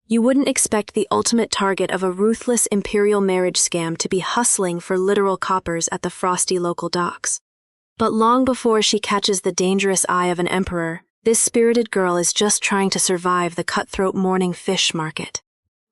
You wouldn't expect the ultimate target of a ruthless imperial marriage scam to be hustling for literal coppers at the frosty local docks. But long before she catches the dangerous eye of an emperor, this spirited girl is just trying to survive the cutthroat morning fish market.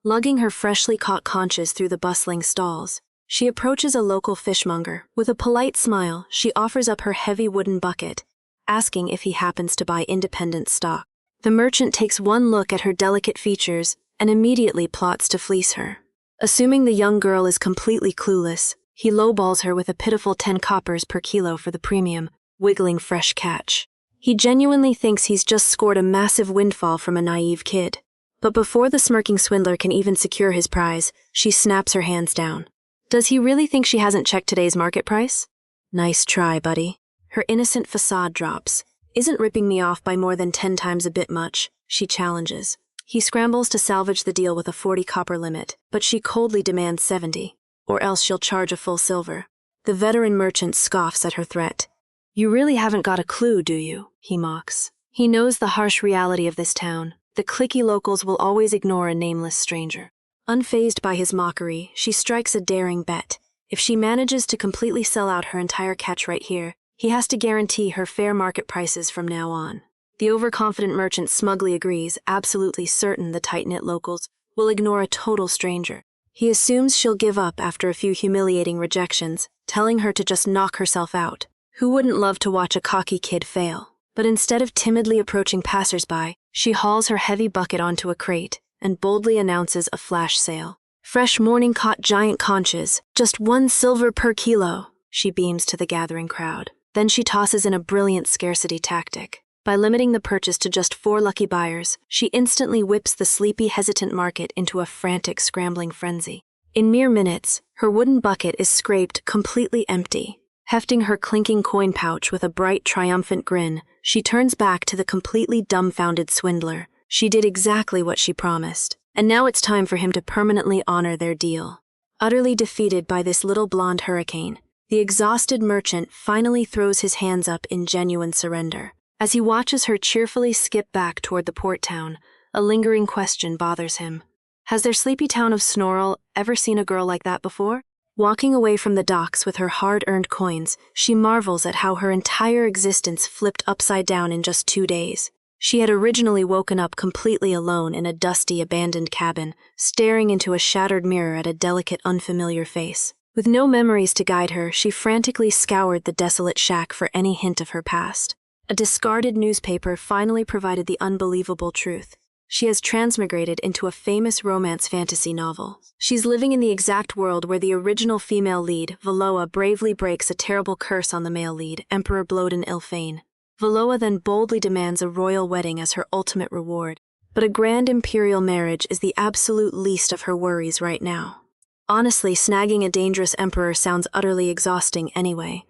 Lugging her freshly caught conches through the bustling stalls, she approaches a local fishmonger. With a polite smile, she offers up her heavy wooden bucket, asking if he happens to buy independent stock. The merchant takes one look at her delicate features and immediately plots to fleece her. Assuming the young girl is completely clueless, he lowballs her with a pitiful 10 coppers per kilo for the premium, wiggling fresh catch. He genuinely thinks he's just scored a massive windfall from a naive kid. But before the smirking swindler can even secure his prize, she snaps her hands down. Does he really think she hasn't checked today's market price? Nice try, buddy. Her innocent facade drops. Isn't ripping me off by more than 10 times a bit much, she challenges. He scrambles to salvage the deal with a 40 copper limit, but she coldly demands 70, or else she'll charge a full silver. The veteran merchant scoffs at her threat. You really haven't got a clue, do you? He mocks. He knows the harsh reality of this town. The cliquey locals will always ignore a nameless stranger. Unfazed by his mockery, she strikes a daring bet. If she manages to completely sell out her entire catch right here, he has to guarantee her fair market prices from now on. The overconfident merchant smugly agrees, absolutely certain the tight-knit locals will ignore a total stranger. He assumes she'll give up after a few humiliating rejections, telling her to just knock herself out. Who wouldn't love to watch a cocky kid fail? But instead of timidly approaching passersby, she hauls her heavy bucket onto a crate and boldly announces a flash sale. Fresh morning-caught giant conches, just 1 silver per kilo, she beams to the gathering crowd. Then she tosses in a brilliant scarcity tactic. By limiting the purchase to just 4 lucky buyers, she instantly whips the sleepy, hesitant market into a frantic, scrambling frenzy. In mere minutes, her wooden bucket is scraped completely empty. Hefting her clinking coin pouch with a bright, triumphant grin, she turns back to the completely dumbfounded swindler. She did exactly what she promised, and now it's time for him to permanently honor their deal. Utterly defeated by this little blonde hurricane, the exhausted merchant finally throws his hands up in genuine surrender. As he watches her cheerfully skip back toward the port town, a lingering question bothers him. Has their sleepy town of Snorrel ever seen a girl like that before? Walking away from the docks with her hard-earned coins, she marvels at how her entire existence flipped upside down in just 2 days. She had originally woken up completely alone in a dusty, abandoned cabin, staring into a shattered mirror at a delicate, unfamiliar face. With no memories to guide her, she frantically scoured the desolate shack for any hint of her past. A discarded newspaper finally provided the unbelievable truth. She has transmigrated into a famous romance fantasy novel. She's living in the exact world where the original female lead, Valoa, bravely breaks a terrible curse on the male lead, Emperor Bloden Ilfane. Valoa then boldly demands a royal wedding as her ultimate reward. But a grand imperial marriage is the absolute least of her worries right now. Honestly, snagging a dangerous emperor sounds utterly exhausting anyway.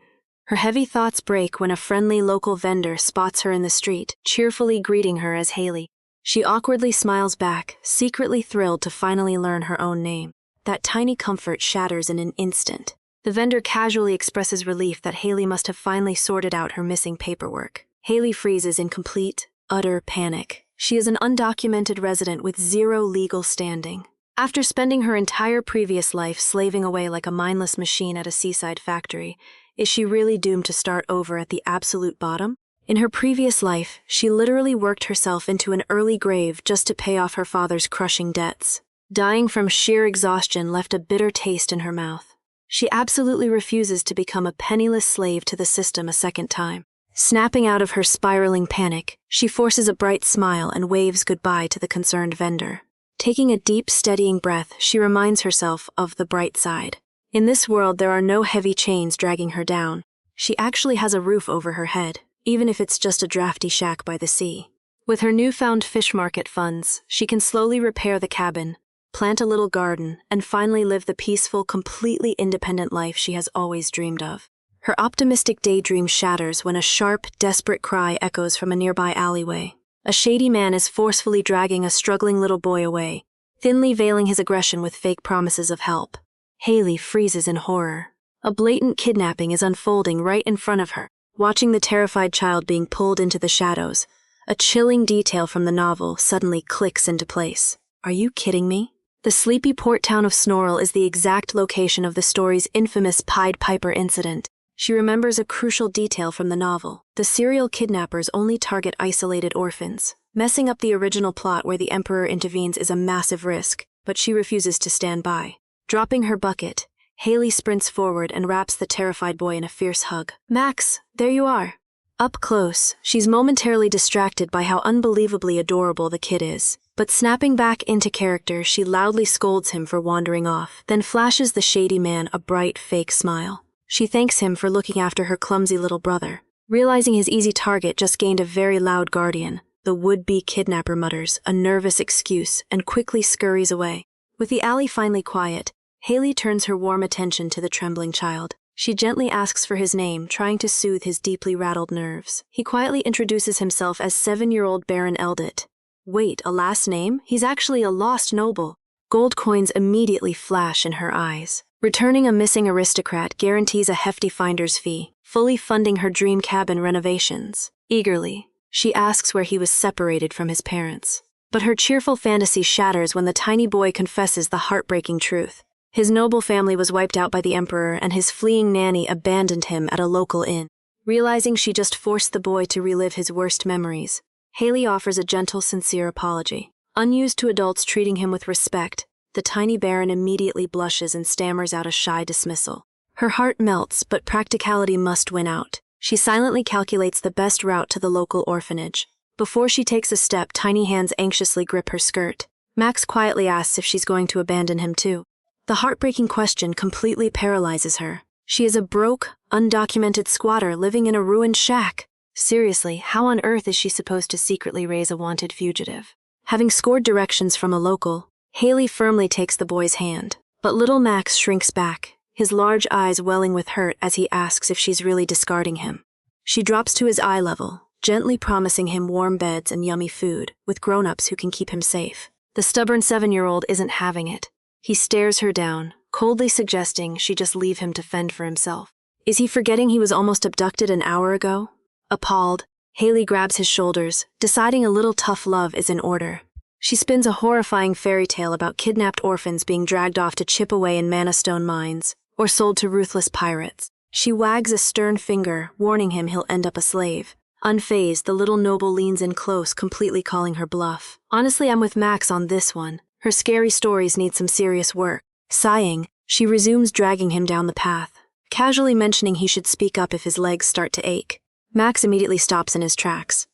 Her heavy thoughts break when a friendly local vendor spots her in the street, cheerfully greeting her as Haley. She awkwardly smiles back, secretly thrilled to finally learn her own name. That tiny comfort shatters in an instant. The vendor casually expresses relief that Haley must have finally sorted out her missing paperwork. Haley freezes in complete, utter panic. She is an undocumented resident with 0 legal standing. After spending her entire previous life slaving away like a mindless machine at a seaside factory, is she really doomed to start over at the absolute bottom? In her previous life, she literally worked herself into an early grave just to pay off her father's crushing debts. Dying from sheer exhaustion left a bitter taste in her mouth. She absolutely refuses to become a penniless slave to the system a second time. Snapping out of her spiraling panic, she forces a bright smile and waves goodbye to the concerned vendor. Taking a deep, steadying breath, she reminds herself of the bright side. In this world, there are no heavy chains dragging her down. She actually has a roof over her head, even if it's just a drafty shack by the sea. With her newfound fish market funds, she can slowly repair the cabin, plant a little garden, and finally live the peaceful, completely independent life she has always dreamed of. Her optimistic daydream shatters when a sharp, desperate cry echoes from a nearby alleyway. A shady man is forcefully dragging a struggling little boy away, thinly veiling his aggression with fake promises of help. Haley freezes in horror. A blatant kidnapping is unfolding right in front of her. Watching the terrified child being pulled into the shadows, a chilling detail from the novel suddenly clicks into place. Are you kidding me? The sleepy port town of Snorrel is the exact location of the story's infamous Pied Piper incident. She remembers a crucial detail from the novel. The serial kidnappers only target isolated orphans. Messing up the original plot where the Emperor intervenes is a massive risk, but she refuses to stand by. Dropping her bucket, Haley sprints forward and wraps the terrified boy in a fierce hug. Max, there you are. Up close, she's momentarily distracted by how unbelievably adorable the kid is. But snapping back into character, she loudly scolds him for wandering off, then flashes the shady man a bright, fake smile. She thanks him for looking after her clumsy little brother. Realizing his easy target just gained a very loud guardian, the would-be kidnapper mutters a nervous excuse and quickly scurries away. With the alley finally quiet, Haley turns her warm attention to the trembling child. She gently asks for his name, trying to soothe his deeply rattled nerves. He quietly introduces himself as 7-year-old Baron Eldit. Wait, a last name? He's actually a lost noble. Gold coins immediately flash in her eyes. Returning a missing aristocrat guarantees a hefty finder's fee, fully funding her dream cabin renovations. Eagerly, she asks where he was separated from his parents. But her cheerful fantasy shatters when the tiny boy confesses the heartbreaking truth. His noble family was wiped out by the Emperor, and his fleeing nanny abandoned him at a local inn. Realizing she just forced the boy to relive his worst memories, Haley offers a gentle, sincere apology. Unused to adults treating him with respect, the tiny baron immediately blushes and stammers out a shy dismissal. Her heart melts, but practicality must win out. She silently calculates the best route to the local orphanage. Before she takes a step, tiny hands anxiously grip her skirt. Max quietly asks if she's going to abandon him too. The heartbreaking question completely paralyzes her. She is a broke, undocumented squatter living in a ruined shack. Seriously, how on earth is she supposed to secretly raise a wanted fugitive? Having scored directions from a local, Haley firmly takes the boy's hand. But little Max shrinks back, his large eyes welling with hurt as he asks if she's really discarding him. She drops to his eye level, gently promising him warm beds and yummy food, with grown-ups who can keep him safe. The stubborn 7-year-old isn't having it. He stares her down, coldly suggesting she just leave him to fend for himself. Is he forgetting he was almost abducted an hour ago? Appalled, Haley grabs his shoulders, deciding a little tough love is in order. She spins a horrifying fairy tale about kidnapped orphans being dragged off to chip away in manastone mines, or sold to ruthless pirates. She wags a stern finger, warning him he'll end up a slave. Unfazed, the little noble leans in close, completely calling her bluff. Honestly, I'm with Max on this one. Her scary stories need some serious work. Sighing, she resumes dragging him down the path, casually mentioning he should speak up if his legs start to ache. Max immediately stops in his tracks.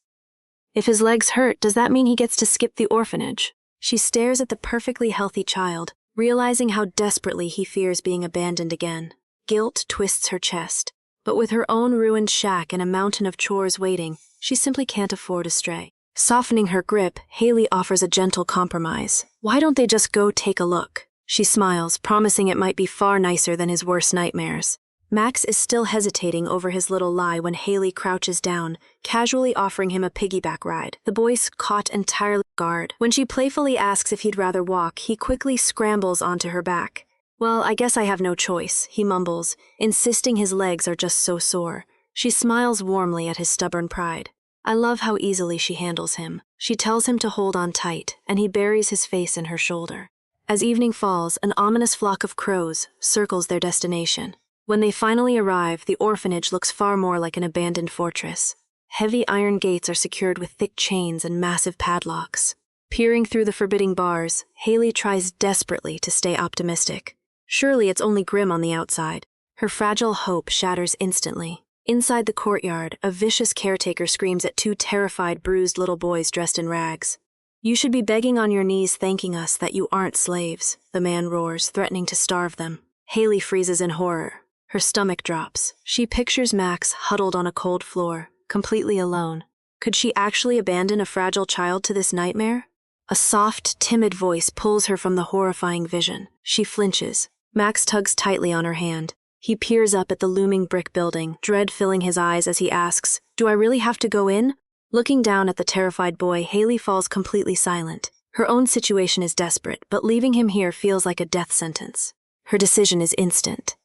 If his legs hurt, does that mean he gets to skip the orphanage? She stares at the perfectly healthy child, realizing how desperately he fears being abandoned again. Guilt twists her chest, but with her own ruined shack and a mountain of chores waiting, she simply can't afford to stray. Softening her grip, Haley offers a gentle compromise. Why don't they just go take a look? She smiles, promising it might be far nicer than his worst nightmares. Max is still hesitating over his little lie when Haley crouches down, casually offering him a piggyback ride. The boy's caught entirely off guard. When she playfully asks if he'd rather walk, he quickly scrambles onto her back. Well, I guess I have no choice, he mumbles, insisting his legs are just so sore. She smiles warmly at his stubborn pride. I love how easily she handles him. She tells him to hold on tight, and he buries his face in her shoulder. As evening falls, an ominous flock of crows circles their destination. When they finally arrive, the orphanage looks far more like an abandoned fortress. Heavy iron gates are secured with thick chains and massive padlocks. Peering through the forbidding bars, Haley tries desperately to stay optimistic. Surely it's only grim on the outside. Her fragile hope shatters instantly. Inside the courtyard, a vicious caretaker screams at 2 terrified, bruised little boys dressed in rags. You should be begging on your knees thanking us that you aren't slaves, the man roars, threatening to starve them. Haley freezes in horror. Her stomach drops. She pictures Max huddled on a cold floor, completely alone. Could she actually abandon a fragile child to this nightmare? A soft, timid voice pulls her from the horrifying vision. She flinches. Max tugs tightly on her hand. He peers up at the looming brick building, dread filling his eyes as he asks, "Do I really have to go in?" Looking down at the terrified boy, Haley falls completely silent. Her own situation is desperate, but leaving him here feels like a death sentence. Her decision is instant.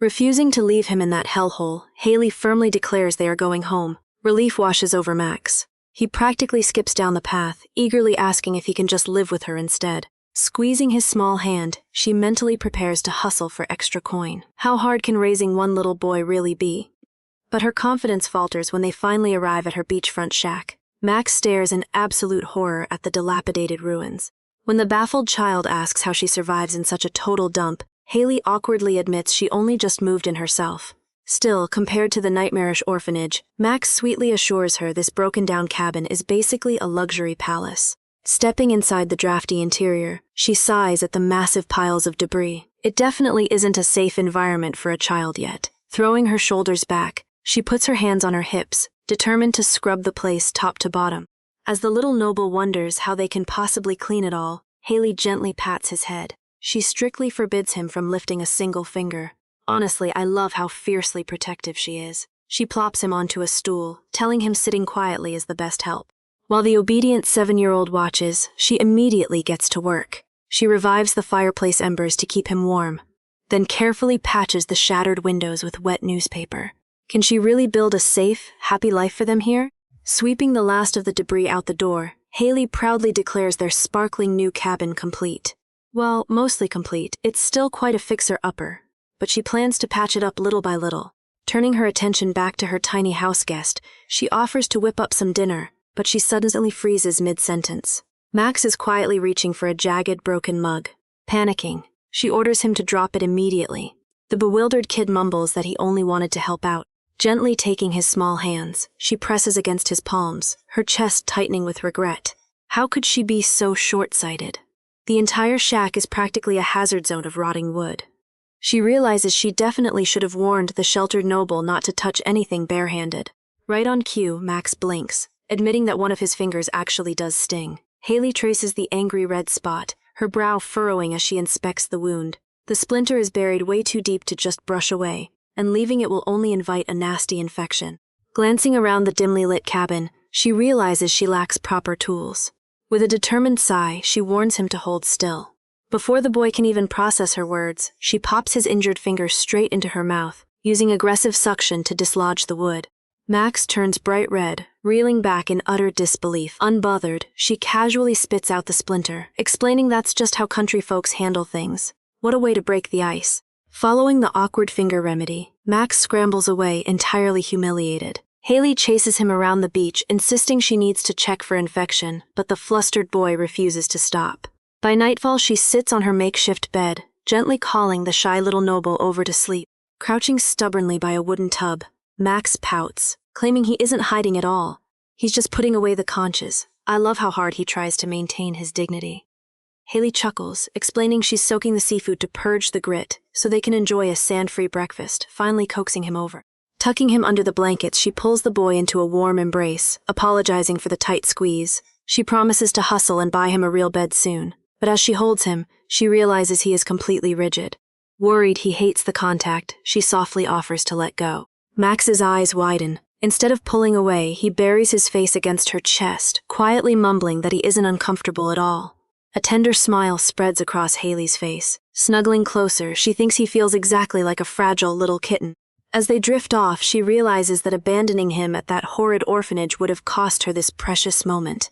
Refusing to leave him in that hellhole, Haley firmly declares they are going home. Relief washes over Max. He practically skips down the path, eagerly asking if he can just live with her instead. Squeezing his small hand, she mentally prepares to hustle for extra coin. How hard can raising one little boy really be? But her confidence falters when they finally arrive at her beachfront shack. Max stares in absolute horror at the dilapidated ruins. When the baffled child asks how she survives in such a total dump, Haley awkwardly admits she only just moved in herself. Still, compared to the nightmarish orphanage, Max sweetly assures her this broken-down cabin is basically a luxury palace. Stepping inside the drafty interior, she sighs at the massive piles of debris. It definitely isn't a safe environment for a child yet. Throwing her shoulders back, she puts her hands on her hips, determined to scrub the place top to bottom. As the little noble wonders how they can possibly clean it all, Haley gently pats his head. She strictly forbids him from lifting a single finger. Honestly, I love how fiercely protective she is. She plops him onto a stool, telling him sitting quietly is the best help. While the obedient 7-year-old watches, she immediately gets to work. She revives the fireplace embers to keep him warm, then carefully patches the shattered windows with wet newspaper. Can she really build a safe, happy life for them here? Sweeping the last of the debris out the door, Haley proudly declares their sparkling new cabin complete. Well, mostly complete. It's still quite a fixer-upper, but she plans to patch it up little by little. Turning her attention back to her tiny house guest, she offers to whip up some dinner, but she suddenly freezes mid-sentence. Max is quietly reaching for a jagged, broken mug. Panicking, she orders him to drop it immediately. The bewildered kid mumbles that he only wanted to help out. Gently taking his small hands, she presses against his palms, her chest tightening with regret. How could she be so short-sighted? The entire shack is practically a hazard zone of rotting wood. She realizes she definitely should have warned the sheltered noble not to touch anything barehanded. Right on cue, Max blinks, admitting that one of his fingers actually does sting. Haley traces the angry red spot, her brow furrowing as she inspects the wound. The splinter is buried way too deep to just brush away, and leaving it will only invite a nasty infection. Glancing around the dimly lit cabin, she realizes she lacks proper tools. With a determined sigh, she warns him to hold still. Before the boy can even process her words, she pops his injured finger straight into her mouth, using aggressive suction to dislodge the wood. Max turns bright red, reeling back in utter disbelief. Unbothered, she casually spits out the splinter, explaining that's just how country folks handle things. What a way to break the ice. Following the awkward finger remedy, Max scrambles away, entirely humiliated. Haley chases him around the beach, insisting she needs to check for infection, but the flustered boy refuses to stop. By nightfall, she sits on her makeshift bed, gently calling the shy little noble over to sleep. Crouching stubbornly by a wooden tub, Max pouts, claiming he isn't hiding at all. He's just putting away the conches. I love how hard he tries to maintain his dignity. Haley chuckles, explaining she's soaking the seafood to purge the grit so they can enjoy a sand-free breakfast, finally coaxing him over. Tucking him under the blankets, she pulls the boy into a warm embrace, apologizing for the tight squeeze. She promises to hustle and buy him a real bed soon, but as she holds him, she realizes he is completely rigid. Worried he hates the contact, she softly offers to let go. Max's eyes widen. Instead of pulling away, he buries his face against her chest, quietly mumbling that he isn't uncomfortable at all. A tender smile spreads across Haley's face. Snuggling closer, she thinks he feels exactly like a fragile little kitten. As they drift off, she realizes that abandoning him at that horrid orphanage would have cost her this precious moment.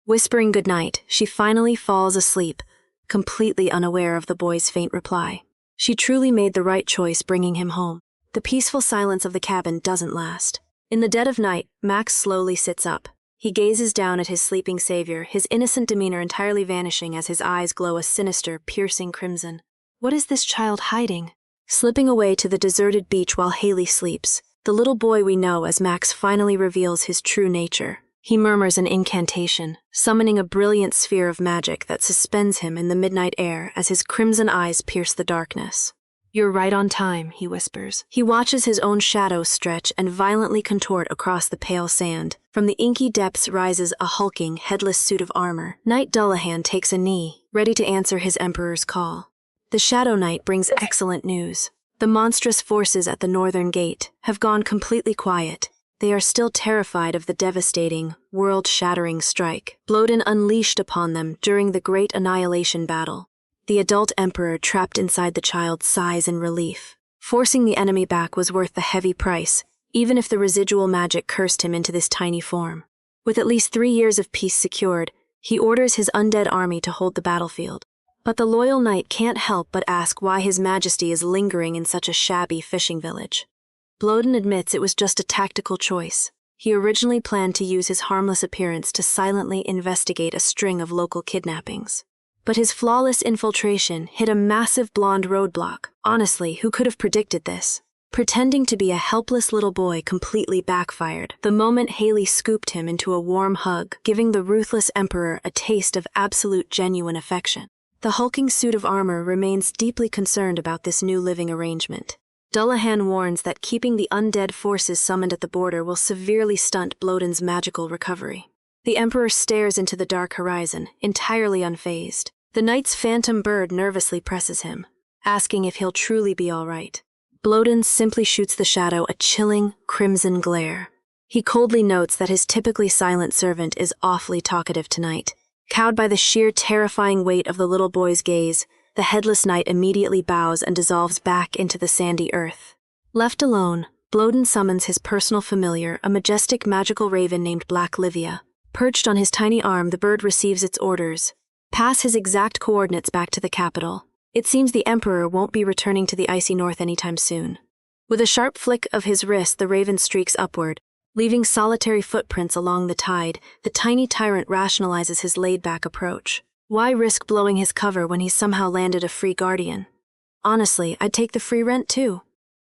Whispering goodnight, she finally falls asleep, completely unaware of the boy's faint reply. She truly made the right choice bringing him home. The peaceful silence of the cabin doesn't last. In the dead of night, Max slowly sits up. He gazes down at his sleeping savior, his innocent demeanor entirely vanishing as his eyes glow a sinister, piercing crimson. What is this child hiding? Slipping away to the deserted beach while Haley sleeps, the little boy we know as Max finally reveals his true nature. He murmurs an incantation, summoning a brilliant sphere of magic that suspends him in the midnight air as his crimson eyes pierce the darkness. "You're right on time," he whispers. He watches his own shadow stretch and violently contort across the pale sand. From the inky depths rises a hulking, headless suit of armor. Knight Dullahan takes a knee, ready to answer his emperor's call. The Shadow Knight brings excellent news. The monstrous forces at the northern gate have gone completely quiet. They are still terrified of the devastating, world-shattering strike Bloden unleashed upon them during the Great Annihilation Battle. The adult emperor trapped inside the child sighs in relief. Forcing the enemy back was worth the heavy price, even if the residual magic cursed him into this tiny form. With at least 3 years of peace secured, he orders his undead army to hold the battlefield. But the loyal knight can't help but ask why His Majesty is lingering in such a shabby fishing village. Bloden admits it was just a tactical choice. He originally planned to use his harmless appearance to silently investigate a string of local kidnappings. But his flawless infiltration hit a massive blonde roadblock. Honestly, who could have predicted this? Pretending to be a helpless little boy completely backfired the moment Haley scooped him into a warm hug, giving the ruthless emperor a taste of absolute genuine affection. The hulking suit of armor remains deeply concerned about this new living arrangement. Dullahan warns that keeping the undead forces summoned at the border will severely stunt Bloden's magical recovery. The emperor stares into the dark horizon, entirely unfazed. The knight's phantom bird nervously presses him, asking if he'll truly be all right. Bloden simply shoots the shadow a chilling, crimson glare. He coldly notes that his typically silent servant is awfully talkative tonight. Cowed by the sheer terrifying weight of the little boy's gaze, the headless knight immediately bows and dissolves back into the sandy earth. Left alone, Bloden summons his personal familiar, a majestic magical raven named Black Livia. Perched on his tiny arm, the bird receives its orders. Pass his exact coordinates back to the capital. It seems the Emperor won't be returning to the icy north anytime soon. With a sharp flick of his wrist, the raven streaks upward, leaving solitary footprints along the tide. The tiny tyrant rationalizes his laid-back approach. Why risk blowing his cover when he's somehow landed a free guardian? Honestly, I'd take the free rent too.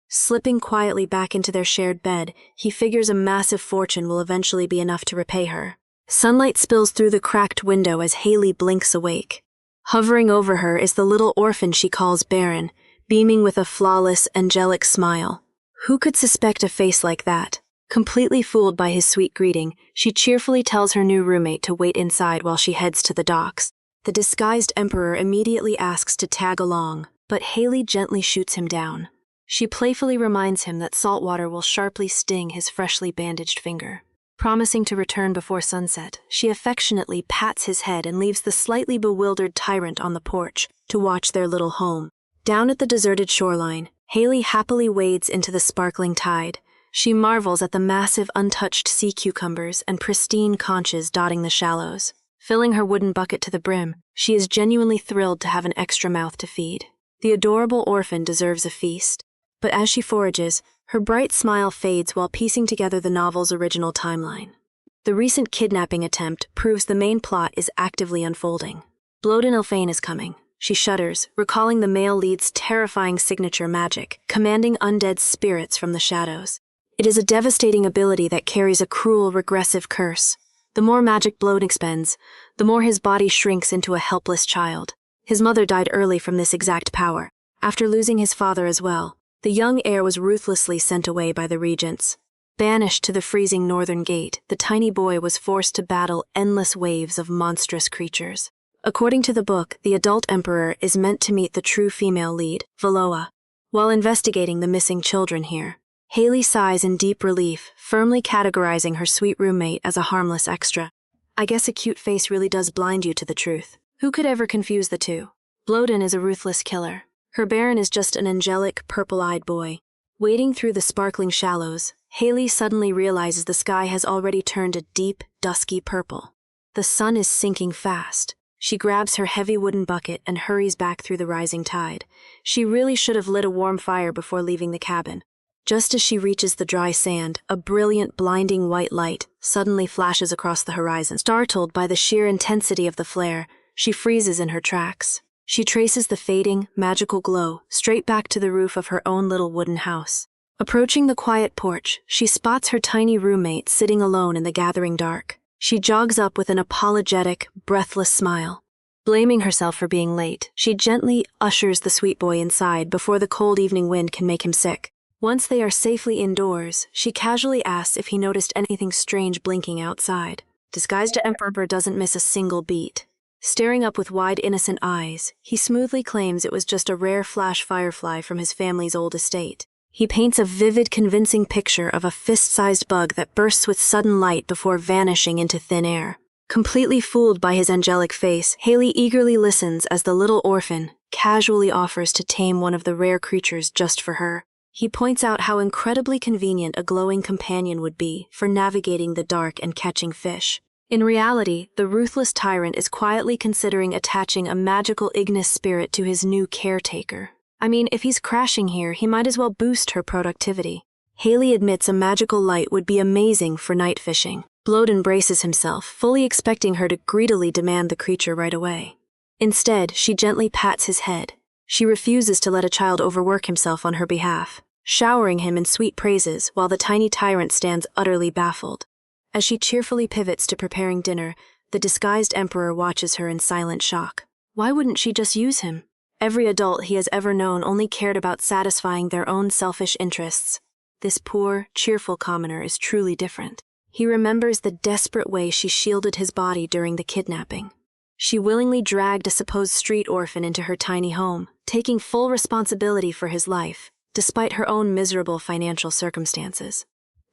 Slipping quietly back into their shared bed, he figures a massive fortune will eventually be enough to repay her. Sunlight spills through the cracked window as Haley blinks awake. Hovering over her is the little orphan she calls Baron, beaming with a flawless, angelic smile. Who could suspect a face like that? Completely fooled by his sweet greeting, she cheerfully tells her new roommate to wait inside while she heads to the docks. The disguised emperor immediately asks to tag along, but Haley gently shoots him down. She playfully reminds him that salt water will sharply sting his freshly bandaged finger. Promising to return before sunset, she affectionately pats his head and leaves the slightly bewildered tyrant on the porch to watch their little home. Down at the deserted shoreline, Haley happily wades into the sparkling tide. She marvels at the massive untouched sea cucumbers and pristine conches dotting the shallows. Filling her wooden bucket to the brim, she is genuinely thrilled to have an extra mouth to feed. The adorable orphan deserves a feast. But as she forages, her bright smile fades while piecing together the novel's original timeline. The recent kidnapping attempt proves the main plot is actively unfolding. Bloden Ilfane is coming. She shudders, recalling the male lead's terrifying signature magic, commanding undead spirits from the shadows. It is a devastating ability that carries a cruel, regressive curse. The more magic Bloden expends, the more his body shrinks into a helpless child. His mother died early from this exact power. After losing his father as well, the young heir was ruthlessly sent away by the regents. Banished to the freezing northern gate, the tiny boy was forced to battle endless waves of monstrous creatures. According to the book, the adult emperor is meant to meet the true female lead, Valoa. While investigating the missing children here, Haley sighs in deep relief, firmly categorizing her sweet roommate as a harmless extra. I guess a cute face really does blind you to the truth. Who could ever confuse the two? Bloden is a ruthless killer. Her Baron is just an angelic, purple-eyed boy. Wading through the sparkling shallows, Haley suddenly realizes the sky has already turned a deep, dusky purple. The sun is sinking fast. She grabs her heavy wooden bucket and hurries back through the rising tide. She really should have lit a warm fire before leaving the cabin. Just as she reaches the dry sand, a brilliant, blinding white light suddenly flashes across the horizon. Startled by the sheer intensity of the flare, she freezes in her tracks. She traces the fading, magical glow straight back to the roof of her own little wooden house. Approaching the quiet porch, she spots her tiny roommate sitting alone in the gathering dark. She jogs up with an apologetic, breathless smile. Blaming herself for being late, she gently ushers the sweet boy inside before the cold evening wind can make him sick. Once they are safely indoors, she casually asks if he noticed anything strange blinking outside. Disguised Emperor doesn't miss a single beat. Staring up with wide, innocent eyes, he smoothly claims it was just a rare flash firefly from his family's old estate. He paints a vivid, convincing picture of a fist-sized bug that bursts with sudden light before vanishing into thin air. Completely fooled by his angelic face, Haley eagerly listens as the little orphan casually offers to tame one of the rare creatures just for her. He points out how incredibly convenient a glowing companion would be for navigating the dark and catching fish. In reality, the ruthless tyrant is quietly considering attaching a magical Ignis spirit to his new caretaker. I mean, if he's crashing here, he might as well boost her productivity. Haley admits a magical light would be amazing for night fishing. Bloden braces himself, fully expecting her to greedily demand the creature right away. Instead, she gently pats his head. She refuses to let a child overwork himself on her behalf, showering him in sweet praises while the tiny tyrant stands utterly baffled. As she cheerfully pivots to preparing dinner, the disguised emperor watches her in silent shock. Why wouldn't she just use him? Every adult he has ever known only cared about satisfying their own selfish interests. This poor, cheerful commoner is truly different. He remembers the desperate way she shielded his body during the kidnapping. She willingly dragged a supposed street orphan into her tiny home, taking full responsibility for his life, despite her own miserable financial circumstances.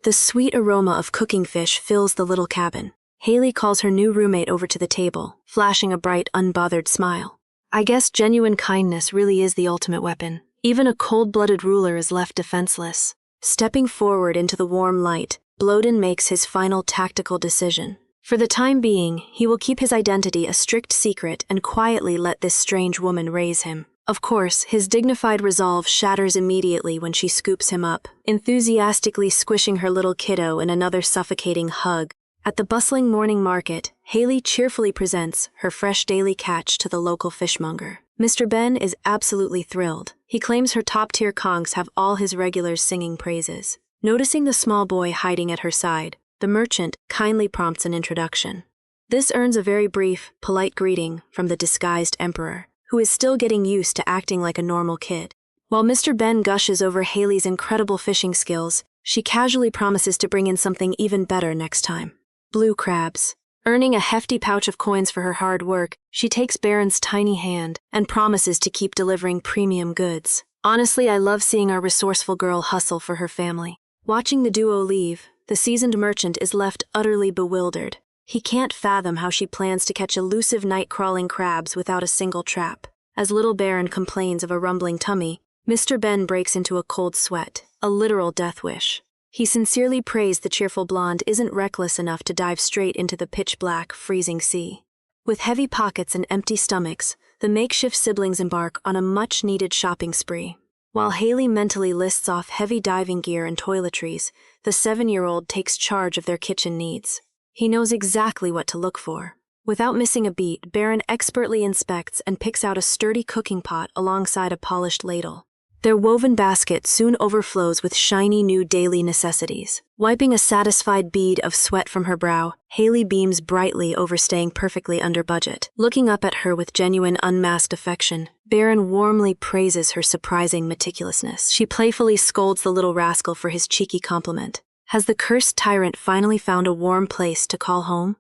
The sweet aroma of cooking fish fills the little cabin. Haley calls her new roommate over to the table, flashing a bright, unbothered smile. I guess genuine kindness really is the ultimate weapon. Even a cold-blooded ruler is left defenseless. Stepping forward into the warm light, Bloden makes his final tactical decision. For the time being, he will keep his identity a strict secret and quietly let this strange woman raise him. Of course, his dignified resolve shatters immediately when she scoops him up, enthusiastically squishing her little kiddo in another suffocating hug. At the bustling morning market, Haley cheerfully presents her fresh daily catch to the local fishmonger. Mr. Ben is absolutely thrilled. He claims her top-tier conchs have all his regulars singing praises. Noticing the small boy hiding at her side, the merchant kindly prompts an introduction. This earns a very brief, polite greeting from the disguised emperor, who is still getting used to acting like a normal kid. While Mr. Ben gushes over Haley's incredible fishing skills, she casually promises to bring in something even better next time. Blue crabs. Earning a hefty pouch of coins for her hard work, she takes Baron's tiny hand and promises to keep delivering premium goods. Honestly, I love seeing our resourceful girl hustle for her family. Watching the duo leave, the seasoned merchant is left utterly bewildered. He can't fathom how she plans to catch elusive night-crawling crabs without a single trap. As little Baron complains of a rumbling tummy, Mr. Ben breaks into a cold sweat, a literal death wish. He sincerely prays the cheerful blonde isn't reckless enough to dive straight into the pitch-black, freezing sea. With heavy pockets and empty stomachs, the makeshift siblings embark on a much-needed shopping spree. While Haley mentally lists off heavy diving gear and toiletries, the 7-year-old takes charge of their kitchen needs. He knows exactly what to look for. Without missing a beat, Baron expertly inspects and picks out a sturdy cooking pot alongside a polished ladle. Their woven basket soon overflows with shiny new daily necessities. Wiping a satisfied bead of sweat from her brow, Haley beams brightly over staying perfectly under budget. Looking up at her with genuine unmasked affection, Baron warmly praises her surprising meticulousness. She playfully scolds the little rascal for his cheeky compliment. Has the cursed tyrant finally found a warm place to call home?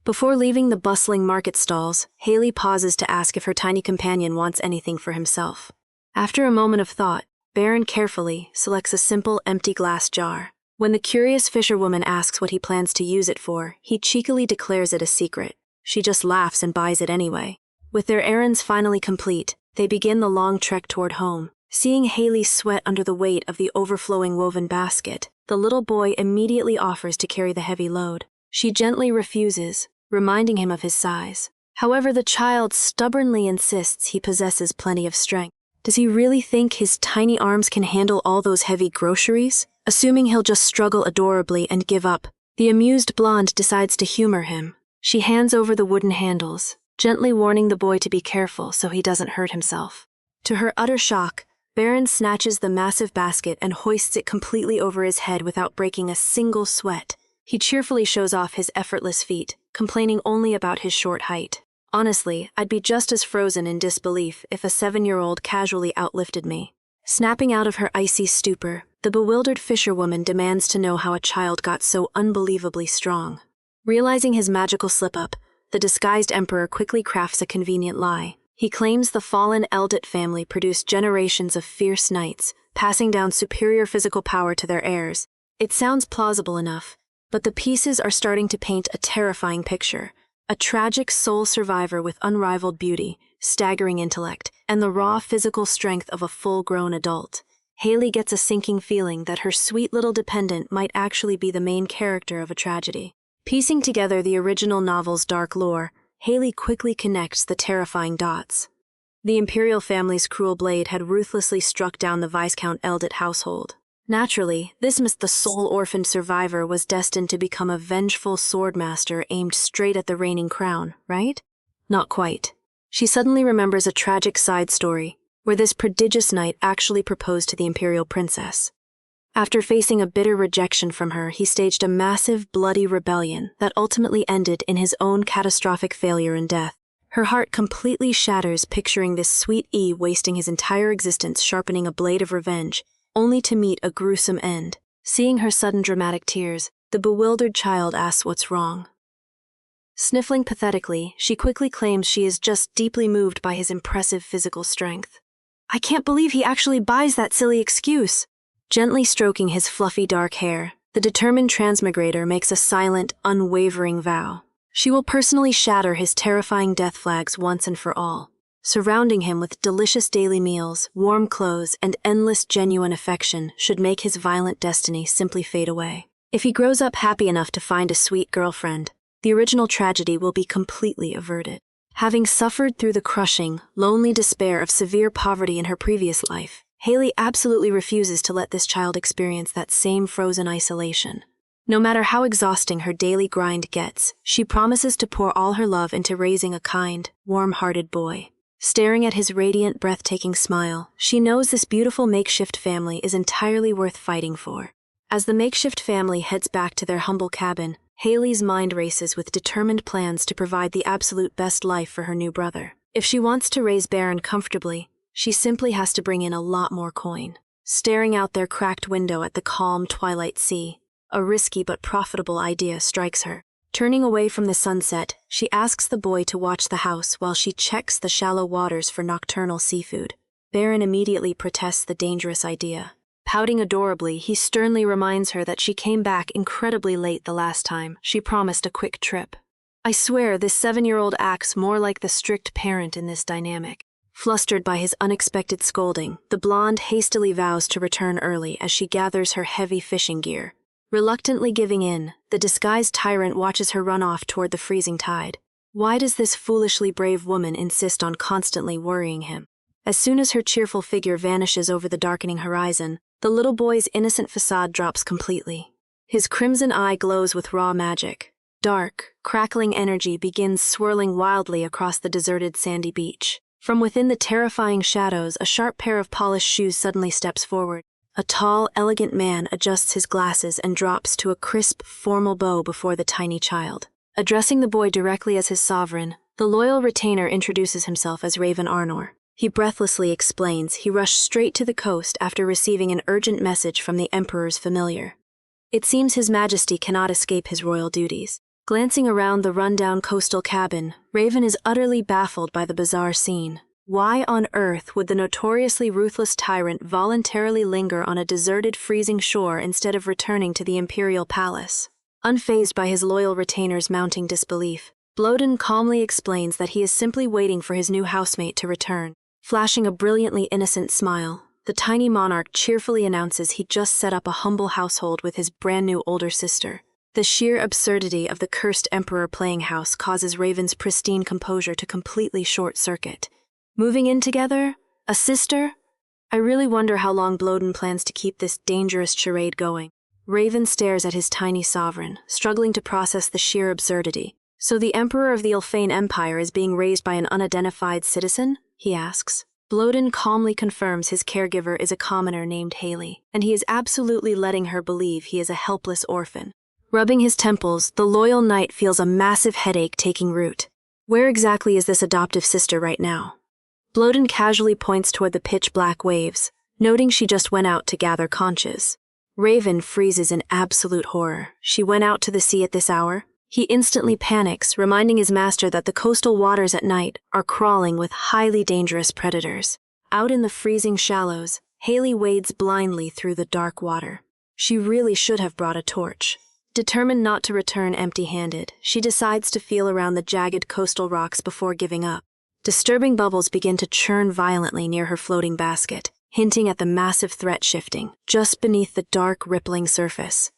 Before leaving the bustling market stalls, Haley pauses to ask if her tiny companion wants anything for himself. After a moment of thought, Baron carefully selects a simple empty glass jar. When the curious fisherwoman asks what he plans to use it for, he cheekily declares it a secret. She just laughs and buys it anyway. With their errands finally complete, they begin the long trek toward home. Seeing Haley sweat under the weight of the overflowing woven basket, the little boy immediately offers to carry the heavy load. She gently refuses, reminding him of his size. However, the child stubbornly insists he possesses plenty of strength. Does he really think his tiny arms can handle all those heavy groceries? Assuming he'll just struggle adorably and give up, the amused blonde decides to humor him. She hands over the wooden handles, gently warning the boy to be careful so he doesn't hurt himself. To her utter shock, Baron snatches the massive basket and hoists it completely over his head without breaking a single sweat. He cheerfully shows off his effortless feat, complaining only about his short height. Honestly, I'd be just as frozen in disbelief if a 7-year-old casually outlifted me. Snapping out of her icy stupor, the bewildered fisherwoman demands to know how a child got so unbelievably strong. Realizing his magical slip-up, the disguised emperor quickly crafts a convenient lie. He claims the fallen Eldit family produced generations of fierce knights, passing down superior physical power to their heirs. It sounds plausible enough, but the pieces are starting to paint a terrifying picture. A tragic sole survivor with unrivaled beauty, staggering intellect, and the raw physical strength of a full-grown adult. Haley gets a sinking feeling that her sweet little dependent might actually be the main character of a tragedy. Piecing together the original novel's dark lore, Haley quickly connects the terrifying dots. The imperial family's cruel blade had ruthlessly struck down the Viscount Eldit household. Naturally, this meant the sole orphaned survivor was destined to become a vengeful swordmaster aimed straight at the reigning crown, right? Not quite. She suddenly remembers a tragic side story, where this prodigious knight actually proposed to the imperial princess. After facing a bitter rejection from her, he staged a massive, bloody rebellion that ultimately ended in his own catastrophic failure and death. Her heart completely shatters picturing this sweet wasting his entire existence sharpening a blade of revenge, only to meet a gruesome end. Seeing her sudden dramatic tears, the bewildered child asks what's wrong. Sniffling pathetically, she quickly claims she is just deeply moved by his impressive physical strength. "I can't believe he actually buys that silly excuse." Gently stroking his fluffy dark hair, the determined transmigrator makes a silent, unwavering vow. She will personally shatter his terrifying death flags once and for all. Surrounding him with delicious daily meals, warm clothes, and endless genuine affection should make his violent destiny simply fade away. If he grows up happy enough to find a sweet girlfriend, the original tragedy will be completely averted. Having suffered through the crushing, lonely despair of severe poverty in her previous life, Haley absolutely refuses to let this child experience that same frozen isolation. No matter how exhausting her daily grind gets, she promises to pour all her love into raising a kind, warm-hearted boy. Staring at his radiant, breathtaking smile, she knows this beautiful makeshift family is entirely worth fighting for. As the makeshift family heads back to their humble cabin, Haley's mind races with determined plans to provide the absolute best life for her new brother. If she wants to raise Baron comfortably, she simply has to bring in a lot more coin. Staring out their cracked window at the calm twilight sea, a risky but profitable idea strikes her. Turning away from the sunset, she asks the boy to watch the house while she checks the shallow waters for nocturnal seafood. Baron immediately protests the dangerous idea. Pouting adorably, he sternly reminds her that she came back incredibly late the last time. She promised a quick trip. I swear this 7-year-old acts more like the strict parent in this dynamic. Flustered by his unexpected scolding, the blonde hastily vows to return early as she gathers her heavy fishing gear. Reluctantly giving in, the disguised tyrant watches her run off toward the freezing tide. Why does this foolishly brave woman insist on constantly worrying him? As soon as her cheerful figure vanishes over the darkening horizon, the little boy's innocent facade drops completely. His crimson eye glows with raw magic. Dark, crackling energy begins swirling wildly across the deserted sandy beach. From within the terrifying shadows, a sharp pair of polished shoes suddenly steps forward. A tall, elegant man adjusts his glasses and drops to a crisp, formal bow before the tiny child. Addressing the boy directly as his sovereign, the loyal retainer introduces himself as Raven Arnor. He breathlessly explains he rushed straight to the coast after receiving an urgent message from the Emperor's familiar. It seems His Majesty cannot escape his royal duties. Glancing around the rundown coastal cabin, Raven is utterly baffled by the bizarre scene. Why on earth would the notoriously ruthless tyrant voluntarily linger on a deserted, freezing shore instead of returning to the imperial palace? Unfazed by his loyal retainer's mounting disbelief, Bloden calmly explains that he is simply waiting for his new housemate to return. Flashing a brilliantly innocent smile, the tiny monarch cheerfully announces he just set up a humble household with his brand-new older sister. The sheer absurdity of the cursed Emperor playing house causes Raven's pristine composure to completely short-circuit. Moving in together? A sister? I really wonder how long Bloden plans to keep this dangerous charade going. Raven stares at his tiny sovereign, struggling to process the sheer absurdity. So the Emperor of the Ilfane Empire is being raised by an unidentified citizen? He asks. Bloden calmly confirms his caregiver is a commoner named Haley, and he is absolutely letting her believe he is a helpless orphan. Rubbing his temples, the loyal knight feels a massive headache taking root. Where exactly is this adoptive sister right now? Bloden casually points toward the pitch-black waves, noting she just went out to gather conches. Raven freezes in absolute horror. She went out to the sea at this hour? He instantly panics, reminding his master that the coastal waters at night are crawling with highly dangerous predators. Out in the freezing shallows, Haley wades blindly through the dark water. She really should have brought a torch. Determined not to return empty-handed, she decides to feel around the jagged coastal rocks before giving up. Disturbing bubbles begin to churn violently near her floating basket, hinting at the massive threat shifting just beneath the dark, rippling surface.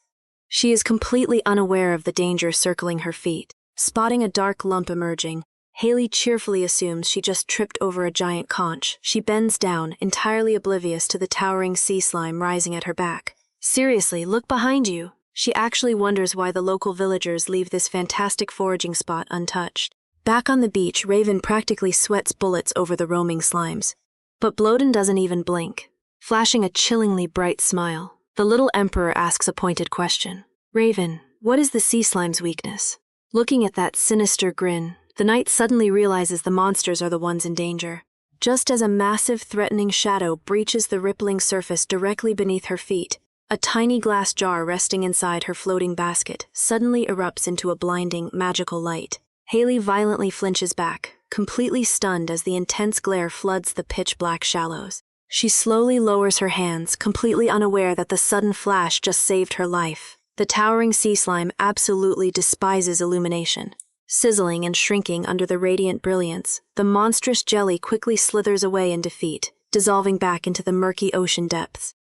She is completely unaware of the danger circling her feet. Spotting a dark lump emerging, Haley cheerfully assumes she just tripped over a giant conch. She bends down, entirely oblivious to the towering sea slime rising at her back. Seriously, look behind you. She actually wonders why the local villagers leave this fantastic foraging spot untouched. Back on the beach, Raven practically sweats bullets over the roaming slimes. But Bloden doesn't even blink. Flashing a chillingly bright smile, the little emperor asks a pointed question. Raven, what is the sea slime's weakness? Looking at that sinister grin, the knight suddenly realizes the monsters are the ones in danger. Just as a massive, threatening shadow breaches the rippling surface directly beneath her feet, a tiny glass jar resting inside her floating basket suddenly erupts into a blinding, magical light. Haley violently flinches back, completely stunned as the intense glare floods the pitch-black shallows. She slowly lowers her hands, completely unaware that the sudden flash just saved her life. The towering sea slime absolutely despises illumination. Sizzling and shrinking under the radiant brilliance, the monstrous jelly quickly slithers away in defeat, dissolving back into the murky ocean depths.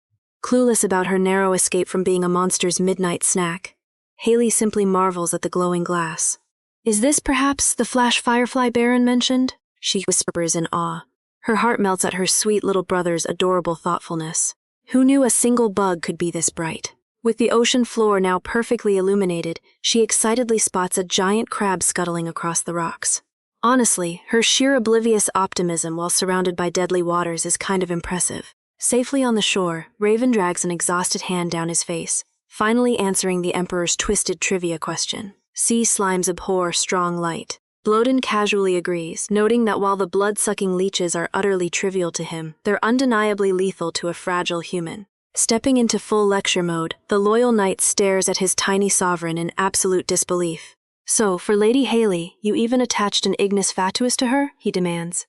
Clueless about her narrow escape from being a monster's midnight snack, Haley simply marvels at the glowing glass. Is this perhaps the flash firefly Baron mentioned? She whispers in awe. Her heart melts at her sweet little brother's adorable thoughtfulness. Who knew a single bug could be this bright? With the ocean floor now perfectly illuminated, she excitedly spots a giant crab scuttling across the rocks. Honestly, her sheer oblivious optimism while surrounded by deadly waters is kind of impressive. Safely on the shore, Raven drags an exhausted hand down his face, finally answering the Emperor's twisted trivia question. Sea slimes abhor strong light. Bloden casually agrees, noting that while the blood-sucking leeches are utterly trivial to him, they're undeniably lethal to a fragile human. Stepping into full lecture mode, the loyal knight stares at his tiny sovereign in absolute disbelief. So, for Lady Haley, you even attached an ignis fatuus to her? He demands.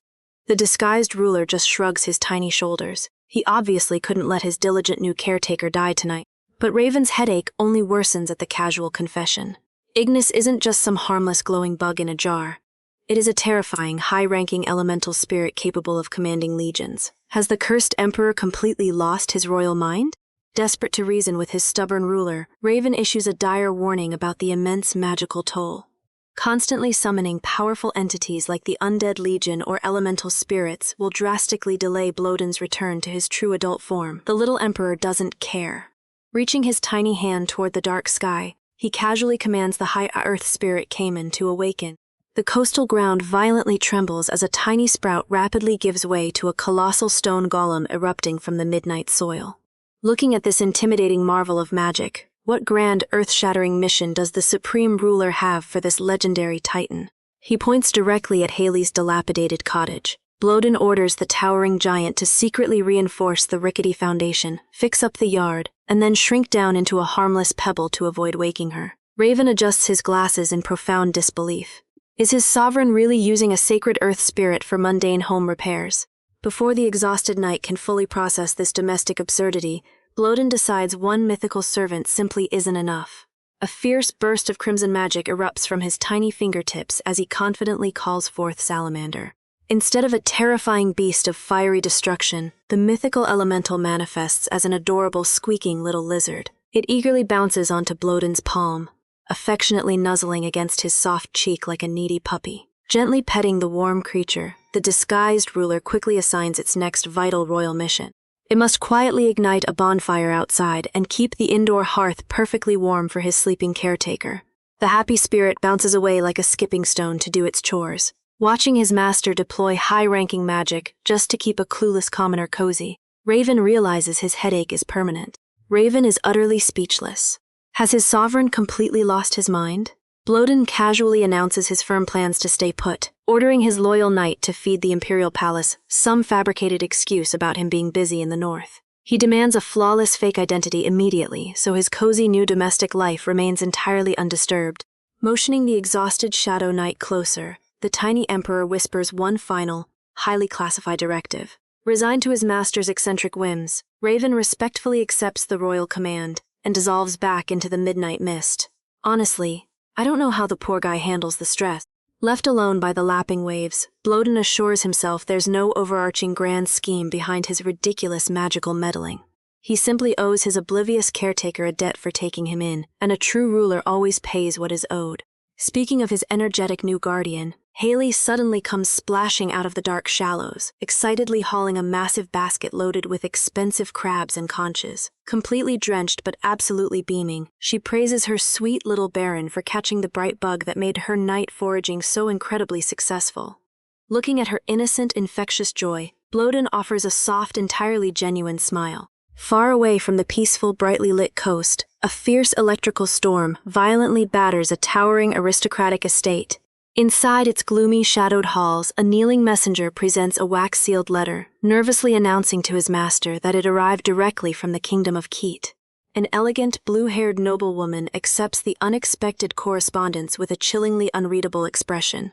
The disguised ruler just shrugs his tiny shoulders. He obviously couldn't let his diligent new caretaker die tonight. But Raven's headache only worsens at the casual confession. Ignis isn't just some harmless glowing bug in a jar. It is a terrifying, high-ranking elemental spirit capable of commanding legions. Has the cursed emperor completely lost his royal mind? Desperate to reason with his stubborn ruler, Raven issues a dire warning about the immense magical toll. Constantly summoning powerful entities like the Undead Legion or elemental spirits will drastically delay Bloden's return to his true adult form. The little emperor doesn't care. Reaching his tiny hand toward the dark sky, he casually commands the high earth spirit Cayman to awaken. The coastal ground violently trembles as a tiny sprout rapidly gives way to a colossal stone golem erupting from the midnight soil. Looking at this intimidating marvel of magic, what grand earth-shattering mission does the supreme ruler have for this legendary titan? He points directly at Haley's dilapidated cottage. Bloden orders the towering giant to secretly reinforce the rickety foundation, fix up the yard, and then shrink down into a harmless pebble to avoid waking her. Raven adjusts his glasses in profound disbelief. Is his sovereign really using a sacred earth spirit for mundane home repairs? Before the exhausted knight can fully process this domestic absurdity, Bloden decides one mythical servant simply isn't enough. A fierce burst of crimson magic erupts from his tiny fingertips as he confidently calls forth Salamander. Instead of a terrifying beast of fiery destruction, the mythical elemental manifests as an adorable squeaking little lizard. It eagerly bounces onto Bloden's palm, affectionately nuzzling against his soft cheek like a needy puppy. Gently petting the warm creature, the disguised ruler quickly assigns its next vital royal mission. It must quietly ignite a bonfire outside and keep the indoor hearth perfectly warm for his sleeping caretaker. The happy spirit bounces away like a skipping stone to do its chores, watching his master deploy high-ranking magic just to keep a clueless commoner cozy. Raven realizes his headache is permanent. Raven is utterly speechless. Has his sovereign completely lost his mind? Bloden casually announces his firm plans to stay put, ordering his loyal knight to feed the imperial palace some fabricated excuse about him being busy in the north. He demands a flawless fake identity immediately, so his cozy new domestic life remains entirely undisturbed. Motioning the exhausted Shadow Knight closer, the tiny emperor whispers one final, highly classified directive. Resigned to his master's eccentric whims, Raven respectfully accepts the royal command and dissolves back into the midnight mist. Honestly, I don't know how the poor guy handles the stress. Left alone by the lapping waves, Bloden assures himself there's no overarching grand scheme behind his ridiculous magical meddling. He simply owes his oblivious caretaker a debt for taking him in, and a true ruler always pays what is owed. Speaking of his energetic new guardian, Haley suddenly comes splashing out of the dark shallows, excitedly hauling a massive basket loaded with expensive crabs and conches. Completely drenched but absolutely beaming, she praises her sweet little Baron for catching the bright bug that made her night foraging so incredibly successful. Looking at her innocent, infectious joy, Bloden offers a soft, entirely genuine smile. Far away from the peaceful, brightly lit coast, a fierce electrical storm violently batters a towering aristocratic estate. Inside its gloomy, shadowed halls, a kneeling messenger presents a wax-sealed letter, nervously announcing to his master that it arrived directly from the kingdom of Keet. An elegant, blue-haired noblewoman accepts the unexpected correspondence with a chillingly unreadable expression.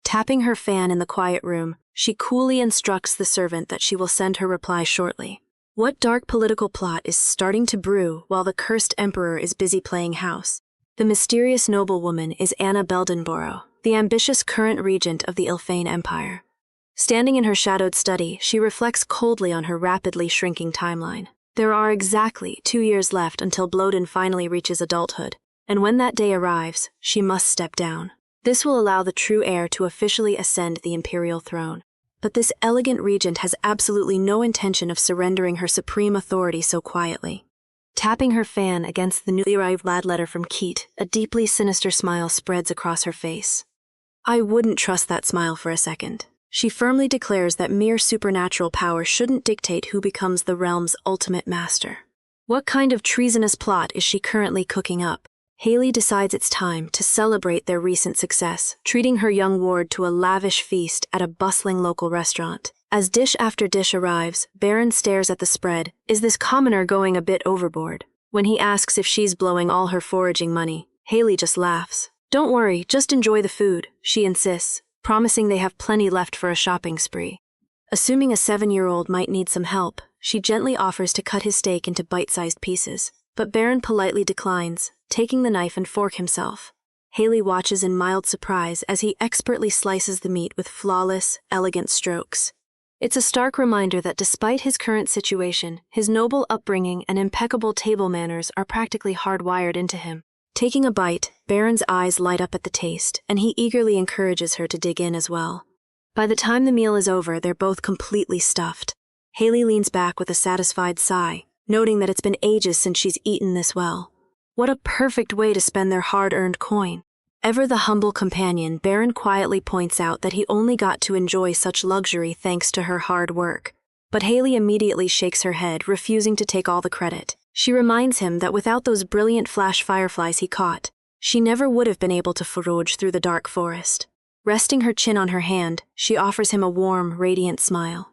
Tapping her fan in the quiet room, she coolly instructs the servant that she will send her reply shortly. What dark political plot is starting to brew while the cursed emperor is busy playing house? The mysterious noblewoman is Anna Beldenborough, the ambitious current regent of the Ilfane Empire. Standing in her shadowed study, she reflects coldly on her rapidly shrinking timeline. There are exactly 2 years left until Bloden finally reaches adulthood, and when that day arrives, she must step down. This will allow the true heir to officially ascend the imperial throne. But this elegant regent has absolutely no intention of surrendering her supreme authority so quietly. Tapping her fan against the newly arrived lad letter from Keet, a deeply sinister smile spreads across her face. I wouldn't trust that smile for a second. She firmly declares that mere supernatural power shouldn't dictate who becomes the realm's ultimate master. What kind of treasonous plot is she currently cooking up? Haley decides it's time to celebrate their recent success, treating her young ward to a lavish feast at a bustling local restaurant. As dish after dish arrives, Baron stares at the spread. Is this commoner going a bit overboard? When he asks if she's blowing all her foraging money, Haley just laughs. Don't worry, just enjoy the food, she insists, promising they have plenty left for a shopping spree. Assuming a 7-year-old might need some help, she gently offers to cut his steak into bite-sized pieces. But Baron politely declines, taking the knife and fork himself. Haley watches in mild surprise as he expertly slices the meat with flawless, elegant strokes. It's a stark reminder that despite his current situation, his noble upbringing and impeccable table manners are practically hardwired into him. Taking a bite, Baron's eyes light up at the taste, and he eagerly encourages her to dig in as well. By the time the meal is over, they're both completely stuffed. Haley leans back with a satisfied sigh, noting that it's been ages since she's eaten this well. What a perfect way to spend their hard-earned coin. Ever the humble companion, Baron quietly points out that he only got to enjoy such luxury thanks to her hard work. But Haley immediately shakes her head, refusing to take all the credit. She reminds him that without those brilliant flash fireflies he caught, she never would have been able to forage through the dark forest. Resting her chin on her hand, she offers him a warm, radiant smile.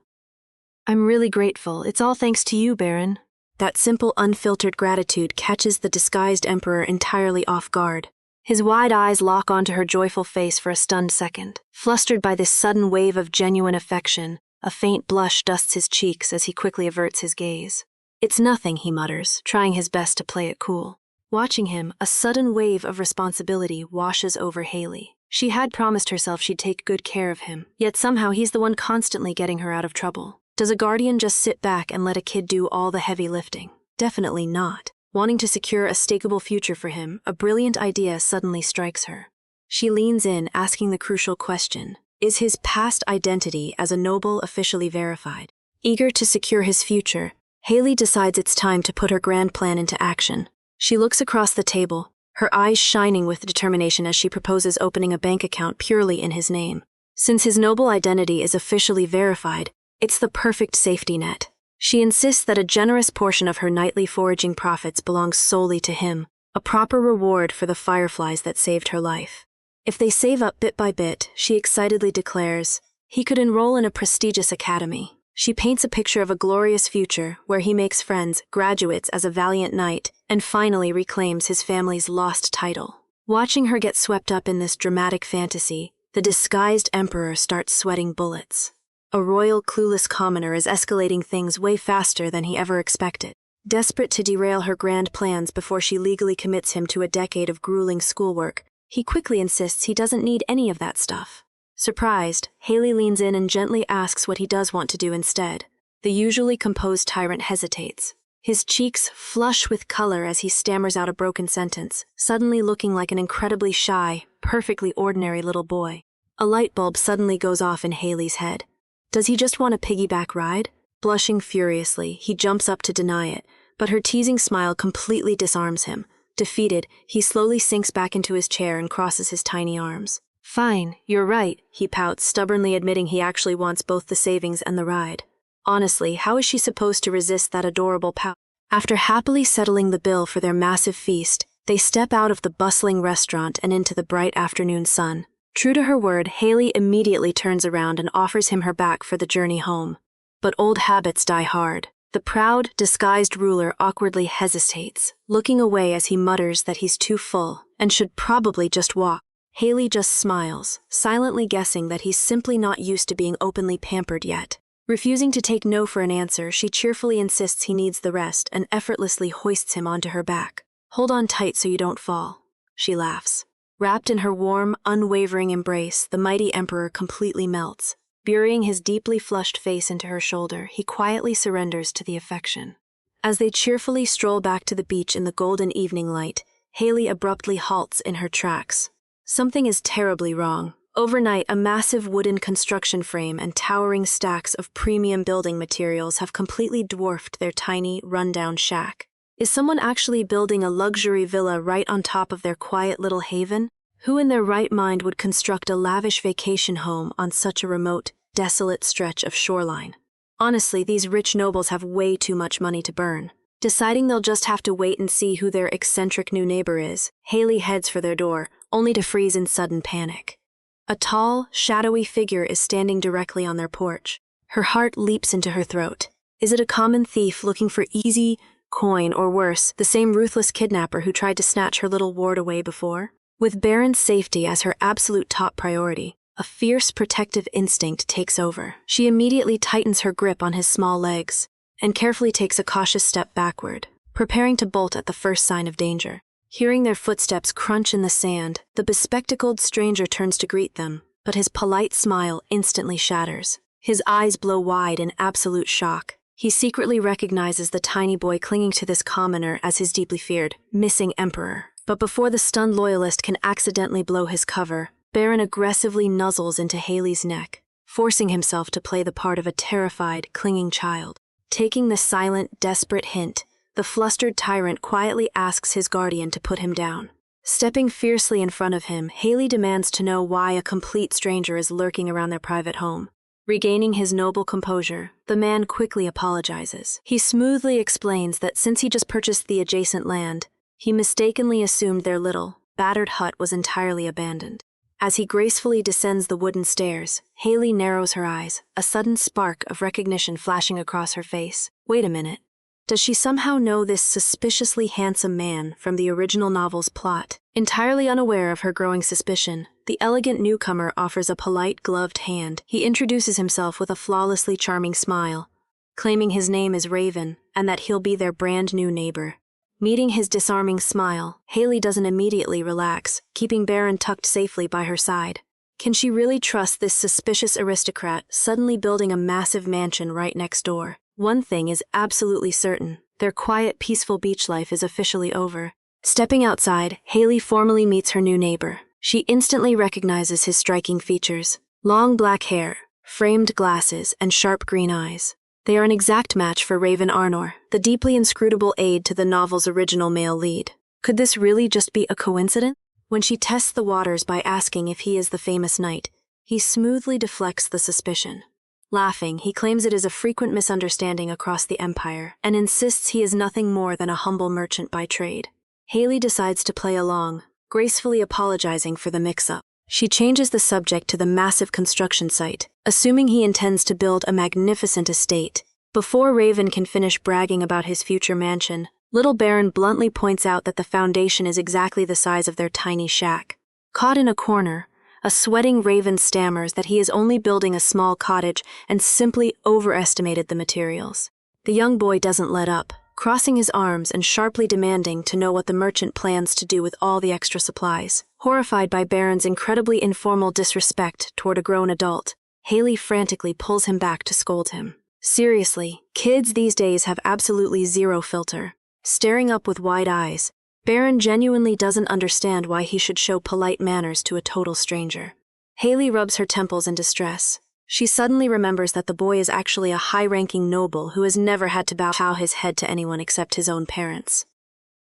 I'm really grateful. It's all thanks to you, Baron. That simple, unfiltered gratitude catches the disguised emperor entirely off guard. His wide eyes lock onto her joyful face for a stunned second. Flustered by this sudden wave of genuine affection, a faint blush dusts his cheeks as he quickly averts his gaze. It's nothing, he mutters, trying his best to play it cool. Watching him, a sudden wave of responsibility washes over Haley. She had promised herself she'd take good care of him, yet somehow he's the one constantly getting her out of trouble. Does a guardian just sit back and let a kid do all the heavy lifting? Definitely not. Wanting to secure a stakeable future for him, a brilliant idea suddenly strikes her. She leans in, asking the crucial question, is his past identity as a noble officially verified? Eager to secure his future, Haley decides it's time to put her grand plan into action. She looks across the table, her eyes shining with determination as she proposes opening a bank account purely in his name. Since his noble identity is officially verified, it's the perfect safety net. She insists that a generous portion of her nightly foraging profits belongs solely to him, a proper reward for the fireflies that saved her life. If they save up bit by bit, she excitedly declares, he could enroll in a prestigious academy. She paints a picture of a glorious future where he makes friends, graduates as a valiant knight, and finally reclaims his family's lost title. Watching her get swept up in this dramatic fantasy, the disguised emperor starts sweating bullets. A royal, clueless commoner is escalating things way faster than he ever expected. Desperate to derail her grand plans before she legally commits him to a decade of grueling schoolwork, he quickly insists he doesn't need any of that stuff. Surprised, Haley leans in and gently asks what he does want to do instead. The usually composed tyrant hesitates. His cheeks flush with color as he stammers out a broken sentence, suddenly looking like an incredibly shy, perfectly ordinary little boy. A light bulb suddenly goes off in Haley's head. Does he just want a piggyback ride? Blushing furiously, he jumps up to deny it, but her teasing smile completely disarms him. Defeated, he slowly sinks back into his chair and crosses his tiny arms. Fine, you're right, he pouts, stubbornly admitting he actually wants both the savings and the ride. Honestly, how is she supposed to resist that adorable pout? After happily settling the bill for their massive feast, they step out of the bustling restaurant and into the bright afternoon sun. True to her word, Haley immediately turns around and offers him her back for the journey home. But old habits die hard. The proud, disguised ruler awkwardly hesitates, looking away as he mutters that he's too full and should probably just walk. Haley just smiles, silently guessing that he's simply not used to being openly pampered yet. Refusing to take no for an answer, she cheerfully insists he needs the rest and effortlessly hoists him onto her back. Hold on tight so you don't fall, she laughs. Wrapped in her warm, unwavering embrace, the mighty emperor completely melts. Burying his deeply flushed face into her shoulder, he quietly surrenders to the affection. As they cheerfully stroll back to the beach in the golden evening light, Haley abruptly halts in her tracks. Something is terribly wrong. Overnight, a massive wooden construction frame and towering stacks of premium building materials have completely dwarfed their tiny, rundown shack. Is someone actually building a luxury villa right on top of their quiet little haven? Who in their right mind would construct a lavish vacation home on such a remote, desolate stretch of shoreline? Honestly, these rich nobles have way too much money to burn. Deciding they'll just have to wait and see who their eccentric new neighbor is, Haley heads for their door, only to freeze in sudden panic. A tall, shadowy figure is standing directly on their porch. Her heart leaps into her throat. Is it a common thief looking for easy coin, or worse, the same ruthless kidnapper who tried to snatch her little ward away before? With Baron's safety as her absolute top priority, a fierce protective instinct takes over. She immediately tightens her grip on his small legs and carefully takes a cautious step backward, preparing to bolt at the first sign of danger. Hearing their footsteps crunch in the sand, the bespectacled stranger turns to greet them, but his polite smile instantly shatters. His eyes blow wide in absolute shock. He secretly recognizes the tiny boy clinging to this commoner as his deeply feared, missing emperor. But before the stunned loyalist can accidentally blow his cover, Baron aggressively nuzzles into Haley's neck, forcing himself to play the part of a terrified, clinging child. Taking the silent, desperate hint, the flustered tyrant quietly asks his guardian to put him down. Stepping fiercely in front of him, Haley demands to know why a complete stranger is lurking around their private home. Regaining his noble composure, the man quickly apologizes. He smoothly explains that since he just purchased the adjacent land, he mistakenly assumed their little, battered hut was entirely abandoned. As he gracefully descends the wooden stairs, Haley narrows her eyes, a sudden spark of recognition flashing across her face. Wait a minute. Does she somehow know this suspiciously handsome man from the original novel's plot? Entirely unaware of her growing suspicion, the elegant newcomer offers a polite gloved hand. He introduces himself with a flawlessly charming smile, claiming his name is Raven and that he'll be their brand new neighbor. Meeting his disarming smile, Haley doesn't immediately relax, keeping Baron tucked safely by her side. Can she really trust this suspicious aristocrat suddenly building a massive mansion right next door? One thing is absolutely certain. Their quiet, peaceful beach life is officially over. Stepping outside, Haley formally meets her new neighbor. She instantly recognizes his striking features. Long black hair, framed glasses, and sharp green eyes. They are an exact match for Raven Arnor, the deeply inscrutable aide to the novel's original male lead. Could this really just be a coincidence? When she tests the waters by asking if he is the famous knight, he smoothly deflects the suspicion. Laughing, he claims it is a frequent misunderstanding across the empire and insists he is nothing more than a humble merchant by trade. Haley decides to play along, gracefully apologizing for the mix-up. She changes the subject to the massive construction site, assuming he intends to build a magnificent estate. Before Raven can finish bragging about his future mansion, little Baron bluntly points out that the foundation is exactly the size of their tiny shack. Caught in a corner, a sweating Raven stammers that he is only building a small cottage and simply overestimated the materials. The young boy doesn't let up, crossing his arms and sharply demanding to know what the merchant plans to do with all the extra supplies. Horrified by Baron's incredibly informal disrespect toward a grown adult, Haley frantically pulls him back to scold him. Seriously, kids these days have absolutely zero filter. Staring up with wide eyes, Baron genuinely doesn't understand why he should show polite manners to a total stranger. Haley rubs her temples in distress. She suddenly remembers that the boy is actually a high-ranking noble who has never had to bow his head to anyone except his own parents.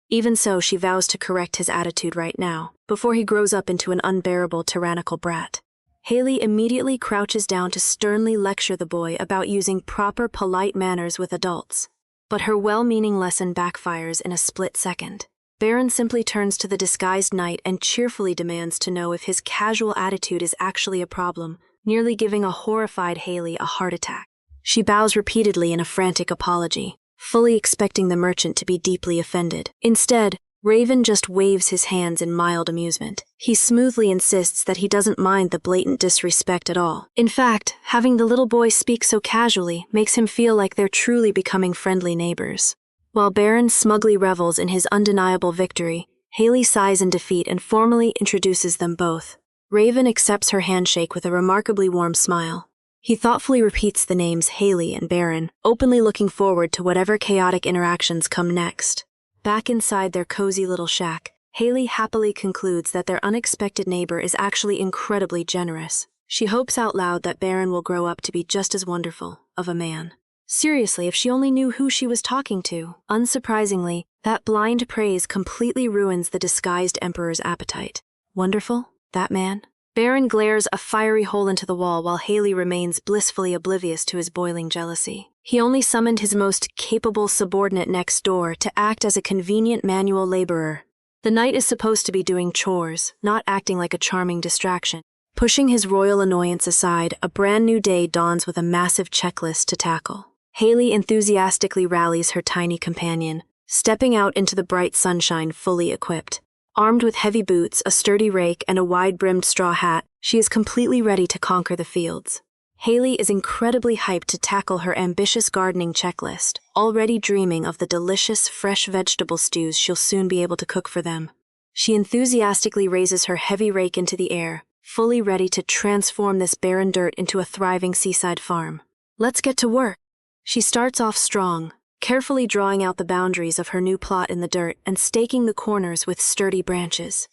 Even so, she vows to correct his attitude right now, before he grows up into an unbearable tyrannical brat. Haley immediately crouches down to sternly lecture the boy about using proper polite manners with adults. But her well-meaning lesson backfires in a split second. Baron simply turns to the disguised knight and cheerfully demands to know if his casual attitude is actually a problem, nearly giving a horrified Haley a heart attack. She bows repeatedly in a frantic apology, fully expecting the merchant to be deeply offended. Instead, Raven just waves his hands in mild amusement. He smoothly insists that he doesn't mind the blatant disrespect at all. In fact, having the little boy speak so casually makes him feel like they're truly becoming friendly neighbors. While Baron smugly revels in his undeniable victory, Haley sighs in defeat and formally introduces them both. Raven accepts her handshake with a remarkably warm smile. He thoughtfully repeats the names Haley and Baron, openly looking forward to whatever chaotic interactions come next. Back inside their cozy little shack, Haley happily concludes that their unexpected neighbor is actually incredibly generous. She hopes out loud that Baron will grow up to be just as wonderful of a man. Seriously, if she only knew who she was talking to. Unsurprisingly, that blind praise completely ruins the disguised emperor's appetite. Wonderful? That man? Baron glares a fiery hole into the wall while Haley remains blissfully oblivious to his boiling jealousy. He only summoned his most capable subordinate next door to act as a convenient manual laborer. The knight is supposed to be doing chores, not acting like a charming distraction. Pushing his royal annoyance aside, a brand new day dawns with a massive checklist to tackle. Haley enthusiastically rallies her tiny companion, stepping out into the bright sunshine fully equipped. Armed with heavy boots, a sturdy rake, and a wide-brimmed straw hat, she is completely ready to conquer the fields. Haley is incredibly hyped to tackle her ambitious gardening checklist, already dreaming of the delicious, fresh vegetable stews she'll soon be able to cook for them. She enthusiastically raises her heavy rake into the air, fully ready to transform this barren dirt into a thriving seaside farm. Let's get to work. She starts off strong, carefully drawing out the boundaries of her new plot in the dirt and staking the corners with sturdy branches.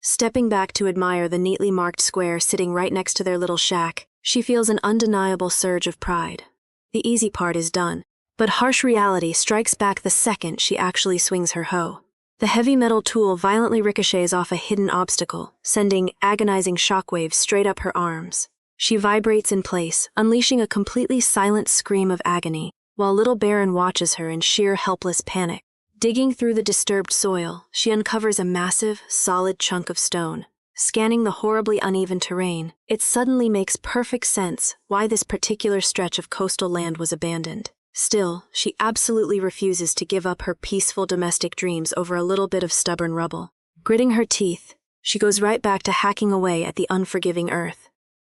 Stepping back to admire the neatly marked square sitting right next to their little shack, she feels an undeniable surge of pride. The easy part is done, but harsh reality strikes back the second she actually swings her hoe. The heavy metal tool violently ricochets off a hidden obstacle, sending agonizing shockwaves straight up her arms. She vibrates in place, unleashing a completely silent scream of agony, while little Baron watches her in sheer helpless panic. Digging through the disturbed soil, she uncovers a massive, solid chunk of stone. Scanning the horribly uneven terrain, it suddenly makes perfect sense why this particular stretch of coastal land was abandoned. Still, she absolutely refuses to give up her peaceful domestic dreams over a little bit of stubborn rubble. Gritting her teeth, she goes right back to hacking away at the unforgiving earth.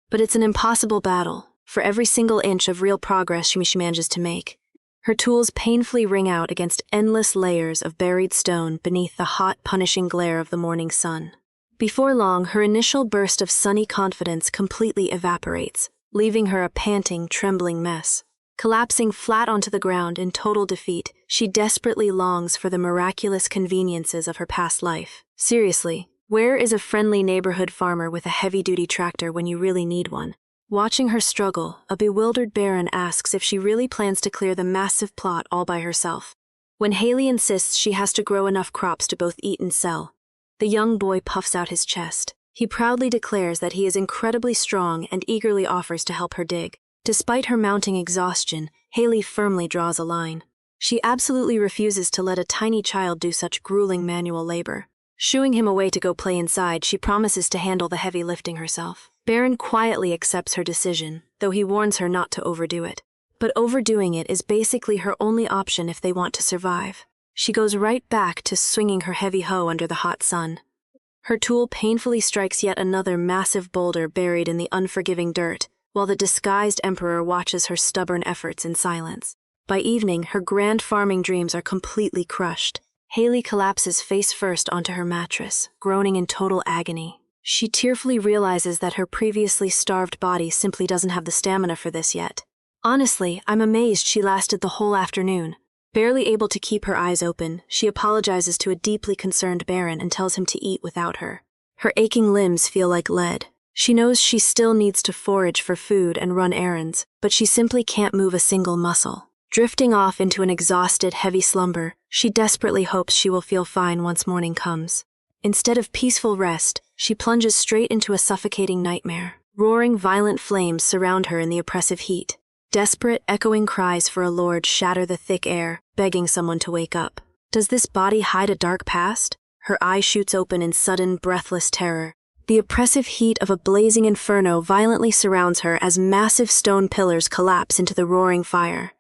But it's an impossible battle. For every single inch of real progress she manages to make, her tools painfully ring out against endless layers of buried stone beneath the hot, punishing glare of the morning sun. Before long, her initial burst of sunny confidence completely evaporates, leaving her a panting, trembling mess. Collapsing flat onto the ground in total defeat, she desperately longs for the miraculous conveniences of her past life. Seriously, where is a friendly neighborhood farmer with a heavy-duty tractor when you really need one? Watching her struggle, a bewildered Baron asks if she really plans to clear the massive plot all by herself. When Haley insists she has to grow enough crops to both eat and sell, the young boy puffs out his chest. He proudly declares that he is incredibly strong and eagerly offers to help her dig. Despite her mounting exhaustion, Haley firmly draws a line. She absolutely refuses to let a tiny child do such grueling manual labor. Shooing him away to go play inside, she promises to handle the heavy lifting herself. Baron quietly accepts her decision, though he warns her not to overdo it. But overdoing it is basically her only option if they want to survive. She goes right back to swinging her heavy hoe under the hot sun. Her tool painfully strikes yet another massive boulder buried in the unforgiving dirt, while the disguised emperor watches her stubborn efforts in silence. By evening, her grand farming dreams are completely crushed. Haley collapses face first onto her mattress, groaning in total agony. She tearfully realizes that her previously starved body simply doesn't have the stamina for this yet. Honestly, I'm amazed she lasted the whole afternoon. Barely able to keep her eyes open, she apologizes to a deeply concerned Baron and tells him to eat without her. Her aching limbs feel like lead. She knows she still needs to forage for food and run errands, but she simply can't move a single muscle. Drifting off into an exhausted, heavy slumber, she desperately hopes she will feel fine once morning comes. Instead of peaceful rest, she plunges straight into a suffocating nightmare. Roaring, violent flames surround her in the oppressive heat. Desperate, echoing cries for a lord shatter the thick air, begging someone to wake up. Does this body hide a dark past? Her eye shoots open in sudden, breathless terror. The oppressive heat of a blazing inferno violently surrounds her as massive stone pillars collapse into the roaring fire.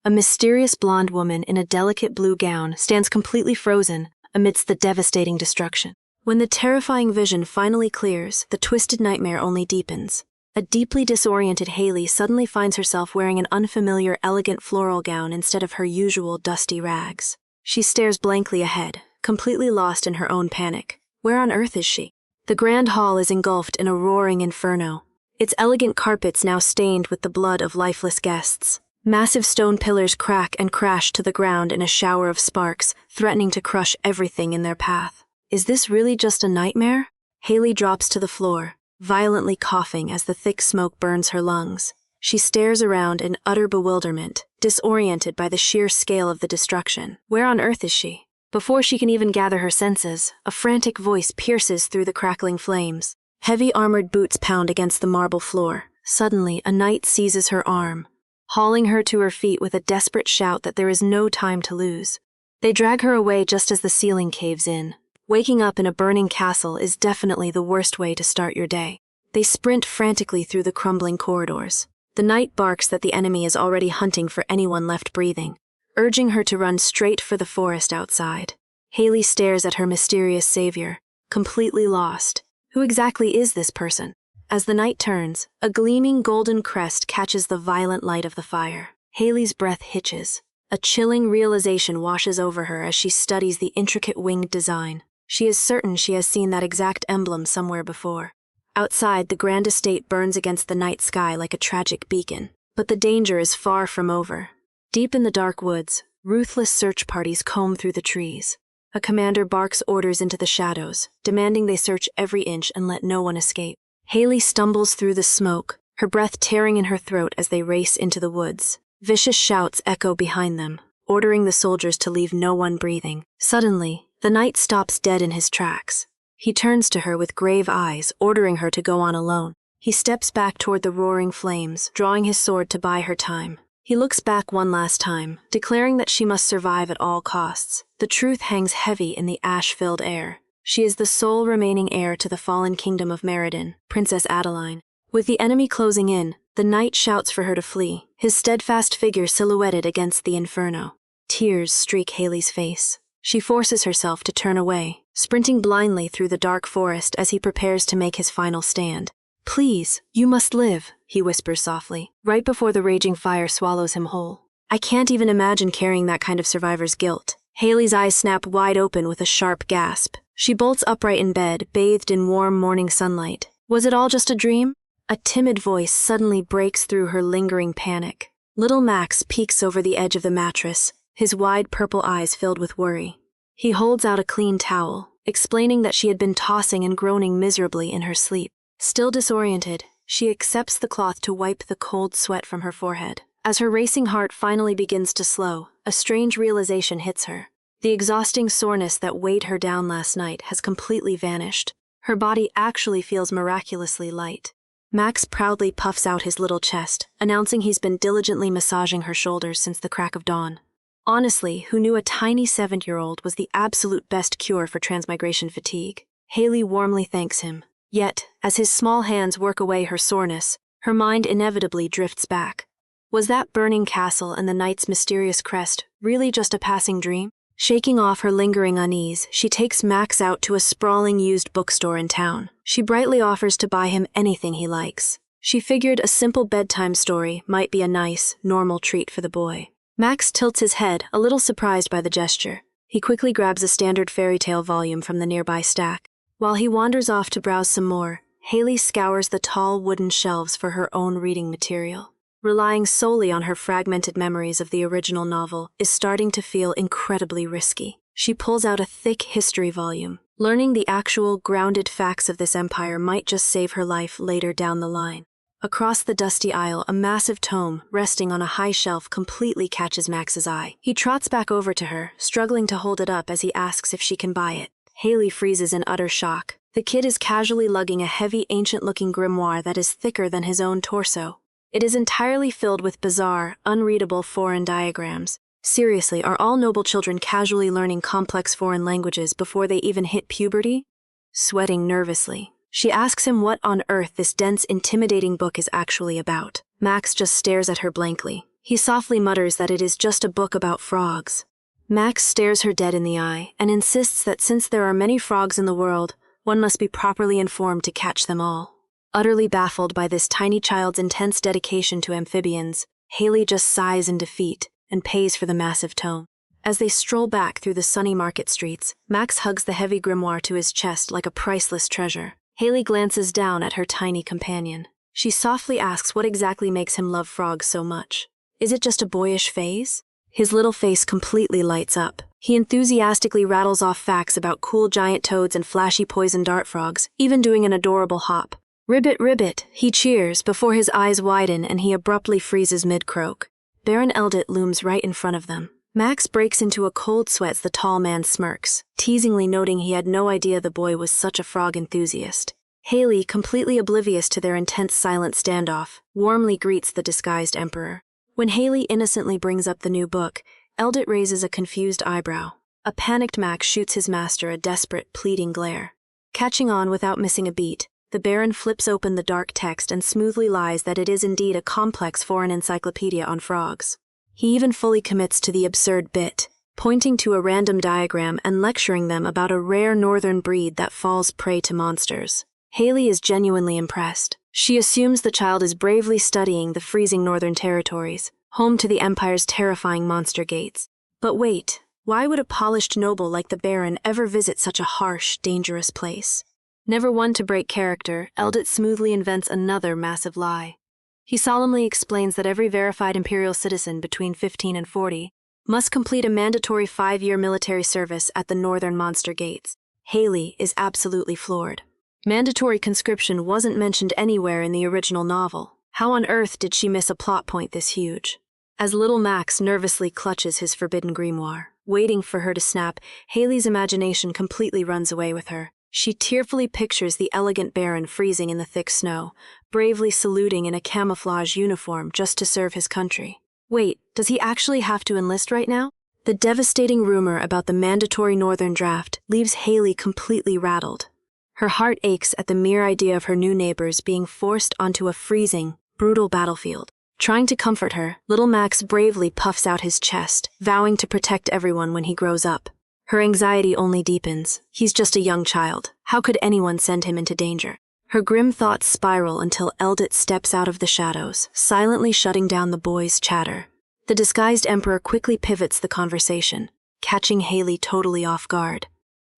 A mysterious blonde woman in a delicate blue gown stands completely frozen amidst the devastating destruction. When the terrifying vision finally clears, the twisted nightmare only deepens. A deeply disoriented Haley suddenly finds herself wearing an unfamiliar, elegant floral gown instead of her usual dusty rags. She stares blankly ahead, completely lost in her own panic. Where on earth is she? The grand hall is engulfed in a roaring inferno, its elegant carpets now stained with the blood of lifeless guests. Massive stone pillars crack and crash to the ground in a shower of sparks, threatening to crush everything in their path. Is this really just a nightmare? Haley drops to the floor, violently coughing as the thick smoke burns her lungs. She stares around in utter bewilderment, disoriented by the sheer scale of the destruction. Where on earth is she? Before she can even gather her senses, a frantic voice pierces through the crackling flames. Heavy armored boots pound against the marble floor. Suddenly, a knight seizes her arm, hauling her to her feet with a desperate shout that there is no time to lose. They drag her away just as the ceiling caves in. Waking up in a burning castle is definitely the worst way to start your day. They sprint frantically through the crumbling corridors. The knight barks that the enemy is already hunting for anyone left breathing, urging her to run straight for the forest outside. Haley stares at her mysterious savior, completely lost. Who exactly is this person? As the night turns, a gleaming golden crest catches the violent light of the fire. Haley's breath hitches. A chilling realization washes over her as she studies the intricate winged design. She is certain she has seen that exact emblem somewhere before. Outside, the grand estate burns against the night sky like a tragic beacon. But the danger is far from over. Deep in the dark woods, ruthless search parties comb through the trees. A commander barks orders into the shadows, demanding they search every inch and let no one escape. Haley stumbles through the smoke, her breath tearing in her throat as they race into the woods. Vicious shouts echo behind them, ordering the soldiers to leave no one breathing. Suddenly, the knight stops dead in his tracks. He turns to her with grave eyes, ordering her to go on alone. He steps back toward the roaring flames, drawing his sword to buy her time. He looks back one last time, declaring that she must survive at all costs. The truth hangs heavy in the ash-filled air. She is the sole remaining heir to the fallen kingdom of Meriden, Princess Adeline. With the enemy closing in, the knight shouts for her to flee, his steadfast figure silhouetted against the inferno. Tears streak Haley's face. She forces herself to turn away, sprinting blindly through the dark forest as he prepares to make his final stand. "Please, you must live," he whispers softly, right before the raging fire swallows him whole. I can't even imagine carrying that kind of survivor's guilt. Haley's eyes snap wide open with a sharp gasp. She bolts upright in bed, bathed in warm morning sunlight. Was it all just a dream? A timid voice suddenly breaks through her lingering panic. Little Max peeks over the edge of the mattress, his wide purple eyes filled with worry. He holds out a clean towel, explaining that she had been tossing and groaning miserably in her sleep. Still disoriented, she accepts the cloth to wipe the cold sweat from her forehead. As her racing heart finally begins to slow, a strange realization hits her. The exhausting soreness that weighed her down last night has completely vanished. Her body actually feels miraculously light. Max proudly puffs out his little chest, announcing he's been diligently massaging her shoulders since the crack of dawn. Honestly, who knew a tiny 7-year-old was the absolute best cure for transmigration fatigue? Haley warmly thanks him. Yet, as his small hands work away her soreness, her mind inevitably drifts back. Was that burning castle and the knight's mysterious crest really just a passing dream? Shaking off her lingering unease, she takes Max out to a sprawling used bookstore in town. She brightly offers to buy him anything he likes. She figured a simple bedtime story might be a nice, normal treat for the boy. Max tilts his head, a little surprised by the gesture. He quickly grabs a standard fairy tale volume from the nearby stack. While he wanders off to browse some more, Haley scours the tall wooden shelves for her own reading material. Relying solely on her fragmented memories of the original novel is starting to feel incredibly risky. She pulls out a thick history volume. Learning the actual, grounded facts of this empire might just save her life later down the line. Across the dusty aisle, a massive tome, resting on a high shelf, completely catches Max's eye. He trots back over to her, struggling to hold it up as he asks if she can buy it. Haley freezes in utter shock. The kid is casually lugging a heavy, ancient-looking grimoire that is thicker than his own torso. It is entirely filled with bizarre, unreadable foreign diagrams. Seriously, are all noble children casually learning complex foreign languages before they even hit puberty? Sweating nervously, she asks him what on earth this dense, intimidating book is actually about. Max just stares at her blankly. He softly mutters that it is just a book about frogs. Max stares her dead in the eye and insists that since there are many frogs in the world, one must be properly informed to catch them all. Utterly baffled by this tiny child's intense dedication to amphibians, Haley just sighs in defeat and pays for the massive tome. As they stroll back through the sunny market streets, Max hugs the heavy grimoire to his chest like a priceless treasure. Haley glances down at her tiny companion. She softly asks what exactly makes him love frogs so much. Is it just a boyish phase? His little face completely lights up. He enthusiastically rattles off facts about cool giant toads and flashy poison dart frogs, even doing an adorable hop. Ribbit, ribbit, he cheers before his eyes widen and he abruptly freezes mid-croak. Baron Eldit looms right in front of them. Max breaks into a cold sweat as the tall man smirks, teasingly noting he had no idea the boy was such a frog enthusiast. Haley, completely oblivious to their intense silent standoff, warmly greets the disguised emperor. When Haley innocently brings up the new book, Eldit raises a confused eyebrow. A panicked Max shoots his master a desperate, pleading glare. Catching on without missing a beat, the Baron flips open the dark text and smoothly lies that it is indeed a complex foreign encyclopedia on frogs. He even fully commits to the absurd bit, pointing to a random diagram and lecturing them about a rare northern breed that falls prey to monsters. Haley is genuinely impressed. She assumes the child is bravely studying the freezing northern territories, home to the Empire's terrifying monster gates. But wait, why would a polished noble like the Baron ever visit such a harsh, dangerous place? Never one to break character, Eldit smoothly invents another massive lie. He solemnly explains that every verified imperial citizen between 15 and 40 must complete a mandatory 5-year military service at the northern monster gates. Haley is absolutely floored. Mandatory conscription wasn't mentioned anywhere in the original novel. How on earth did she miss a plot point this huge? As little Max nervously clutches his forbidden grimoire, waiting for her to snap, Haley's imagination completely runs away with her. She tearfully pictures the elegant Baron freezing in the thick snow, bravely saluting in a camouflage uniform just to serve his country. Wait, does he actually have to enlist right now? The devastating rumor about the mandatory northern draft leaves Haley completely rattled. Her heart aches at the mere idea of her new neighbors being forced onto a freezing, brutal battlefield. Trying to comfort her, little Max bravely puffs out his chest, vowing to protect everyone when he grows up. Her anxiety only deepens. He's just a young child. How could anyone send him into danger? Her grim thoughts spiral until Eldit steps out of the shadows, silently shutting down the boy's chatter. The disguised emperor quickly pivots the conversation, catching Haley totally off guard.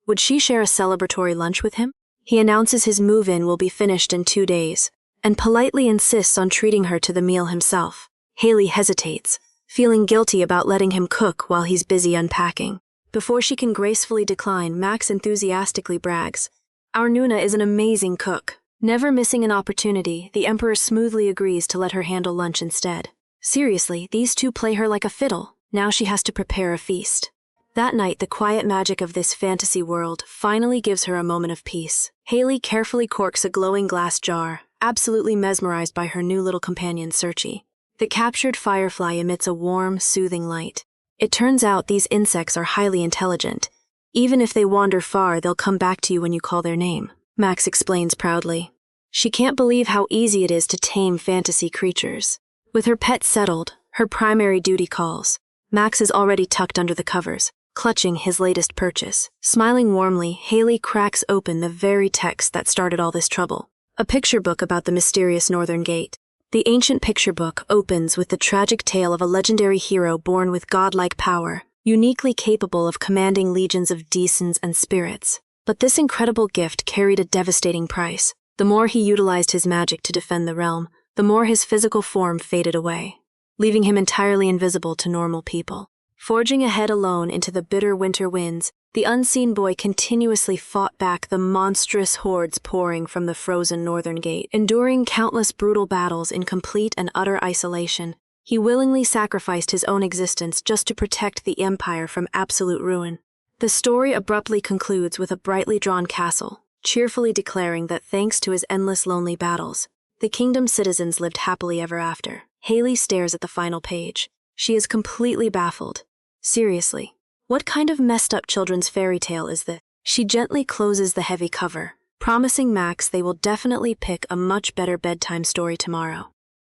Would she share a celebratory lunch with him? He announces his move-in will be finished in 2 days, and politely insists on treating her to the meal himself. Haley hesitates, feeling guilty about letting him cook while he's busy unpacking. Before she can gracefully decline, Max enthusiastically brags, "Our Nuna is an amazing cook." Never missing an opportunity, the Emperor smoothly agrees to let her handle lunch instead. Seriously, these two play her like a fiddle. Now she has to prepare a feast. That night, the quiet magic of this fantasy world finally gives her a moment of peace. Haley carefully corks a glowing glass jar, absolutely mesmerized by her new little companion, Searchy. The captured firefly emits a warm, soothing light. It turns out these insects are highly intelligent. Even if they wander far, they'll come back to you when you call their name, Max explains proudly. She can't believe how easy it is to tame fantasy creatures. With her pet settled, her primary duty calls. Max is already tucked under the covers, clutching his latest purchase. Smiling warmly, Haley cracks open the very text that started all this trouble. A picture book about the mysterious Northern Gate. The ancient picture book opens with the tragic tale of a legendary hero born with godlike power, uniquely capable of commanding legions of demons and spirits. But this incredible gift carried a devastating price. The more he utilized his magic to defend the realm, the more his physical form faded away, leaving him entirely invisible to normal people. Forging ahead alone into the bitter winter winds, the unseen boy continuously fought back the monstrous hordes pouring from the frozen northern gate. Enduring countless brutal battles in complete and utter isolation, he willingly sacrificed his own existence just to protect the empire from absolute ruin. The story abruptly concludes with a brightly drawn castle, cheerfully declaring that thanks to his endless lonely battles, the kingdom's citizens lived happily ever after. Haley stares at the final page. She is completely baffled. Seriously, what kind of messed up children's fairy tale is this? She gently closes the heavy cover, promising Max they will definitely pick a much better bedtime story tomorrow.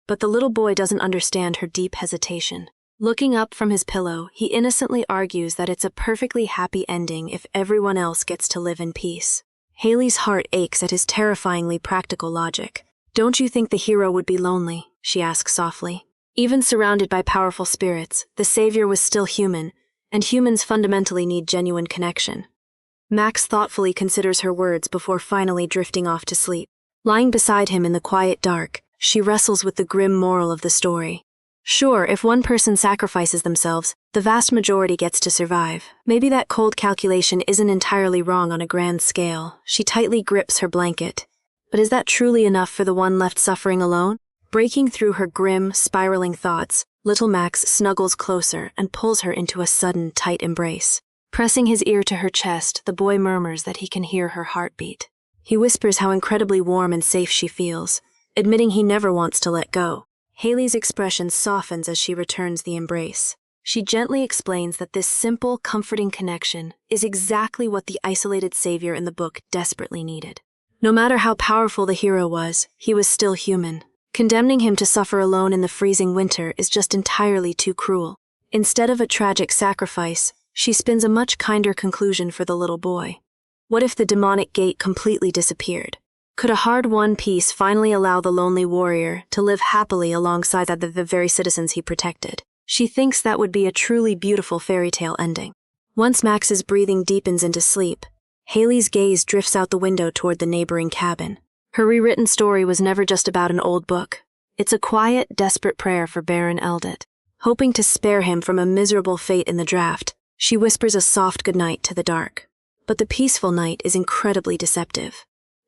But the little boy doesn't understand her deep hesitation. Looking up from his pillow, he innocently argues that it's a perfectly happy ending if everyone else gets to live in peace. Haley's heart aches at his terrifyingly practical logic. "Don't you think the hero would be lonely?" she asks softly. Even surrounded by powerful spirits, the savior was still human, and humans fundamentally need genuine connection. Max thoughtfully considers her words before finally drifting off to sleep. Lying beside him in the quiet dark, she wrestles with the grim moral of the story. Sure, if one person sacrifices themselves, the vast majority gets to survive. Maybe that cold calculation isn't entirely wrong on a grand scale. She tightly grips her blanket. But is that truly enough for the one left suffering alone? Breaking through her grim, spiraling thoughts, little Max snuggles closer and pulls her into a sudden, tight embrace. Pressing his ear to her chest, the boy murmurs that he can hear her heartbeat. He whispers how incredibly warm and safe she feels, admitting he never wants to let go. Haley's expression softens as she returns the embrace. She gently explains that this simple, comforting connection is exactly what the isolated savior in the book desperately needed. No matter how powerful the hero was, he was still human. Condemning him to suffer alone in the freezing winter is just entirely too cruel. Instead of a tragic sacrifice, she spins a much kinder conclusion for the little boy. What if the demonic gate completely disappeared? Could a hard-won peace finally allow the lonely warrior to live happily alongside the very citizens he protected? She thinks that would be a truly beautiful fairy tale ending. Once Max's breathing deepens into sleep, Haley's gaze drifts out the window toward the neighboring cabin. Her rewritten story was never just about an old book. It's a quiet, desperate prayer for Baron Eldit. Hoping to spare him from a miserable fate in the draft, she whispers a soft goodnight to the dark. But the peaceful night is incredibly deceptive.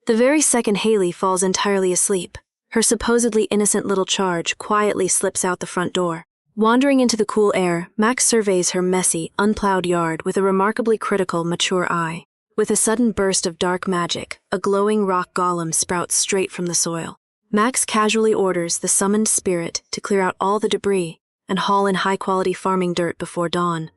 The very second Haley falls entirely asleep, her supposedly innocent little charge quietly slips out the front door. Wandering into the cool air, Max surveys her messy, unplowed yard with a remarkably critical, mature eye. With a sudden burst of dark magic, a glowing rock golem sprouts straight from the soil. Max casually orders the summoned spirit to clear out all the debris and haul in high-quality farming dirt before dawn.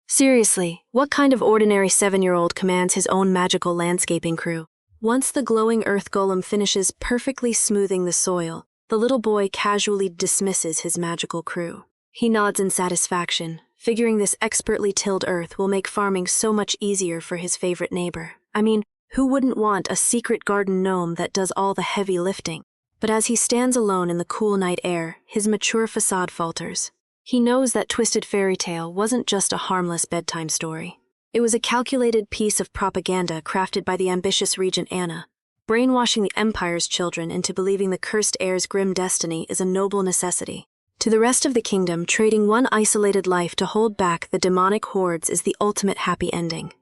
Seriously, what kind of ordinary 7-year-old commands his own magical landscaping crew? Once the glowing earth golem finishes perfectly smoothing the soil, the little boy casually dismisses his magical crew. He nods in satisfaction, figuring this expertly tilled earth will make farming so much easier for his favorite neighbor. I mean, who wouldn't want a secret garden gnome that does all the heavy lifting? But as he stands alone in the cool night air, his mature facade falters. He knows that Twisted Fairy Tale wasn't just a harmless bedtime story. It was a calculated piece of propaganda crafted by the ambitious Regent Anna, brainwashing the Empire's children into believing the cursed heir's grim destiny is a noble necessity. To the rest of the kingdom, trading one isolated life to hold back the demonic hordes is the ultimate happy ending.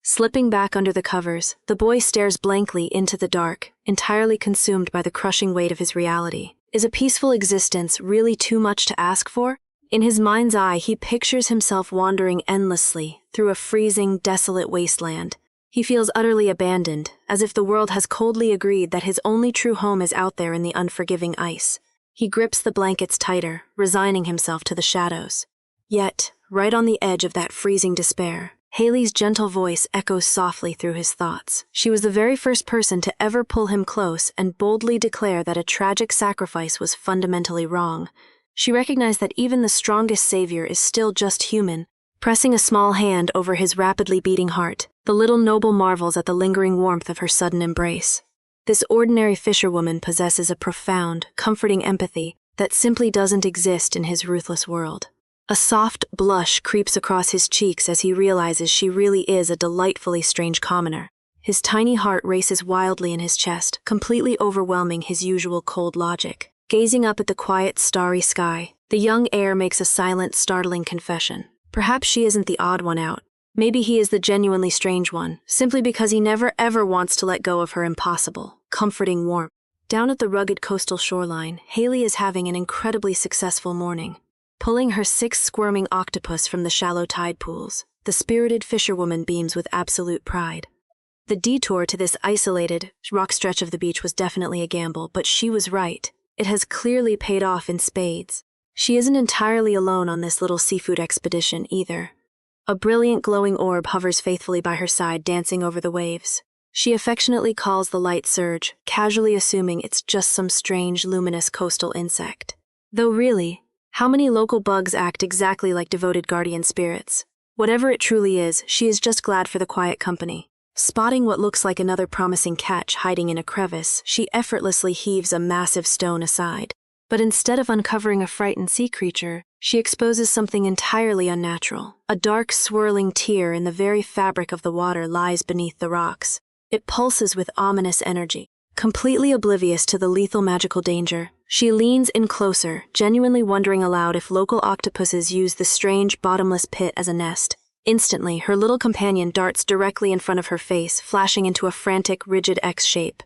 Slipping back under the covers, the boy stares blankly into the dark, entirely consumed by the crushing weight of his reality. Is a peaceful existence really too much to ask for? In his mind's eye, he pictures himself wandering endlessly through a freezing, desolate wasteland. He feels utterly abandoned, as if the world has coldly agreed that his only true home is out there in the unforgiving ice. He grips the blankets tighter, resigning himself to the shadows. Yet, right on the edge of that freezing despair, Haley's gentle voice echoes softly through his thoughts. She was the very first person to ever pull him close and boldly declare that a tragic sacrifice was fundamentally wrong. She recognized that even the strongest savior is still just human. Pressing a small hand over his rapidly beating heart, the little noble marvels at the lingering warmth of her sudden embrace. This ordinary fisherwoman possesses a profound, comforting empathy that simply doesn't exist in his ruthless world. A soft blush creeps across his cheeks as he realizes she really is a delightfully strange commoner. His tiny heart races wildly in his chest, completely overwhelming his usual cold logic. Gazing up at the quiet, starry sky, the young heir makes a silent, startling confession. Perhaps she isn't the odd one out. Maybe he is the genuinely strange one, simply because he never ever wants to let go of her impossible, comforting warmth. Down at the rugged coastal shoreline, Haley is having an incredibly successful morning. Pulling her 6 squirming octopus from the shallow tide pools, the spirited fisherwoman beams with absolute pride. The detour to this isolated, rock stretch of the beach was definitely a gamble, but she was right. It has clearly paid off in spades. She isn't entirely alone on this little seafood expedition, either. A brilliant glowing orb hovers faithfully by her side, dancing over the waves. She affectionately calls the light surge, casually assuming it's just some strange, luminous coastal insect. Though really, how many local bugs act exactly like devoted guardian spirits? Whatever it truly is, she is just glad for the quiet company. Spotting what looks like another promising catch hiding in a crevice, she effortlessly heaves a massive stone aside. But instead of uncovering a frightened sea creature, she exposes something entirely unnatural. A dark, swirling tear in the very fabric of the water lies beneath the rocks. It pulses with ominous energy. Completely oblivious to the lethal magical danger, she leans in closer, genuinely wondering aloud if local octopuses use the strange, bottomless pit as a nest. Instantly, her little companion darts directly in front of her face, flashing into a frantic, rigid X shape.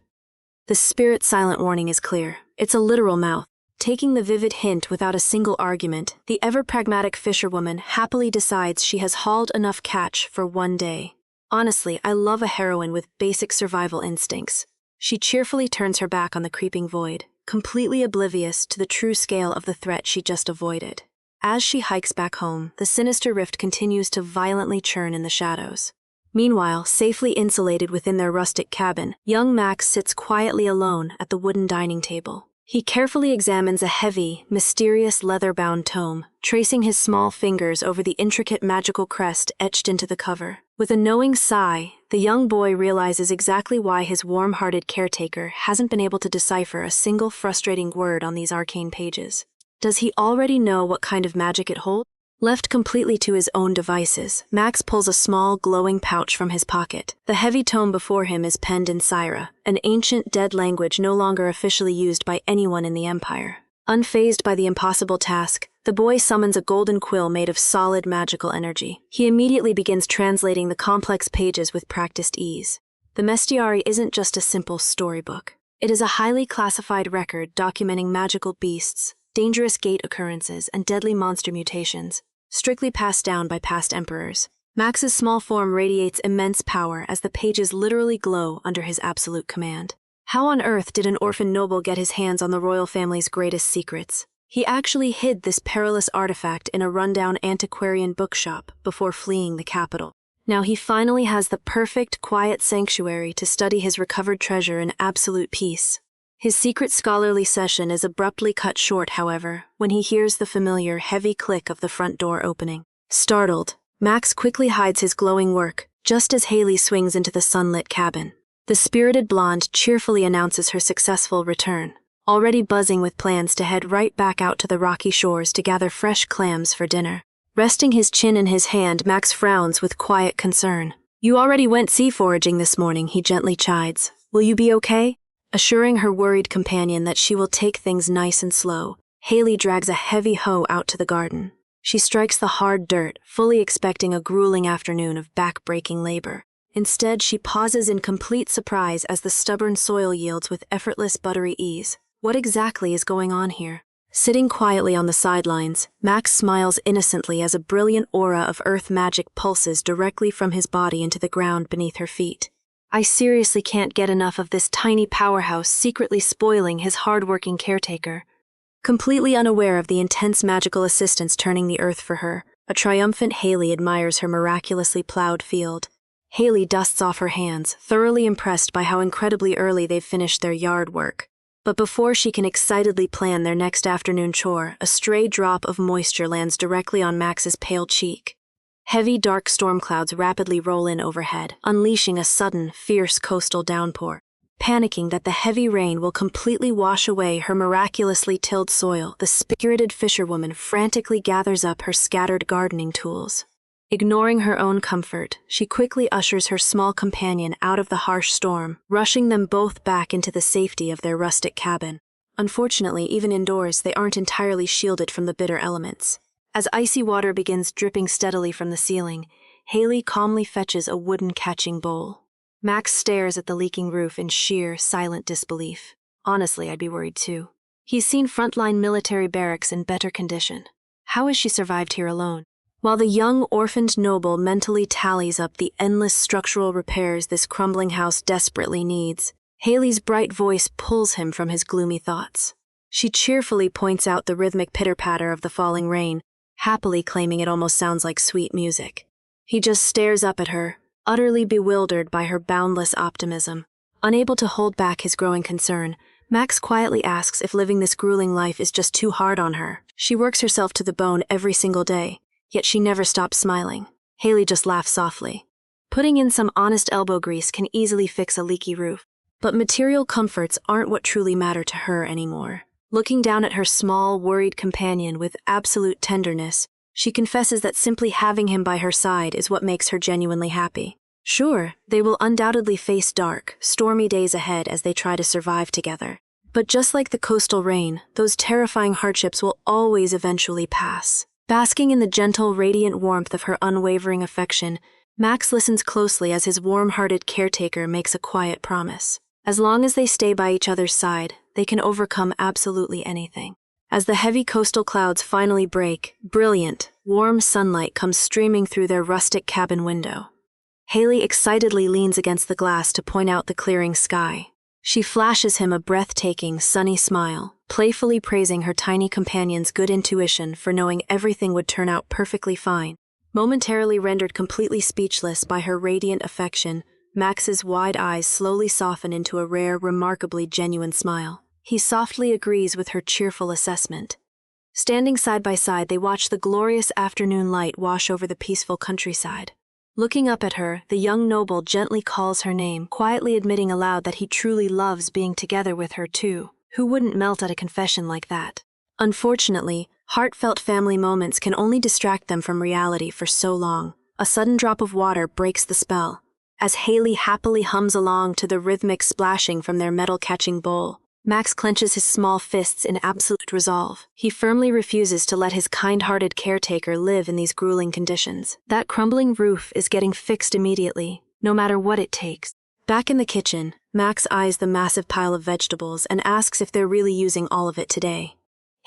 The spirit's silent warning is clear. It's a literal mouth. Taking the vivid hint without a single argument, the ever-pragmatic fisherwoman happily decides she has hauled enough catch for one day. Honestly, I love a heroine with basic survival instincts. She cheerfully turns her back on the creeping void, completely oblivious to the true scale of the threat she just avoided. As she hikes back home, the sinister rift continues to violently churn in the shadows. Meanwhile, safely insulated within their rustic cabin, young Max sits quietly alone at the wooden dining table. He carefully examines a heavy, mysterious leather-bound tome, tracing his small fingers over the intricate magical crest etched into the cover. With a knowing sigh, the young boy realizes exactly why his warm-hearted caretaker hasn't been able to decipher a single frustrating word on these arcane pages. Does he already know what kind of magic it holds? Left completely to his own devices, Max pulls a small, glowing pouch from his pocket. The heavy tome before him is penned in Syra, an ancient, dead language no longer officially used by anyone in the Empire. Unfazed by the impossible task, the boy summons a golden quill made of solid magical energy. He immediately begins translating the complex pages with practiced ease. The Bestiary isn't just a simple storybook. It is a highly classified record documenting magical beasts, dangerous gate occurrences, and deadly monster mutations, strictly passed down by past emperors. Max's small form radiates immense power as the pages literally glow under his absolute command. How on earth did an orphan noble get his hands on the royal family's greatest secrets? He actually hid this perilous artifact in a rundown antiquarian bookshop before fleeing the capital. Now he finally has the perfect, quiet sanctuary to study his recovered treasure in absolute peace. His secret scholarly session is abruptly cut short, however, when he hears the familiar, heavy click of the front door opening. Startled, Max quickly hides his glowing work, just as Haley swings into the sunlit cabin. The spirited blonde cheerfully announces her successful return, already buzzing with plans to head right back out to the rocky shores to gather fresh clams for dinner. Resting his chin in his hand, Max frowns with quiet concern. "You already went sea foraging this morning," he gently chides. "Will you be okay?" Assuring her worried companion that she will take things nice and slow, Haley drags a heavy hoe out to the garden. She strikes the hard dirt, fully expecting a grueling afternoon of back-breaking labor. Instead, she pauses in complete surprise as the stubborn soil yields with effortless, buttery ease. What exactly is going on here? Sitting quietly on the sidelines, Max smiles innocently as a brilliant aura of earth magic pulses directly from his body into the ground beneath her feet. I seriously can't get enough of this tiny powerhouse secretly spoiling his hard-working caretaker. Completely unaware of the intense magical assistance turning the earth for her, a triumphant Haley admires her miraculously plowed field. Haley dusts off her hands, thoroughly impressed by how incredibly early they've finished their yard work. But before she can excitedly plan their next afternoon chore, a stray drop of moisture lands directly on Max's pale cheek. Heavy, dark storm clouds rapidly roll in overhead, unleashing a sudden, fierce coastal downpour. Panicking that the heavy rain will completely wash away her miraculously tilled soil, the spirited fisherwoman frantically gathers up her scattered gardening tools. Ignoring her own comfort, she quickly ushers her small companion out of the harsh storm, rushing them both back into the safety of their rustic cabin. Unfortunately, even indoors, they aren't entirely shielded from the bitter elements. As icy water begins dripping steadily from the ceiling, Haley calmly fetches a wooden catching bowl. Max stares at the leaking roof in sheer, silent disbelief. Honestly, I'd be worried too. He's seen frontline military barracks in better condition. How has she survived here alone? While the young, orphaned noble mentally tallies up the endless structural repairs this crumbling house desperately needs, Haley's bright voice pulls him from his gloomy thoughts. She cheerfully points out the rhythmic pitter-patter of the falling rain, happily claiming it almost sounds like sweet music. He just stares up at her, utterly bewildered by her boundless optimism. Unable to hold back his growing concern, Max quietly asks if living this grueling life is just too hard on her. She works herself to the bone every single day, yet she never stops smiling. Haley just laughs softly. Putting in some honest elbow grease can easily fix a leaky roof, but material comforts aren't what truly matter to her anymore. Looking down at her small, worried companion with absolute tenderness, she confesses that simply having him by her side is what makes her genuinely happy. Sure, they will undoubtedly face dark, stormy days ahead as they try to survive together. But just like the coastal rain, those terrifying hardships will always eventually pass. Basking in the gentle, radiant warmth of her unwavering affection, Max listens closely as his warm-hearted caretaker makes a quiet promise. As long as they stay by each other's side, they can overcome absolutely anything. As the heavy coastal clouds finally break, brilliant, warm sunlight comes streaming through their rustic cabin window. Haley excitedly leans against the glass to point out the clearing sky. She flashes him a breathtaking, sunny smile, playfully praising her tiny companion's good intuition for knowing everything would turn out perfectly fine. Momentarily rendered completely speechless by her radiant affection, Max's wide eyes slowly soften into a rare, remarkably genuine smile. He softly agrees with her cheerful assessment. Standing side by side, they watch the glorious afternoon light wash over the peaceful countryside. Looking up at her, the young noble gently calls her name, quietly admitting aloud that he truly loves being together with her too. Who wouldn't melt at a confession like that? Unfortunately, heartfelt family moments can only distract them from reality for so long. A sudden drop of water breaks the spell. As Haley happily hums along to the rhythmic splashing from their metal-catching bowl, Max clenches his small fists in absolute resolve. He firmly refuses to let his kind-hearted caretaker live in these grueling conditions. That crumbling roof is getting fixed immediately, no matter what it takes. Back in the kitchen, Max eyes the massive pile of vegetables and asks if they're really using all of it today.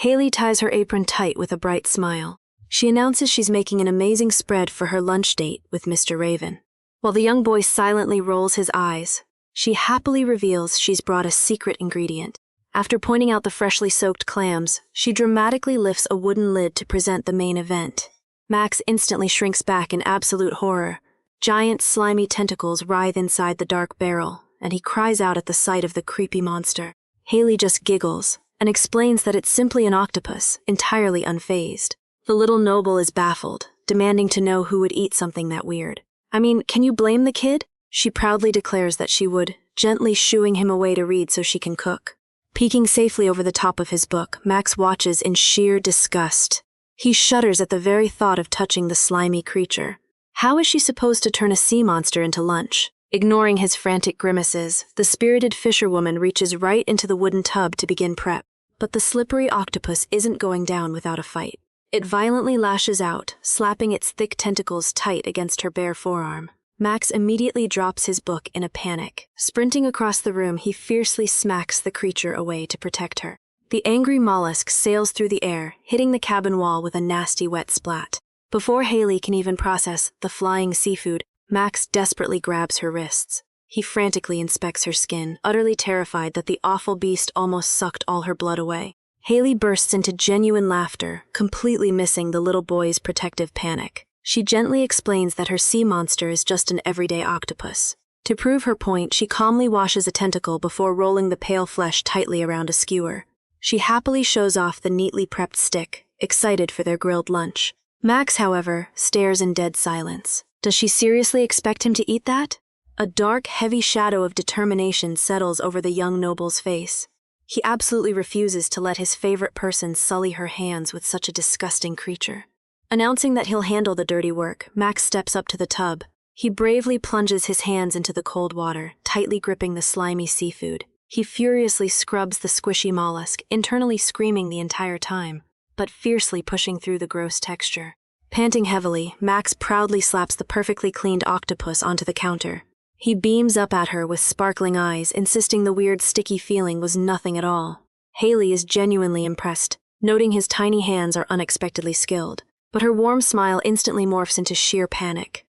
Haley ties her apron tight with a bright smile. She announces she's making an amazing spread for her lunch date with Mr. Raven. While the young boy silently rolls his eyes, she happily reveals she's brought a secret ingredient. After pointing out the freshly soaked clams, she dramatically lifts a wooden lid to present the main event. Max instantly shrinks back in absolute horror. Giant, slimy tentacles writhe inside the dark barrel, and he cries out at the sight of the creepy monster. Haley just giggles and explains that it's simply an octopus, entirely unfazed. The little noble is baffled, demanding to know who would eat something that weird. I mean, can you blame the kid? She proudly declares that she would, gently shooing him away to read so she can cook. Peeking safely over the top of his book, Max watches in sheer disgust. He shudders at the very thought of touching the slimy creature. How is she supposed to turn a sea monster into lunch? Ignoring his frantic grimaces, the spirited fisherwoman reaches right into the wooden tub to begin prep. But the slippery octopus isn't going down without a fight. It violently lashes out, slapping its thick tentacles tight against her bare forearm. Max immediately drops his book in a panic. Sprinting across the room, he fiercely smacks the creature away to protect her. The angry mollusk sails through the air, hitting the cabin wall with a nasty wet splat. Before Haley can even process the flying seafood, Max desperately grabs her wrists. He frantically inspects her skin, utterly terrified that the awful beast almost sucked all her blood away. Haley bursts into genuine laughter, completely missing the little boy's protective panic. She gently explains that her sea monster is just an everyday octopus. To prove her point, she calmly washes a tentacle before rolling the pale flesh tightly around a skewer. She happily shows off the neatly prepped stick, excited for their grilled lunch. Max, however, stares in dead silence. Does she seriously expect him to eat that? A dark, heavy shadow of determination settles over the young noble's face. He absolutely refuses to let his favorite person sully her hands with such a disgusting creature. Announcing that he'll handle the dirty work, Max steps up to the tub. He bravely plunges his hands into the cold water, tightly gripping the slimy seafood. He furiously scrubs the squishy mollusk, internally screaming the entire time, but fiercely pushing through the gross texture. Panting heavily, Max proudly slaps the perfectly cleaned octopus onto the counter. He beams up at her with sparkling eyes, insisting the weird sticky feeling was nothing at all. Haley is genuinely impressed, noting his tiny hands are unexpectedly skilled, but her warm smile instantly morphs into sheer panic.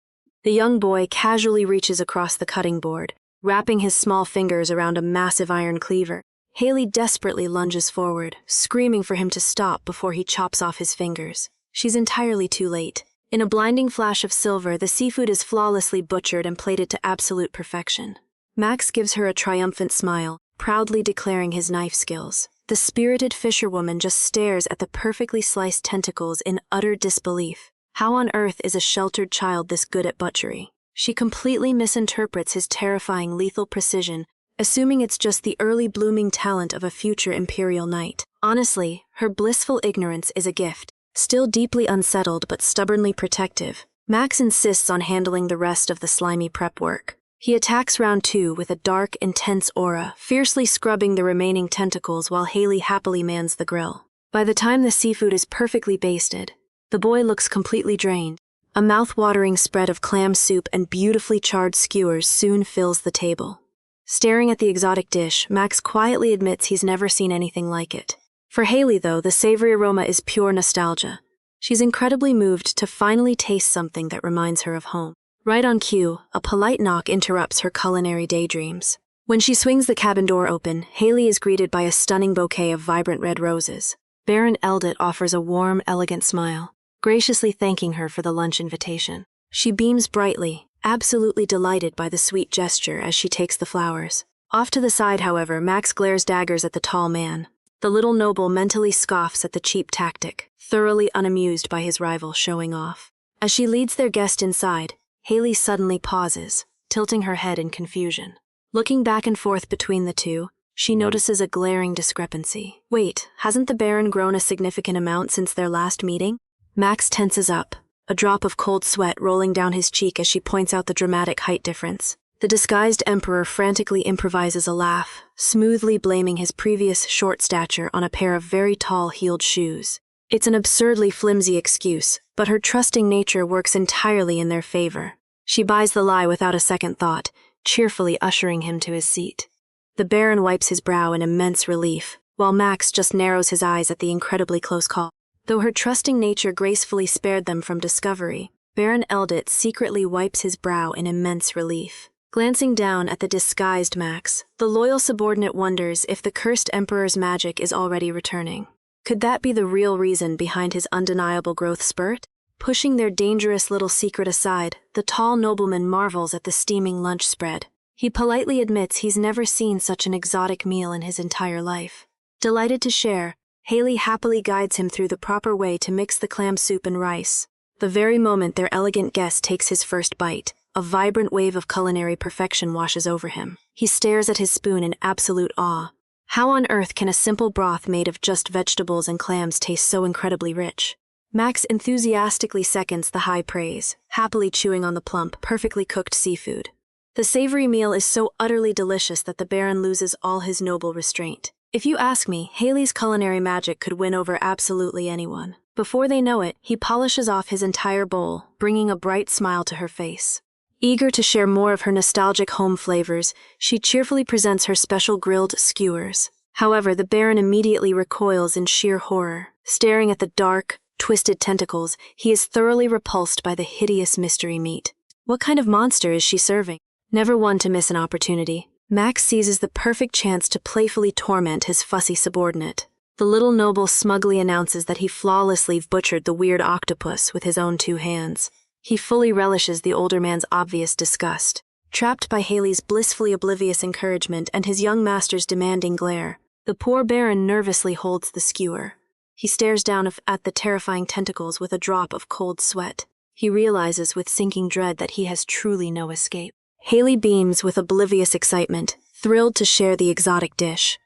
The young boy casually reaches across the cutting board, wrapping his small fingers around a massive iron cleaver. Haley desperately lunges forward, screaming for him to stop before he chops off his fingers. She's entirely too late. In a blinding flash of silver, the seafood is flawlessly butchered and plated to absolute perfection. Max gives her a triumphant smile, proudly declaring his knife skills. The spirited fisherwoman just stares at the perfectly sliced tentacles in utter disbelief. How on earth is a sheltered child this good at butchery? She completely misinterprets his terrifying lethal precision, assuming it's just the early blooming talent of a future imperial knight. Honestly, her blissful ignorance is a gift. Still deeply unsettled but stubbornly protective, Max insists on handling the rest of the slimy prep work. He attacks round 2 with a dark, intense aura, fiercely scrubbing the remaining tentacles while Haley happily mans the grill. By the time the seafood is perfectly basted, the boy looks completely drained. A mouth-watering spread of clam soup and beautifully charred skewers soon fills the table. Staring at the exotic dish, Max quietly admits he's never seen anything like it. For Haley, though, the savory aroma is pure nostalgia. She's incredibly moved to finally taste something that reminds her of home. Right on cue, a polite knock interrupts her culinary daydreams. When she swings the cabin door open, Haley is greeted by a stunning bouquet of vibrant red roses. Baron Eldit offers a warm, elegant smile, graciously thanking her for the lunch invitation. She beams brightly, absolutely delighted by the sweet gesture as she takes the flowers. Off to the side, however, Max glares daggers at the tall man. The little noble mentally scoffs at the cheap tactic, thoroughly unamused by his rival showing off. As she leads their guest inside, Haley suddenly pauses, tilting her head in confusion. Looking back and forth between the two, she notices a glaring discrepancy. Wait, hasn't the Baron grown a significant amount since their last meeting? Max tenses up, a drop of cold sweat rolling down his cheek as she points out the dramatic height difference. The disguised emperor frantically improvises a laugh, smoothly blaming his previous short stature on a pair of very tall heeled shoes. It's an absurdly flimsy excuse, but her trusting nature works entirely in their favor. She buys the lie without a second thought, cheerfully ushering him to his seat. The Baron wipes his brow in immense relief, while Max just narrows his eyes at the incredibly close call. Though her trusting nature gracefully spared them from discovery, Baron Eldit secretly wipes his brow in immense relief. Glancing down at the disguised Max, the loyal subordinate wonders if the cursed emperor's magic is already returning. Could that be the real reason behind his undeniable growth spurt? Pushing their dangerous little secret aside, the tall nobleman marvels at the steaming lunch spread. He politely admits he's never seen such an exotic meal in his entire life. Delighted to share, Haley happily guides him through the proper way to mix the clam soup and rice. The very moment their elegant guest takes his first bite, a vibrant wave of culinary perfection washes over him. He stares at his spoon in absolute awe. How on earth can a simple broth made of just vegetables and clams taste so incredibly rich? Max enthusiastically seconds the high praise, happily chewing on the plump, perfectly cooked seafood. The savory meal is so utterly delicious that the Baron loses all his noble restraint. If you ask me, Haley's culinary magic could win over absolutely anyone. Before they know it, he polishes off his entire bowl, bringing a bright smile to her face. Eager to share more of her nostalgic home flavors, she cheerfully presents her special grilled skewers. However, the Baron immediately recoils in sheer horror. Staring at the dark, twisted tentacles, he is thoroughly repulsed by the hideous mystery meat. What kind of monster is she serving? Never one to miss an opportunity, Max seizes the perfect chance to playfully torment his fussy subordinate. The little noble smugly announces that he flawlessly butchered the weird octopus with his own 2 hands. He fully relishes the older man's obvious disgust. Trapped by Haley's blissfully oblivious encouragement and his young master's demanding glare, the poor Baron nervously holds the skewer. He stares down at the terrifying tentacles with a drop of cold sweat. He realizes with sinking dread that he has truly no escape. Haley beams with oblivious excitement, thrilled to share the exotic dish.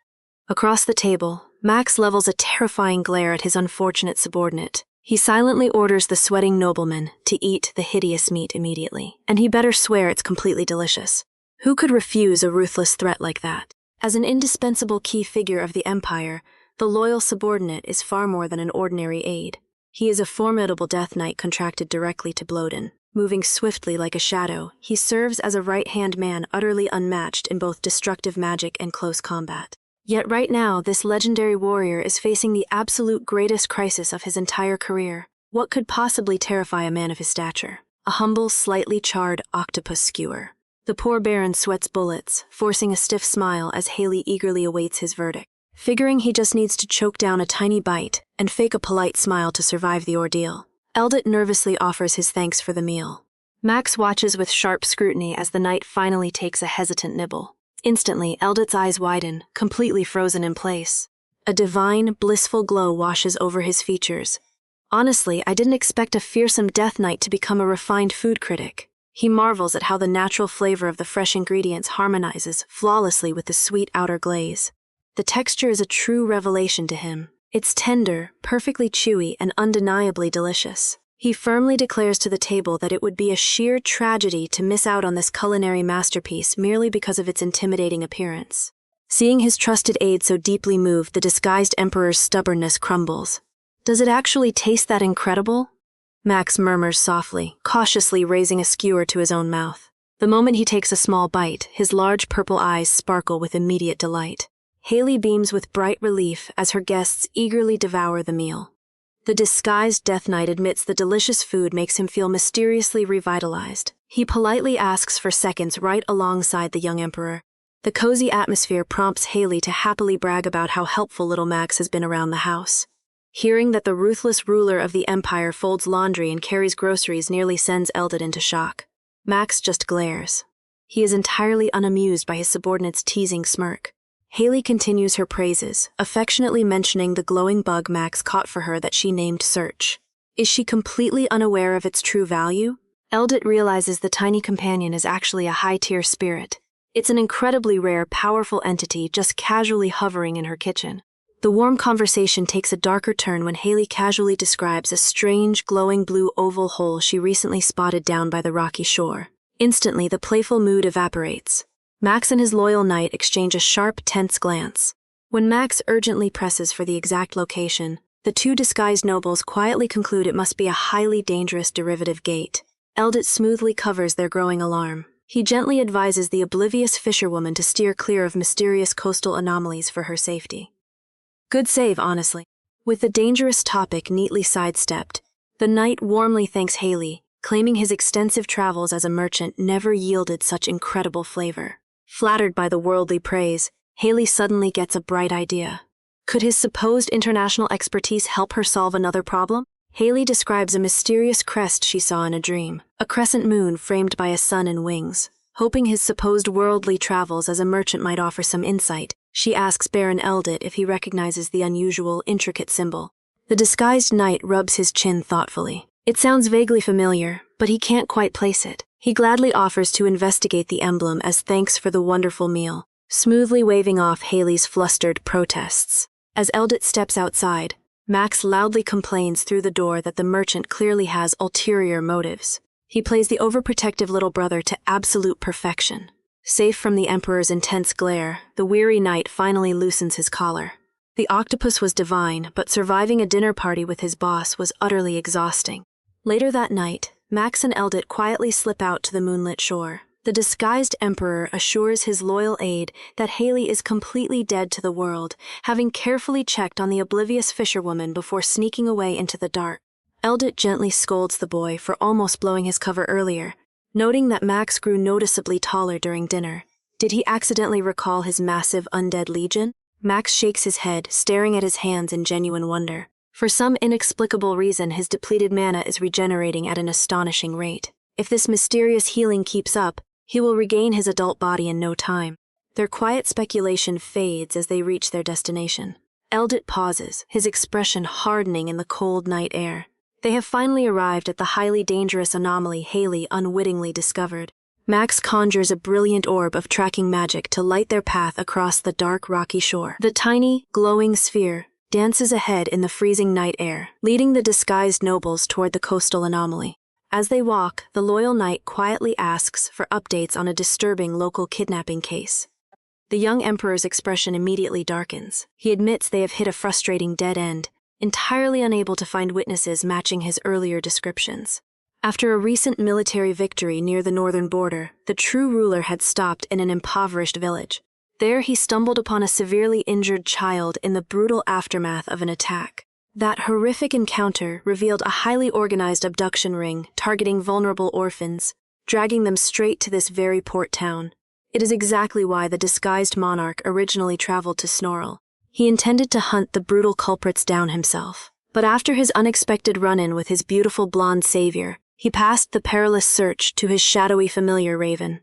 Across the table, Max levels a terrifying glare at his unfortunate subordinate. He silently orders the sweating nobleman to eat the hideous meat immediately, and he better swear it's completely delicious. Who could refuse a ruthless threat like that? As an indispensable key figure of the empire, the loyal subordinate is far more than an ordinary aide. He is a formidable Death Knight contracted directly to Bloden. Moving swiftly like a shadow, he serves as a right-hand man utterly unmatched in both destructive magic and close combat. Yet right now, this legendary warrior is facing the absolute greatest crisis of his entire career. What could possibly terrify a man of his stature? A humble, slightly charred octopus skewer. The poor Baron sweats bullets, forcing a stiff smile as Haley eagerly awaits his verdict. Figuring he just needs to choke down a tiny bite and fake a polite smile to survive the ordeal, Eldit nervously offers his thanks for the meal. Max watches with sharp scrutiny as the knight finally takes a hesitant nibble. Instantly, Eldit's eyes widen, completely frozen in place. A divine, blissful glow washes over his features. Honestly, I didn't expect a fearsome Death Knight to become a refined food critic. He marvels at how the natural flavor of the fresh ingredients harmonizes flawlessly with the sweet outer glaze. The texture is a true revelation to him. It's tender, perfectly chewy, and undeniably delicious. He firmly declares to the table that it would be a sheer tragedy to miss out on this culinary masterpiece merely because of its intimidating appearance. Seeing his trusted aide so deeply moved, the disguised emperor's stubbornness crumbles. Does it actually taste that incredible? Max murmurs softly, cautiously raising a skewer to his own mouth. The moment he takes a small bite, his large purple eyes sparkle with immediate delight. Haley beams with bright relief as her guests eagerly devour the meal. The disguised Death Knight admits the delicious food makes him feel mysteriously revitalized. He politely asks for seconds right alongside the young emperor. The cozy atmosphere prompts Haley to happily brag about how helpful little Max has been around the house. Hearing that the ruthless ruler of the empire folds laundry and carries groceries nearly sends Eldit into shock. Max just glares. He is entirely unamused by his subordinate's teasing smirk. Haley continues her praises, affectionately mentioning the glowing bug Max caught for her that she named Search. Is she completely unaware of its true value? Eldit realizes the tiny companion is actually a high-tier spirit. It's an incredibly rare, powerful entity just casually hovering in her kitchen. The warm conversation takes a darker turn when Haley casually describes a strange, glowing blue oval hole she recently spotted down by the rocky shore. Instantly, the playful mood evaporates. Max and his loyal knight exchange a sharp, tense glance. When Max urgently presses for the exact location, the two disguised nobles quietly conclude it must be a highly dangerous derivative gate. Eldit smoothly covers their growing alarm. He gently advises the oblivious fisherwoman to steer clear of mysterious coastal anomalies for her safety. Good save, honestly. With the dangerous topic neatly sidestepped, the knight warmly thanks Haley, claiming his extensive travels as a merchant never yielded such incredible flavor. Flattered by the worldly praise, Haley suddenly gets a bright idea. Could his supposed international expertise help her solve another problem? Haley describes a mysterious crest she saw in a dream, a crescent moon framed by a sun and wings. Hoping his supposed worldly travels as a merchant might offer some insight, she asks Baron Eldit if he recognizes the unusual, intricate symbol. The disguised knight rubs his chin thoughtfully. It sounds vaguely familiar, but he can't quite place it. He gladly offers to investigate the emblem as thanks for the wonderful meal, smoothly waving off Haley's flustered protests. As Eldit steps outside, Max loudly complains through the door that the merchant clearly has ulterior motives. He plays the overprotective little brother to absolute perfection. Safe from the Emperor's intense glare, the weary knight finally loosens his collar. The octopus was divine, but surviving a dinner party with his boss was utterly exhausting. Later that night, Max and Eldit quietly slip out to the moonlit shore. The disguised Emperor assures his loyal aide that Haley is completely dead to the world, having carefully checked on the oblivious fisherwoman before sneaking away into the dark. Eldit gently scolds the boy for almost blowing his cover earlier, noting that Max grew noticeably taller during dinner. Did he accidentally recall his massive undead legion? Max shakes his head, staring at his hands in genuine wonder. For some inexplicable reason, his depleted mana is regenerating at an astonishing rate. If this mysterious healing keeps up, he will regain his adult body in no time. Their quiet speculation fades as they reach their destination. Eldit pauses, his expression hardening in the cold night air. They have finally arrived at the highly dangerous anomaly Haley unwittingly discovered. Max conjures a brilliant orb of tracking magic to light their path across the dark rocky shore. The tiny, glowing sphere dances ahead in the freezing night air, leading the disguised nobles toward the coastal anomaly. As they walk, the loyal knight quietly asks for updates on a disturbing local kidnapping case. The young emperor's expression immediately darkens. He admits they have hit a frustrating dead end, entirely unable to find witnesses matching his earlier descriptions. After a recent military victory near the northern border, the true ruler had stopped in an impoverished village. There he stumbled upon a severely injured child in the brutal aftermath of an attack. That horrific encounter revealed a highly organized abduction ring targeting vulnerable orphans, dragging them straight to this very port town. It is exactly why the disguised monarch originally traveled to Snorl. He intended to hunt the brutal culprits down himself. But after his unexpected run-in with his beautiful blonde savior, he passed the perilous search to his shadowy familiar Raven.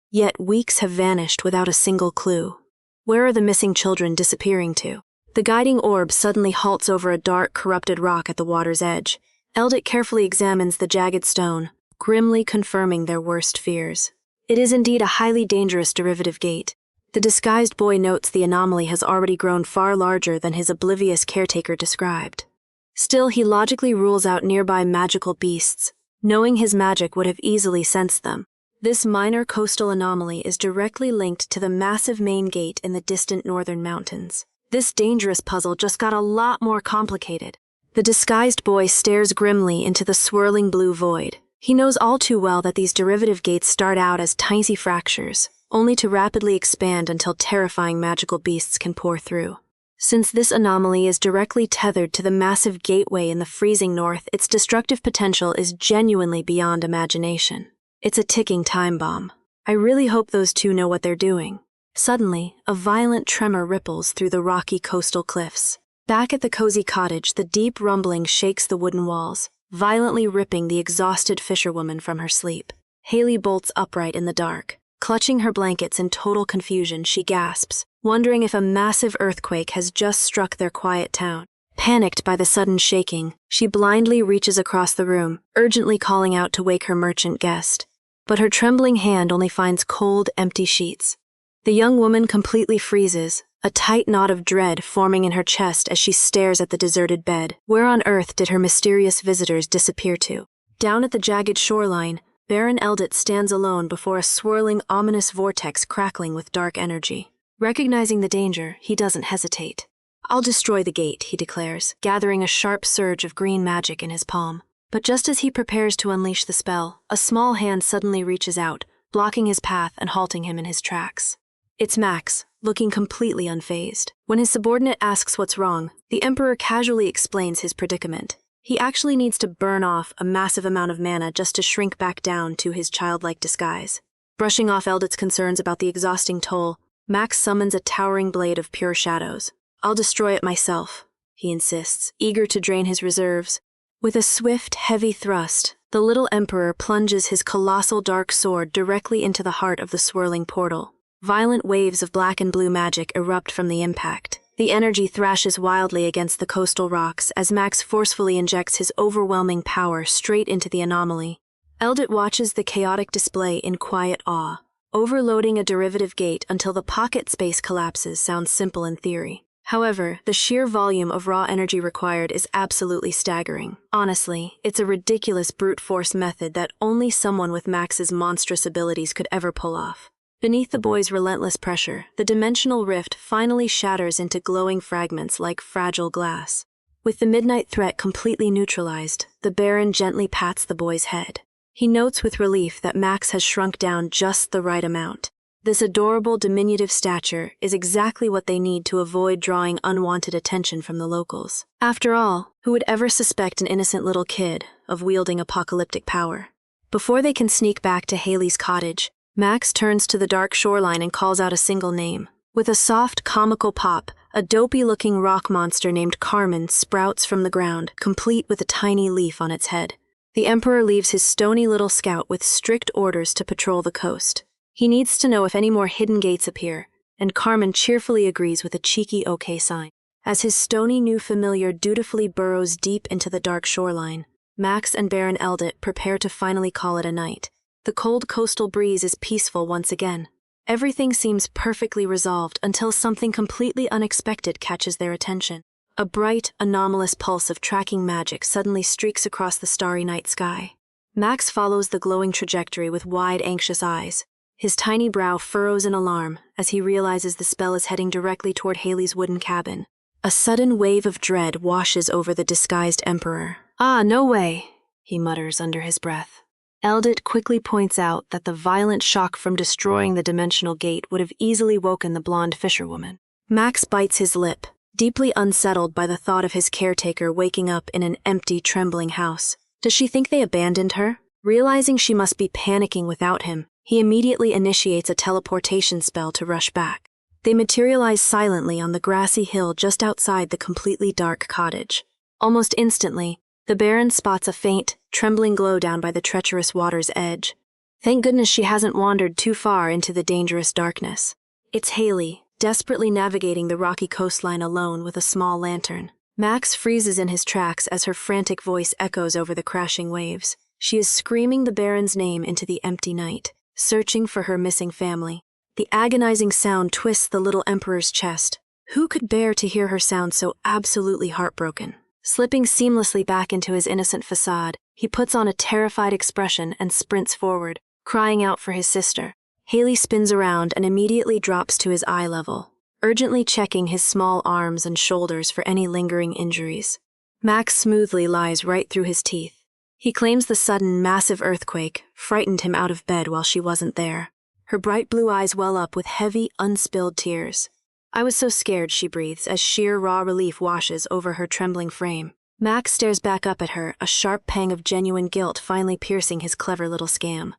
Yet weeks have vanished without a single clue. Where are the missing children disappearing to? The guiding orb suddenly halts over a dark, corrupted rock at the water's edge. Eldit carefully examines the jagged stone, grimly confirming their worst fears. It is indeed a highly dangerous derivative gate. The disguised boy notes the anomaly has already grown far larger than his oblivious caretaker described. Still, he logically rules out nearby magical beasts. Knowing his magic would have easily sensed them. This minor coastal anomaly is directly linked to the massive main gate in the distant northern mountains. This dangerous puzzle just got a lot more complicated. The disguised boy stares grimly into the swirling blue void. He knows all too well that these derivative gates start out as tiny fractures, only to rapidly expand until terrifying magical beasts can pour through. Since this anomaly is directly tethered to the massive gateway in the freezing north, its destructive potential is genuinely beyond imagination. It's a ticking time bomb. I really hope those two know what they're doing. Suddenly, a violent tremor ripples through the rocky coastal cliffs. Back at the cozy cottage, the deep rumbling shakes the wooden walls, violently ripping the exhausted fisherwoman from her sleep. Haley bolts upright in the dark. Clutching her blankets in total confusion, she gasps, wondering if a massive earthquake has just struck their quiet town. Panicked by the sudden shaking, she blindly reaches across the room, urgently calling out to wake her merchant guest. But her trembling hand only finds cold, empty sheets. The young woman completely freezes, a tight knot of dread forming in her chest as she stares at the deserted bed. Where on earth did her mysterious visitors disappear to? Down at the jagged shoreline, Baron Eldit stands alone before a swirling, ominous vortex crackling with dark energy. Recognizing the danger, he doesn't hesitate. "I'll destroy the gate," he declares, gathering a sharp surge of green magic in his palm. But just as he prepares to unleash the spell, a small hand suddenly reaches out, blocking his path and halting him in his tracks. It's Max, looking completely unfazed. When his subordinate asks what's wrong, the Emperor casually explains his predicament. He actually needs to burn off a massive amount of mana just to shrink back down to his childlike disguise. Brushing off Eldit's concerns about the exhausting toll, Max summons a towering blade of pure shadows. "I'll destroy it myself," he insists, eager to drain his reserves. With a swift, heavy thrust, the little Emperor plunges his colossal dark sword directly into the heart of the swirling portal. Violent waves of black and blue magic erupt from the impact. The energy thrashes wildly against the coastal rocks as Max forcefully injects his overwhelming power straight into the anomaly. Eldit watches the chaotic display in quiet awe. Overloading a derivative gate until the pocket space collapses sounds simple in theory. However, the sheer volume of raw energy required is absolutely staggering. Honestly, it's a ridiculous brute force method that only someone with Max's monstrous abilities could ever pull off. Beneath the boy's relentless pressure, the dimensional rift finally shatters into glowing fragments like fragile glass. With the midnight threat completely neutralized, the Baron gently pats the boy's head. He notes with relief that Max has shrunk down just the right amount. This adorable, diminutive stature is exactly what they need to avoid drawing unwanted attention from the locals. After all, who would ever suspect an innocent little kid of wielding apocalyptic power? Before they can sneak back to Haley's cottage, Max turns to the dark shoreline and calls out a single name. With a soft, comical pop, a dopey-looking rock monster named Carmen sprouts from the ground, complete with a tiny leaf on its head. The Emperor leaves his stony little scout with strict orders to patrol the coast. He needs to know if any more hidden gates appear, and Carmen cheerfully agrees with a cheeky okay sign. As his stony new familiar dutifully burrows deep into the dark shoreline, Max and Baron Eldit prepare to finally call it a night. The cold coastal breeze is peaceful once again. Everything seems perfectly resolved until something completely unexpected catches their attention. A bright, anomalous pulse of tracking magic suddenly streaks across the starry night sky. Max follows the glowing trajectory with wide, anxious eyes. His tiny brow furrows in alarm as he realizes the spell is heading directly toward Haley's wooden cabin. A sudden wave of dread washes over the disguised emperor. "Ah, no way," he mutters under his breath. Eldit quickly points out that the violent shock from destroying the dimensional gate would have easily woken the blonde fisherwoman. Max bites his lip, deeply unsettled by the thought of his caretaker waking up in an empty, trembling house. Does she think they abandoned her? Realizing she must be panicking without him, he immediately initiates a teleportation spell to rush back. They materialize silently on the grassy hill just outside the completely dark cottage. Almost instantly, the Baron spots a faint, trembling glow down by the treacherous water's edge. Thank goodness she hasn't wandered too far into the dangerous darkness. It's Haley, desperately navigating the rocky coastline alone with a small lantern. Max freezes in his tracks as her frantic voice echoes over the crashing waves. She is screaming the Baron's name into the empty night, searching for her missing family. The agonizing sound twists the little emperor's chest. Who could bear to hear her sound so absolutely heartbroken? Slipping seamlessly back into his innocent facade, he puts on a terrified expression and sprints forward, crying out for his sister. Haley spins around and immediately drops to his eye level, urgently checking his small arms and shoulders for any lingering injuries. Max smoothly lies right through his teeth. He claims the sudden, massive earthquake frightened him out of bed while she wasn't there. Her bright blue eyes well up with heavy, unspilled tears. "I was so scared," she breathes as sheer raw relief washes over her trembling frame. Max stares back up at her, a sharp pang of genuine guilt finally piercing his clever little scam.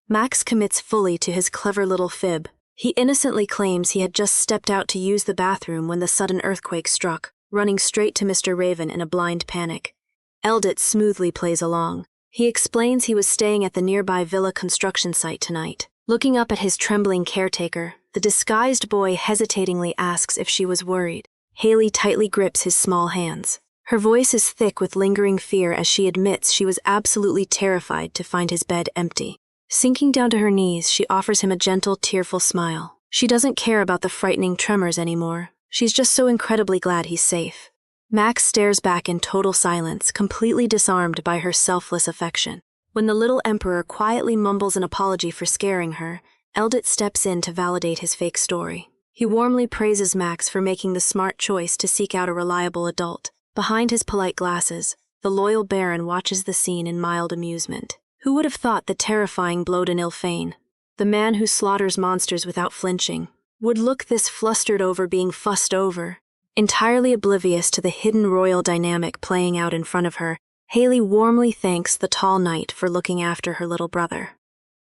Max commits fully to his clever little fib. He innocently claims he had just stepped out to use the bathroom when the sudden earthquake struck, running straight to Mr. Raven in a blind panic. Eldit smoothly plays along. He explains he was staying at the nearby villa construction site tonight. Looking up at his trembling caretaker, the disguised boy hesitatingly asks if she was worried. Haley tightly grips his small hands. Her voice is thick with lingering fear as she admits she was absolutely terrified to find his bed empty. Sinking down to her knees, she offers him a gentle, tearful smile. She doesn't care about the frightening tremors anymore. She's just so incredibly glad he's safe. Max stares back in total silence, completely disarmed by her selfless affection. When the little emperor quietly mumbles an apology for scaring her, Eldit steps in to validate his fake story. He warmly praises Max for making the smart choice to seek out a reliable adult. Behind his polite glasses, the loyal Baron watches the scene in mild amusement. Who would have thought the terrifying Bloden Ilfane, the man who slaughters monsters without flinching, would look this flustered over being fussed over? Entirely oblivious to the hidden royal dynamic playing out in front of her, Haley warmly thanks the tall knight for looking after her little brother.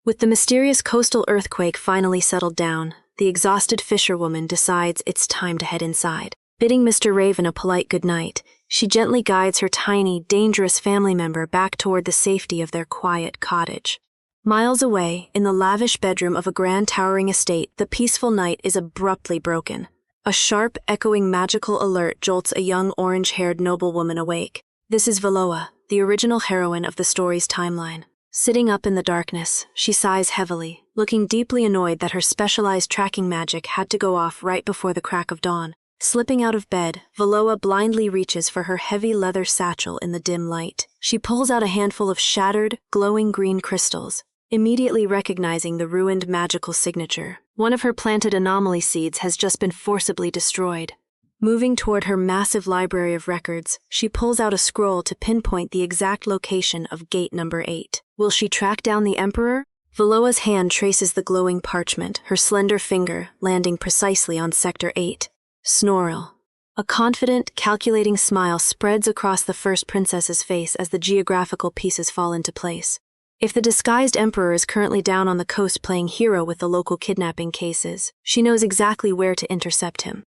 With the mysterious coastal earthquake finally settled down, the exhausted fisherwoman decides it's time to head inside. Bidding Mr. Raven a polite goodnight, she gently guides her tiny, dangerous family member back toward the safety of their quiet cottage. Miles away, in the lavish bedroom of a grand towering estate, the peaceful night is abruptly broken. A sharp, echoing magical alert jolts a young orange-haired noblewoman awake. This is Valoa, the original heroine of the story's timeline. Sitting up in the darkness, she sighs heavily, looking deeply annoyed that her specialized tracking magic had to go off right before the crack of dawn. Slipping out of bed, Valoa blindly reaches for her heavy leather satchel in the dim light. She pulls out a handful of shattered, glowing green crystals, immediately recognizing the ruined magical signature. One of her planted anomaly seeds has just been forcibly destroyed. Moving toward her massive library of records, she pulls out a scroll to pinpoint the exact location of gate number 8. Will she track down the Emperor? Valoa's hand traces the glowing parchment, her slender finger landing precisely on Sector 8. Snorrel. A confident, calculating smile spreads across the first princess's face as the geographical pieces fall into place. If the disguised emperor is currently down on the coast playing hero with the local kidnapping cases, she knows exactly where to intercept him.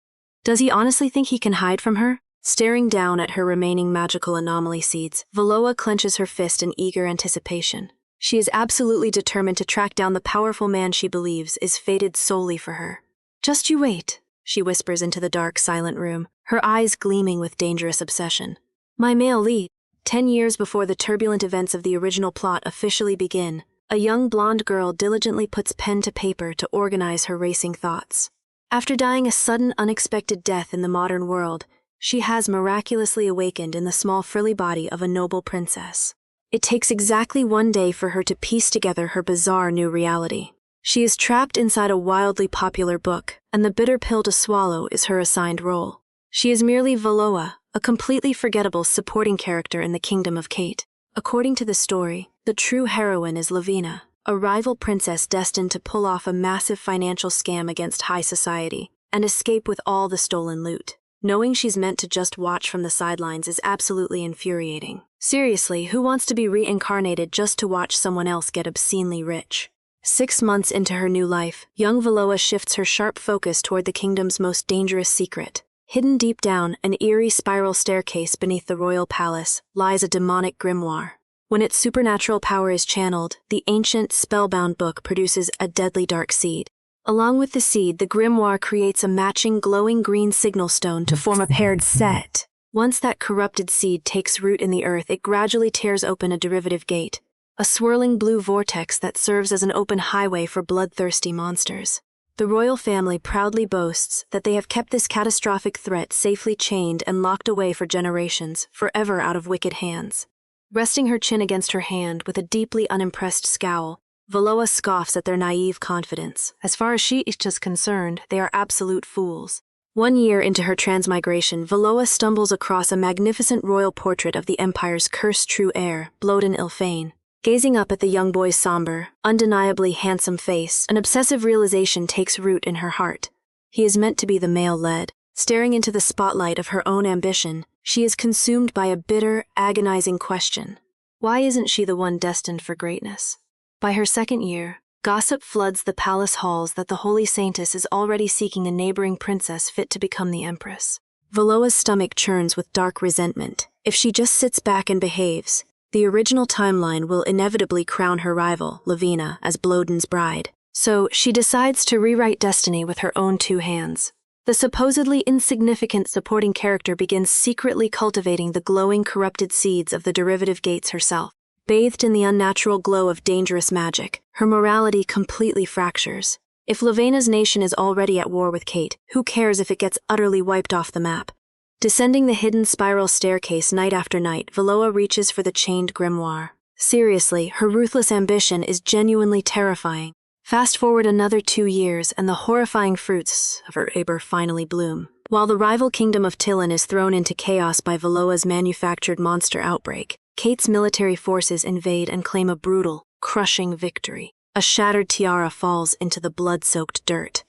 Does he honestly think he can hide from her? Staring down at her remaining magical anomaly seeds, Valoa clenches her fist in eager anticipation. She is absolutely determined to track down the powerful man she believes is fated solely for her. "Just you wait," she whispers into the dark, silent room, her eyes gleaming with dangerous obsession. My male lead. 10 years before the turbulent events of the original plot officially begin, a young blonde girl diligently puts pen to paper to organize her racing thoughts. After dying a sudden, unexpected death in the modern world, she has miraculously awakened in the small frilly body of a noble princess. It takes exactly 1 day for her to piece together her bizarre new reality. She is trapped inside a wildly popular book, and the bitter pill to swallow is her assigned role. She is merely Valoa, a completely forgettable supporting character in the kingdom of Kate. According to the story, the true heroine is Lavina, a rival princess destined to pull off a massive financial scam against high society and escape with all the stolen loot. Knowing she's meant to just watch from the sidelines is absolutely infuriating. Seriously, who wants to be reincarnated just to watch someone else get obscenely rich? 6 months into her new life, young Valoa shifts her sharp focus toward the kingdom's most dangerous secret. Hidden deep down an eerie spiral staircase beneath the royal palace lies a demonic grimoire. When its supernatural power is channeled, the ancient, spellbound book produces a deadly dark seed. Along with the seed, the grimoire creates a matching glowing green signal stone to form a paired set. Once that corrupted seed takes root in the earth, it gradually tears open a derivative gate, a swirling blue vortex that serves as an open highway for bloodthirsty monsters. The royal family proudly boasts that they have kept this catastrophic threat safely chained and locked away for generations, forever out of wicked hands. Resting her chin against her hand with a deeply unimpressed scowl, Valoa scoffs at their naive confidence. As far as she is just concerned, they are absolute fools. 1 year into her transmigration, Valoa stumbles across a magnificent royal portrait of the empire's cursed true heir, Bloden Ilfane. Gazing up at the young boy's somber, undeniably handsome face, an obsessive realization takes root in her heart. He is meant to be the male-led. Staring into the spotlight of her own ambition, she is consumed by a bitter, agonizing question. Why isn't she the one destined for greatness? By her 2nd year, gossip floods the palace halls that the holy saintess is already seeking a neighboring princess fit to become the empress. Valoa's stomach churns with dark resentment. If she just sits back and behaves, the original timeline will inevitably crown her rival, Lavina, as Bloden's bride. So she decides to rewrite destiny with her own 2 hands. The supposedly insignificant supporting character begins secretly cultivating the glowing corrupted seeds of the derivative gates herself. Bathed in the unnatural glow of dangerous magic, her morality completely fractures. If Lavena's nation is already at war with Kate, who cares if it gets utterly wiped off the map? Descending the hidden spiral staircase night after night, Valoa reaches for the chained grimoire. Seriously, her ruthless ambition is genuinely terrifying. Fast forward another 2 years, and the horrifying fruits of her labor finally bloom. While the rival kingdom of Tillin is thrown into chaos by Valoa's manufactured monster outbreak, Kate's military forces invade and claim a brutal, crushing victory. A shattered tiara falls into the blood-soaked dirt.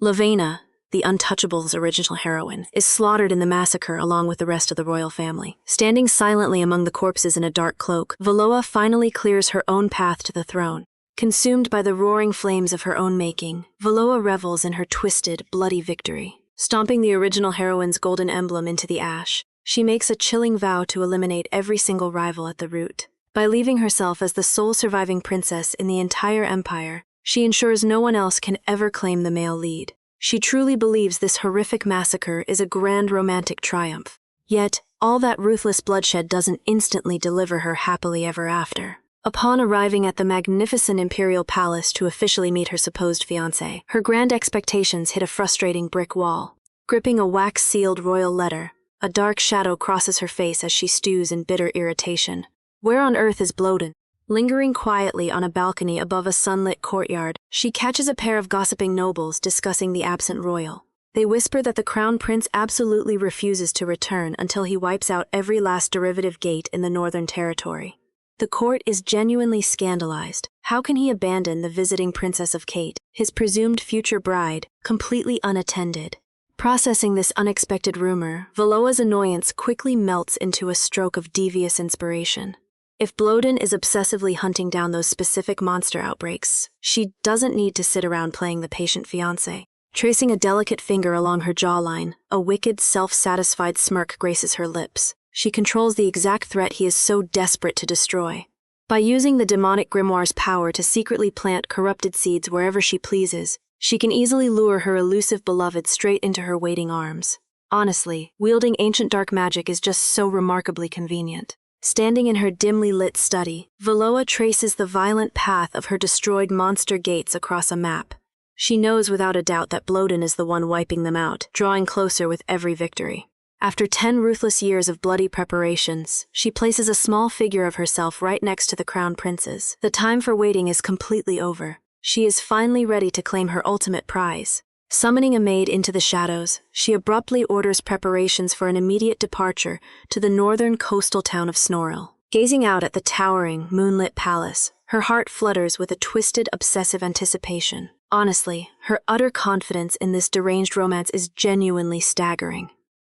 Lavena, the Untouchables' original heroine, is slaughtered in the massacre along with the rest of the royal family. Standing silently among the corpses in a dark cloak, Valoa finally clears her own path to the throne. Consumed by the roaring flames of her own making, Valoa revels in her twisted, bloody victory. Stomping the original heroine's golden emblem into the ash, she makes a chilling vow to eliminate every single rival at the root. By leaving herself as the sole surviving princess in the entire empire, she ensures no one else can ever claim the male lead. She truly believes this horrific massacre is a grand romantic triumph. Yet, all that ruthless bloodshed doesn't instantly deliver her happily ever after. Upon arriving at the magnificent imperial palace to officially meet her supposed fiancé, her grand expectations hit a frustrating brick wall. Gripping a wax-sealed royal letter, a dark shadow crosses her face as she stews in bitter irritation. Where on earth is Bloden? Lingering quietly on a balcony above a sunlit courtyard, she catches a pair of gossiping nobles discussing the absent royal. They whisper that the crown prince absolutely refuses to return until he wipes out every last derivative gate in the northern territory. The court is genuinely scandalized. How can he abandon the visiting princess of Kate, his presumed future bride, completely unattended? Processing this unexpected rumor, Valoa's annoyance quickly melts into a stroke of devious inspiration. If Bloden is obsessively hunting down those specific monster outbreaks, she doesn't need to sit around playing the patient fiancé. Tracing a delicate finger along her jawline, a wicked, self-satisfied smirk graces her lips. She controls the exact threat he is so desperate to destroy. By using the demonic grimoire's power to secretly plant corrupted seeds wherever she pleases, she can easily lure her elusive beloved straight into her waiting arms. Honestly, wielding ancient dark magic is just so remarkably convenient. Standing in her dimly lit study, Valoa traces the violent path of her destroyed monster gates across a map. She knows without a doubt that Bloden is the one wiping them out, drawing closer with every victory. After 10 ruthless years of bloody preparations, she places a small figure of herself right next to the crown prince's. The time for waiting is completely over. She is finally ready to claim her ultimate prize. Summoning a maid into the shadows, she abruptly orders preparations for an immediate departure to the northern coastal town of Snorril. Gazing out at the towering, moonlit palace, her heart flutters with a twisted, obsessive anticipation. Honestly, her utter confidence in this deranged romance is genuinely staggering.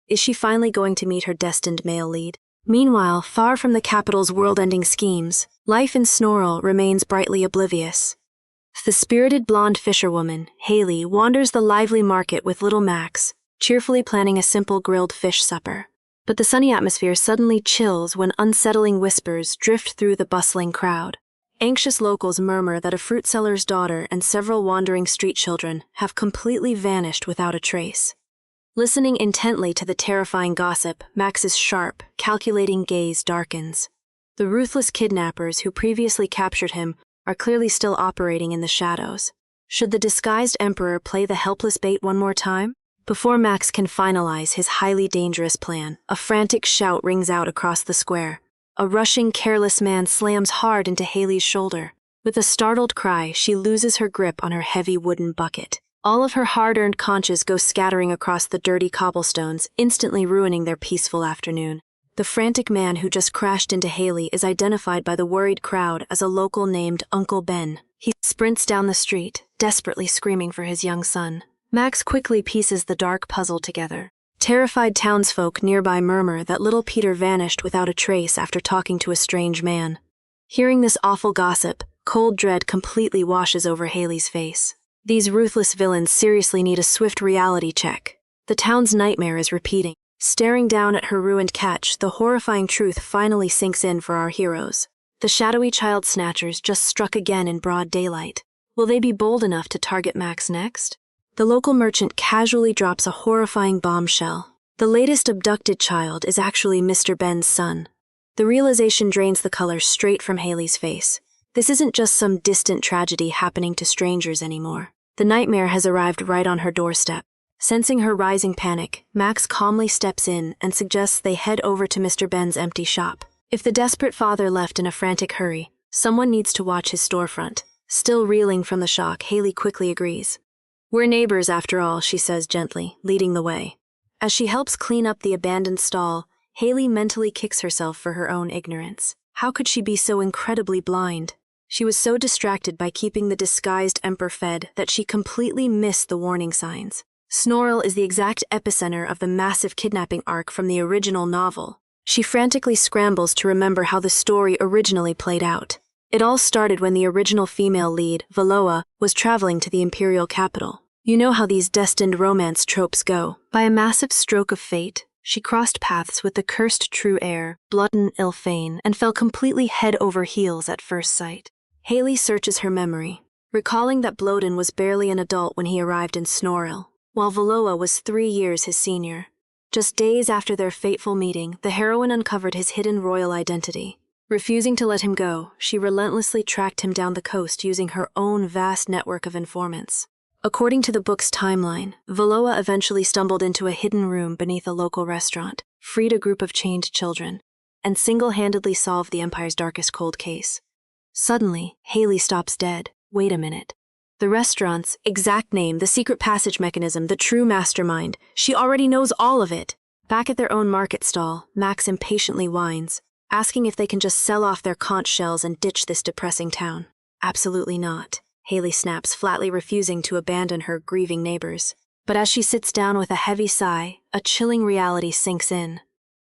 Is she finally going to meet her destined male lead? Meanwhile, far from the capital's world-ending schemes, life in Snorril remains brightly oblivious. The spirited blonde fisherwoman, Haley, wanders the lively market with little Max, cheerfully planning a simple grilled fish supper. But the sunny atmosphere suddenly chills when unsettling whispers drift through the bustling crowd. Anxious locals murmur that a fruit seller's daughter and several wandering street children have completely vanished without a trace. Listening intently to the terrifying gossip, Max's sharp, calculating gaze darkens. The ruthless kidnappers who previously captured him are clearly still operating in the shadows. Should the disguised emperor play the helpless bait one more time? Before Max can finalize his highly dangerous plan, a frantic shout rings out across the square. A rushing, careless man slams hard into Haley's shoulder. With a startled cry, she loses her grip on her heavy wooden bucket. All of her hard-earned conches go scattering across the dirty cobblestones, instantly ruining their peaceful afternoon. The frantic man who just crashed into Haley is identified by the worried crowd as a local named Uncle Ben. He sprints down the street, desperately screaming for his young son. Max quickly pieces the dark puzzle together. Terrified townsfolk nearby murmur that little Peter vanished without a trace after talking to a strange man. Hearing this awful gossip, cold dread completely washes over Haley's face. These ruthless villains seriously need a swift reality check. The town's nightmare is repeating. Staring down at her ruined catch, the horrifying truth finally sinks in for our heroes. The shadowy child snatchers just struck again in broad daylight. Will they be bold enough to target Max next? The local merchant casually drops a horrifying bombshell. The latest abducted child is actually Mr. Ben's son. The realization drains the color straight from Haley's face. This isn't just some distant tragedy happening to strangers anymore. The nightmare has arrived right on her doorstep. Sensing her rising panic, Max calmly steps in and suggests they head over to Mr. Ben's empty shop. If the desperate father left in a frantic hurry, someone needs to watch his storefront. Still reeling from the shock, Haley quickly agrees. "We're neighbors after all," she says gently, leading the way. As she helps clean up the abandoned stall, Haley mentally kicks herself for her own ignorance. How could she be so incredibly blind? She was so distracted by keeping the disguised emperor fed that she completely missed the warning signs. Snorril is the exact epicenter of the massive kidnapping arc from the original novel. She frantically scrambles to remember how the story originally played out. It all started when the original female lead, Valoa, was traveling to the imperial capital. You know how these destined romance tropes go. By a massive stroke of fate, she crossed paths with the cursed true heir, Bludden Ilfane, and fell completely head over heels at first sight. Haley searches her memory, recalling that Blodin was barely an adult when he arrived in Snorril, while Valoa was 3 years his senior. Just days after their fateful meeting, the heroine uncovered his hidden royal identity. Refusing to let him go, she relentlessly tracked him down the coast using her own vast network of informants. According to the book's timeline, Valoa eventually stumbled into a hidden room beneath a local restaurant, freed a group of chained children, and single-handedly solved the Empire's darkest cold case. Suddenly, Haley stops dead. Wait a minute. The restaurant's exact name, the secret passage mechanism, the true mastermind. She already knows all of it. Back at their own market stall, Max impatiently whines, asking if they can just sell off their conch shells and ditch this depressing town. Absolutely not. Haley snaps, flatly refusing to abandon her grieving neighbors. But as she sits down with a heavy sigh, a chilling reality sinks in.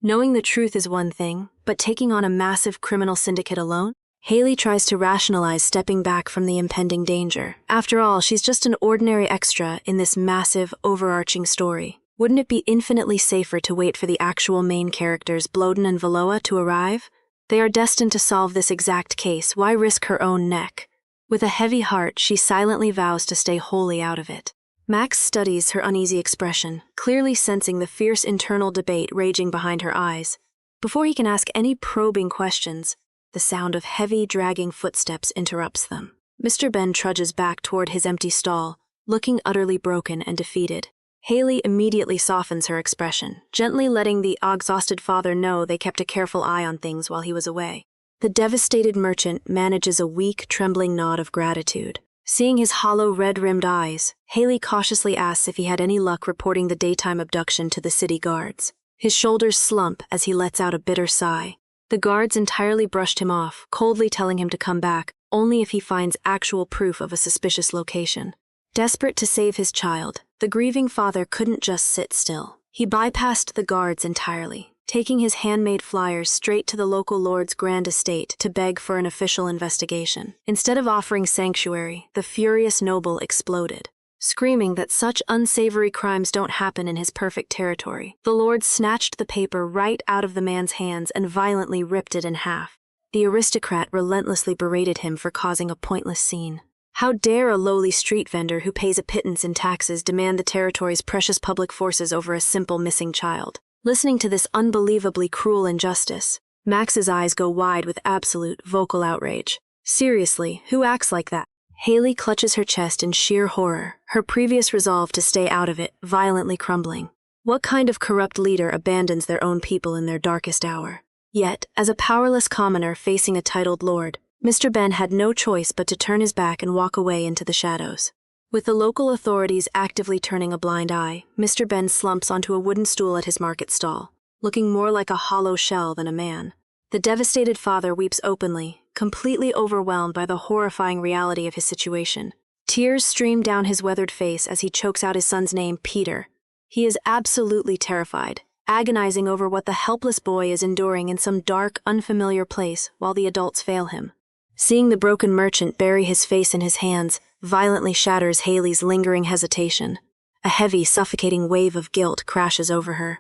Knowing the truth is one thing, but taking on a massive criminal syndicate alone? Haley tries to rationalize stepping back from the impending danger. After all, she's just an ordinary extra in this massive, overarching story. Wouldn't it be infinitely safer to wait for the actual main characters, Blodin and Valoa, to arrive? They are destined to solve this exact case. Why risk her own neck? With a heavy heart, she silently vows to stay wholly out of it. Max studies her uneasy expression, clearly sensing the fierce internal debate raging behind her eyes. Before he can ask any probing questions, the sound of heavy, dragging footsteps interrupts them. Mr. Ben trudges back toward his empty stall, looking utterly broken and defeated. Haley immediately softens her expression, gently letting the exhausted father know they kept a careful eye on things while he was away. The devastated merchant manages a weak, trembling nod of gratitude. Seeing his hollow red-rimmed eyes, Haley cautiously asks if he had any luck reporting the daytime abduction to the city guards. His shoulders slump as he lets out a bitter sigh. The guards entirely brushed him off, coldly telling him to come back, only if he finds actual proof of a suspicious location. Desperate to save his child, the grieving father couldn't just sit still. He bypassed the guards entirely, taking his handmade flyers straight to the local lord's grand estate to beg for an official investigation. Instead of offering sanctuary, the furious noble exploded. Screaming that such unsavory crimes don't happen in his perfect territory, the lord snatched the paper right out of the man's hands and violently ripped it in half. The aristocrat relentlessly berated him for causing a pointless scene. How dare a lowly street vendor who pays a pittance in taxes demand the territory's precious public forces over a simple missing child? Listening to this unbelievably cruel injustice, Max's eyes go wide with absolute, vocal outrage. Seriously, who acts like that? Haley clutches her chest in sheer horror, her previous resolve to stay out of it violently crumbling. What kind of corrupt leader abandons their own people in their darkest hour? Yet, as a powerless commoner facing a titled lord, Mr. Ben had no choice but to turn his back and walk away into the shadows. With the local authorities actively turning a blind eye, Mr. Ben slumps onto a wooden stool at his market stall, looking more like a hollow shell than a man. The devastated father weeps openly, completely overwhelmed by the horrifying reality of his situation. Tears stream down his weathered face as he chokes out his son's name, Peter. He is absolutely terrified, agonizing over what the helpless boy is enduring in some dark, unfamiliar place while the adults fail him. Seeing the broken merchant bury his face in his hands violently shatters Haley's lingering hesitation. A heavy, suffocating wave of guilt crashes over her.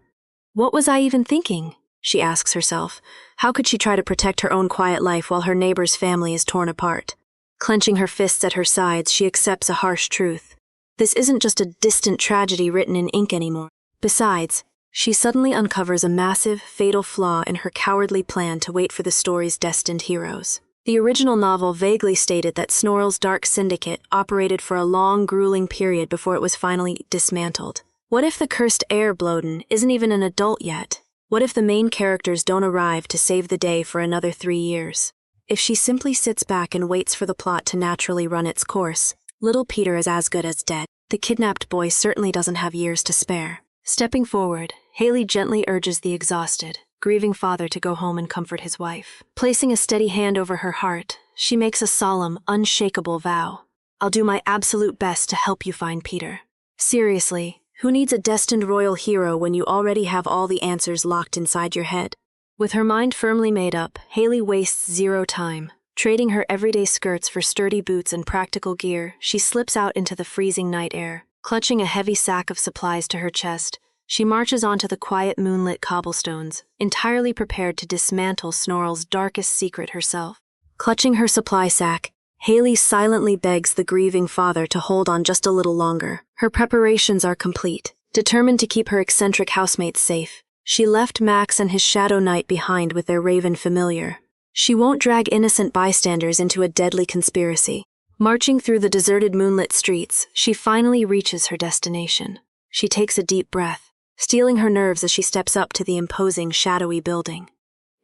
What was I even thinking? She asks herself. How could she try to protect her own quiet life while her neighbor's family is torn apart? Clenching her fists at her sides, she accepts a harsh truth. This isn't just a distant tragedy written in ink anymore. Besides, she suddenly uncovers a massive, fatal flaw in her cowardly plan to wait for the story's destined heroes. The original novel vaguely stated that Snorrel's Dark Syndicate operated for a long, grueling period before it was finally dismantled. What if the cursed heir Bloden isn't even an adult yet? What if the main characters don't arrive to save the day for another 3 years? If she simply sits back and waits for the plot to naturally run its course, little Peter is as good as dead. The kidnapped boy certainly doesn't have years to spare. Stepping forward, Haley gently urges the exhausted, grieving father to go home and comfort his wife. Placing a steady hand over her heart, she makes a solemn, unshakable vow. I'll do my absolute best to help you find Peter. Seriously, who needs a destined royal hero when you already have all the answers locked inside your head? With her mind firmly made up, Haley wastes zero time. Trading her everyday skirts for sturdy boots and practical gear, she slips out into the freezing night air. Clutching a heavy sack of supplies to her chest, she marches onto the quiet moonlit cobblestones, entirely prepared to dismantle Snorrel's darkest secret herself. Clutching her supply sack, Haley silently begs the grieving father to hold on just a little longer. Her preparations are complete. Determined to keep her eccentric housemates safe, she left Max and his shadow knight behind with their raven familiar. She won't drag innocent bystanders into a deadly conspiracy. Marching through the deserted moonlit streets, she finally reaches her destination. She takes a deep breath, steeling her nerves as she steps up to the imposing, shadowy building.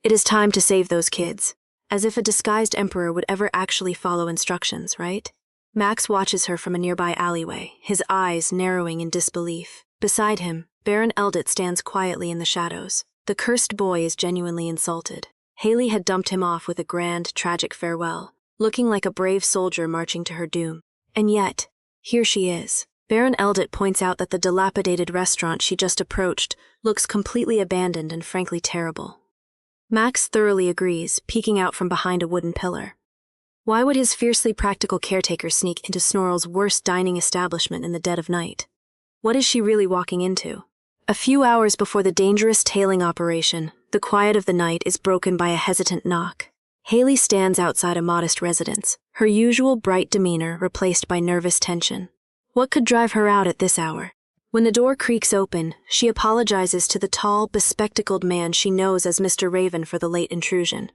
It is time to save those kids. As if a disguised emperor would ever actually follow instructions, right? Max watches her from a nearby alleyway, his eyes narrowing in disbelief. Beside him, Baron Eldit stands quietly in the shadows. The cursed boy is genuinely insulted. Haley had dumped him off with a grand, tragic farewell, looking like a brave soldier marching to her doom. And yet, here she is. Baron Eldit points out that the dilapidated restaurant she just approached looks completely abandoned and frankly terrible. Max thoroughly agrees, peeking out from behind a wooden pillar. Why would his fiercely practical caretaker sneak into Snorrel's worst dining establishment in the dead of night? What is she really walking into? A few hours before the dangerous tailing operation, the quiet of the night is broken by a hesitant knock. Haley stands outside a modest residence, her usual bright demeanor replaced by nervous tension. What could drive her out at this hour? When the door creaks open, she apologizes to the tall, bespectacled man she knows as Mr. Raven for the late intrusion.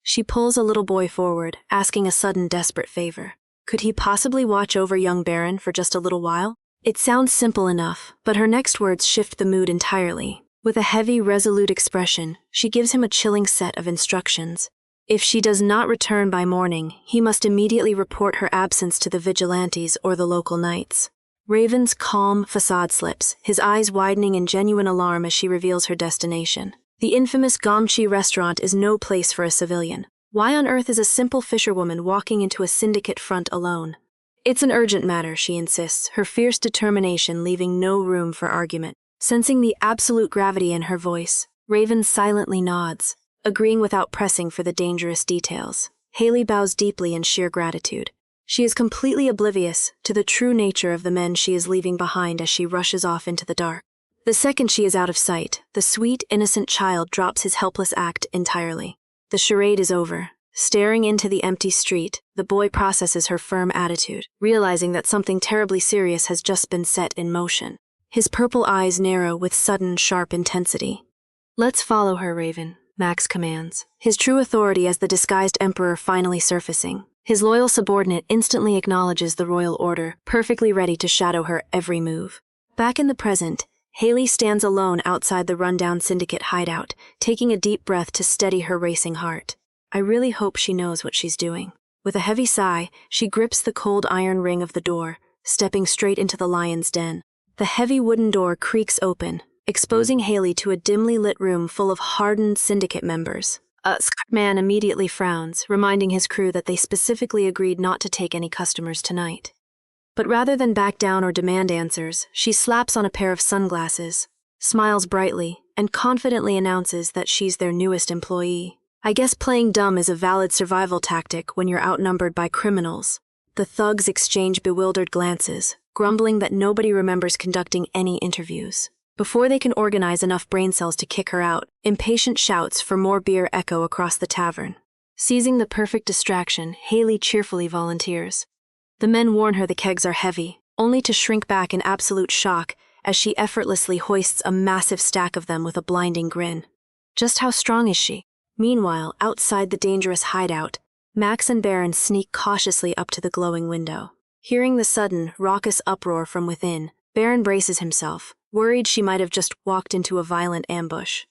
She pulls a little boy forward, asking a sudden desperate favor. Could he possibly watch over young Baron for just a little while? It sounds simple enough, but her next words shift the mood entirely. With a heavy, resolute expression, she gives him a chilling set of instructions. If she does not return by morning, he must immediately report her absence to the vigilantes or the local knights. Raven's calm facade slips, his eyes widening in genuine alarm as she reveals her destination. The infamous Gomchi restaurant is no place for a civilian. Why on earth is a simple fisherwoman walking into a syndicate front alone? It's an urgent matter, she insists, her fierce determination leaving no room for argument. Sensing the absolute gravity in her voice, Raven silently nods, agreeing without pressing for the dangerous details. Haley bows deeply in sheer gratitude. She is completely oblivious to the true nature of the men she is leaving behind as she rushes off into the dark. The second she is out of sight, the sweet, innocent child drops his helpless act entirely. The charade is over. Staring into the empty street, the boy processes her firm attitude, realizing that something terribly serious has just been set in motion. His purple eyes narrow with sudden, sharp intensity. "Let's follow her, Raven," Max commands, his true authority as the disguised emperor finally surfacing. His loyal subordinate instantly acknowledges the royal order, perfectly ready to shadow her every move. Back in the present, Haley stands alone outside the rundown syndicate hideout, taking a deep breath to steady her racing heart. I really hope she knows what she's doing. With a heavy sigh, she grips the cold iron ring of the door, stepping straight into the lion's den. The heavy wooden door creaks open, exposing Haley to a dimly lit room full of hardened syndicate members. Man immediately frowns, reminding his crew that they specifically agreed not to take any customers tonight. But rather than back down or demand answers, she slaps on a pair of sunglasses, smiles brightly, and confidently announces that she's their newest employee. I guess playing dumb is a valid survival tactic when you're outnumbered by criminals. The thugs exchange bewildered glances, grumbling that nobody remembers conducting any interviews. Before they can organize enough brain cells to kick her out, impatient shouts for more beer echo across the tavern. Seizing the perfect distraction, Haley cheerfully volunteers. The men warn her the kegs are heavy, only to shrink back in absolute shock as she effortlessly hoists a massive stack of them with a blinding grin. Just how strong is she? Meanwhile, outside the dangerous hideout, Max and Baron sneak cautiously up to the glowing window. Hearing the sudden, raucous uproar from within, Baron braces himself, worried she might have just walked into a violent ambush.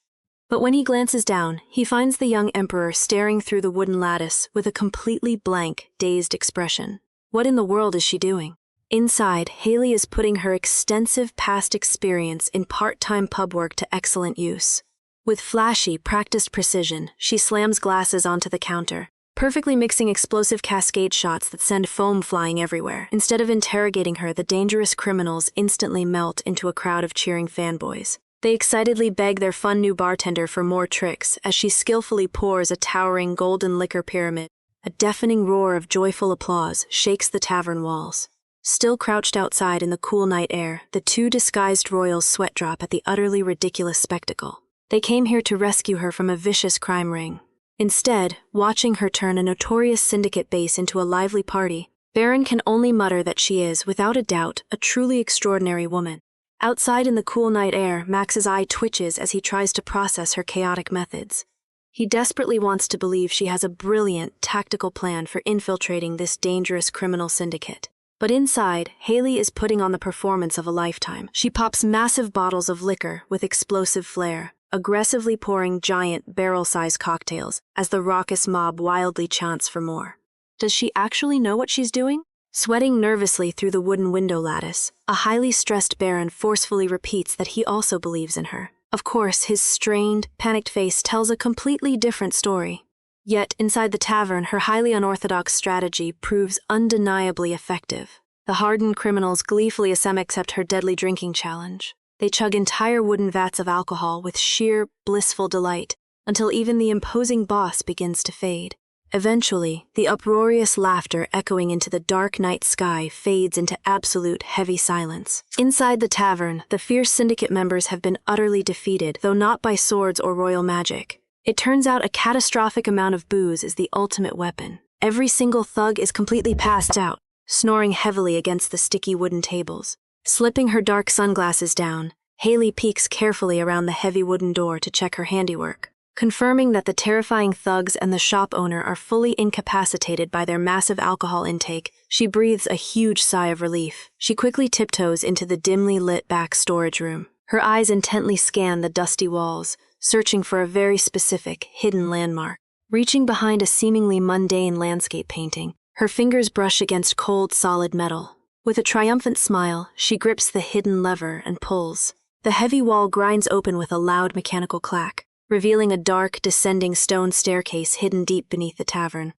But when he glances down, he finds the young emperor staring through the wooden lattice with a completely blank, dazed expression. What in the world is she doing? Inside, Haley is putting her extensive past experience in part-time pub work to excellent use. With flashy, practiced precision, she slams glasses onto the counter, perfectly mixing explosive cascade shots that send foam flying everywhere. Instead of interrogating her, the dangerous criminals instantly melt into a crowd of cheering fanboys. They excitedly beg their fun new bartender for more tricks as she skillfully pours a towering golden liquor pyramid. A deafening roar of joyful applause shakes the tavern walls. Still crouched outside in the cool night air, the two disguised royals sweat drop at the utterly ridiculous spectacle. They came here to rescue her from a vicious crime ring. Instead, watching her turn a notorious syndicate base into a lively party, Baron can only mutter that she is, without a doubt, a truly extraordinary woman. Outside in the cool night air, Max's eye twitches as he tries to process her chaotic methods. He desperately wants to believe she has a brilliant, tactical plan for infiltrating this dangerous criminal syndicate. But inside, Haley is putting on the performance of a lifetime. She pops massive bottles of liquor with explosive flair, aggressively pouring giant, barrel-sized cocktails as the raucous mob wildly chants for more. Does she actually know what she's doing? Sweating nervously through the wooden window lattice, a highly stressed Baron forcefully repeats that he also believes in her. Of course, his strained, panicked face tells a completely different story. Yet, inside the tavern, her highly unorthodox strategy proves undeniably effective. The hardened criminals gleefully accept her deadly drinking challenge. They chug entire wooden vats of alcohol with sheer, blissful delight, until even the imposing boss begins to fade. Eventually, the uproarious laughter echoing into the dark night sky fades into absolute heavy silence. Inside the tavern, the fierce syndicate members have been utterly defeated, though not by swords or royal magic. It turns out a catastrophic amount of booze is the ultimate weapon. Every single thug is completely passed out, snoring heavily against the sticky wooden tables. Slipping her dark sunglasses down, Haley peeks carefully around the heavy wooden door to check her handiwork. Confirming that the terrifying thugs and the shop owner are fully incapacitated by their massive alcohol intake, she breathes a huge sigh of relief. She quickly tiptoes into the dimly lit back storage room. Her eyes intently scan the dusty walls, searching for a very specific, hidden landmark. Reaching behind a seemingly mundane landscape painting, her fingers brush against cold, solid metal. With a triumphant smile, she grips the hidden lever and pulls. The heavy wall grinds open with a loud mechanical clack, revealing a dark, descending stone staircase hidden deep beneath the tavern.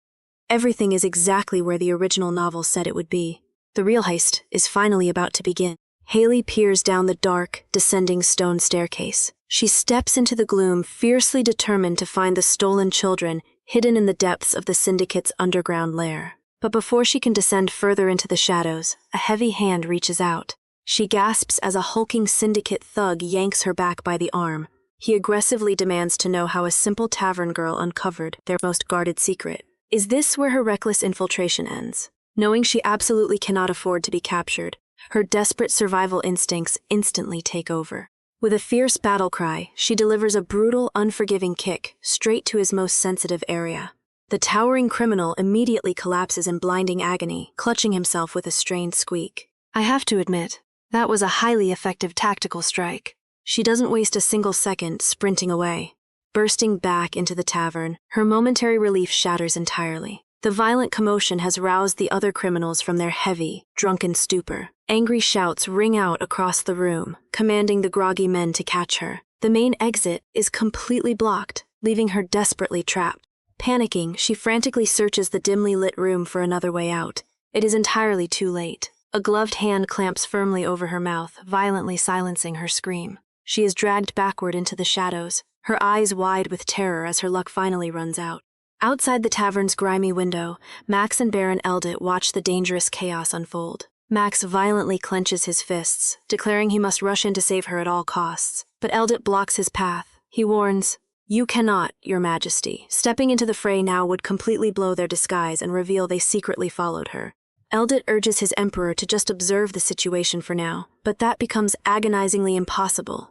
Everything is exactly where the original novel said it would be. The real heist is finally about to begin. Haley peers down the dark, descending stone staircase. She steps into the gloom, fiercely determined to find the stolen children hidden in the depths of the Syndicate's underground lair. But before she can descend further into the shadows, a heavy hand reaches out. She gasps as a hulking Syndicate thug yanks her back by the arm. He aggressively demands to know how a simple tavern girl uncovered their most guarded secret. Is this where her reckless infiltration ends? Knowing she absolutely cannot afford to be captured, her desperate survival instincts instantly take over. With a fierce battle cry, she delivers a brutal, unforgiving kick straight to his most sensitive area. The towering criminal immediately collapses in blinding agony, clutching himself with a strained squeak. I have to admit, that was a highly effective tactical strike. She doesn't waste a single second sprinting away. Bursting back into the tavern, her momentary relief shatters entirely. The violent commotion has roused the other criminals from their heavy, drunken stupor. Angry shouts ring out across the room, commanding the groggy men to catch her. The main exit is completely blocked, leaving her desperately trapped. Panicking, she frantically searches the dimly lit room for another way out. It is entirely too late. A gloved hand clamps firmly over her mouth, violently silencing her scream. She is dragged backward into the shadows, her eyes wide with terror as her luck finally runs out. Outside the tavern's grimy window, Max and Baron Eldit watch the dangerous chaos unfold. Max violently clenches his fists, declaring he must rush in to save her at all costs. But Eldit blocks his path. He warns, "You cannot, Your Majesty." Stepping into the fray now would completely blow their disguise and reveal they secretly followed her. Eldit urges his emperor to just observe the situation for now, but that becomes agonizingly impossible.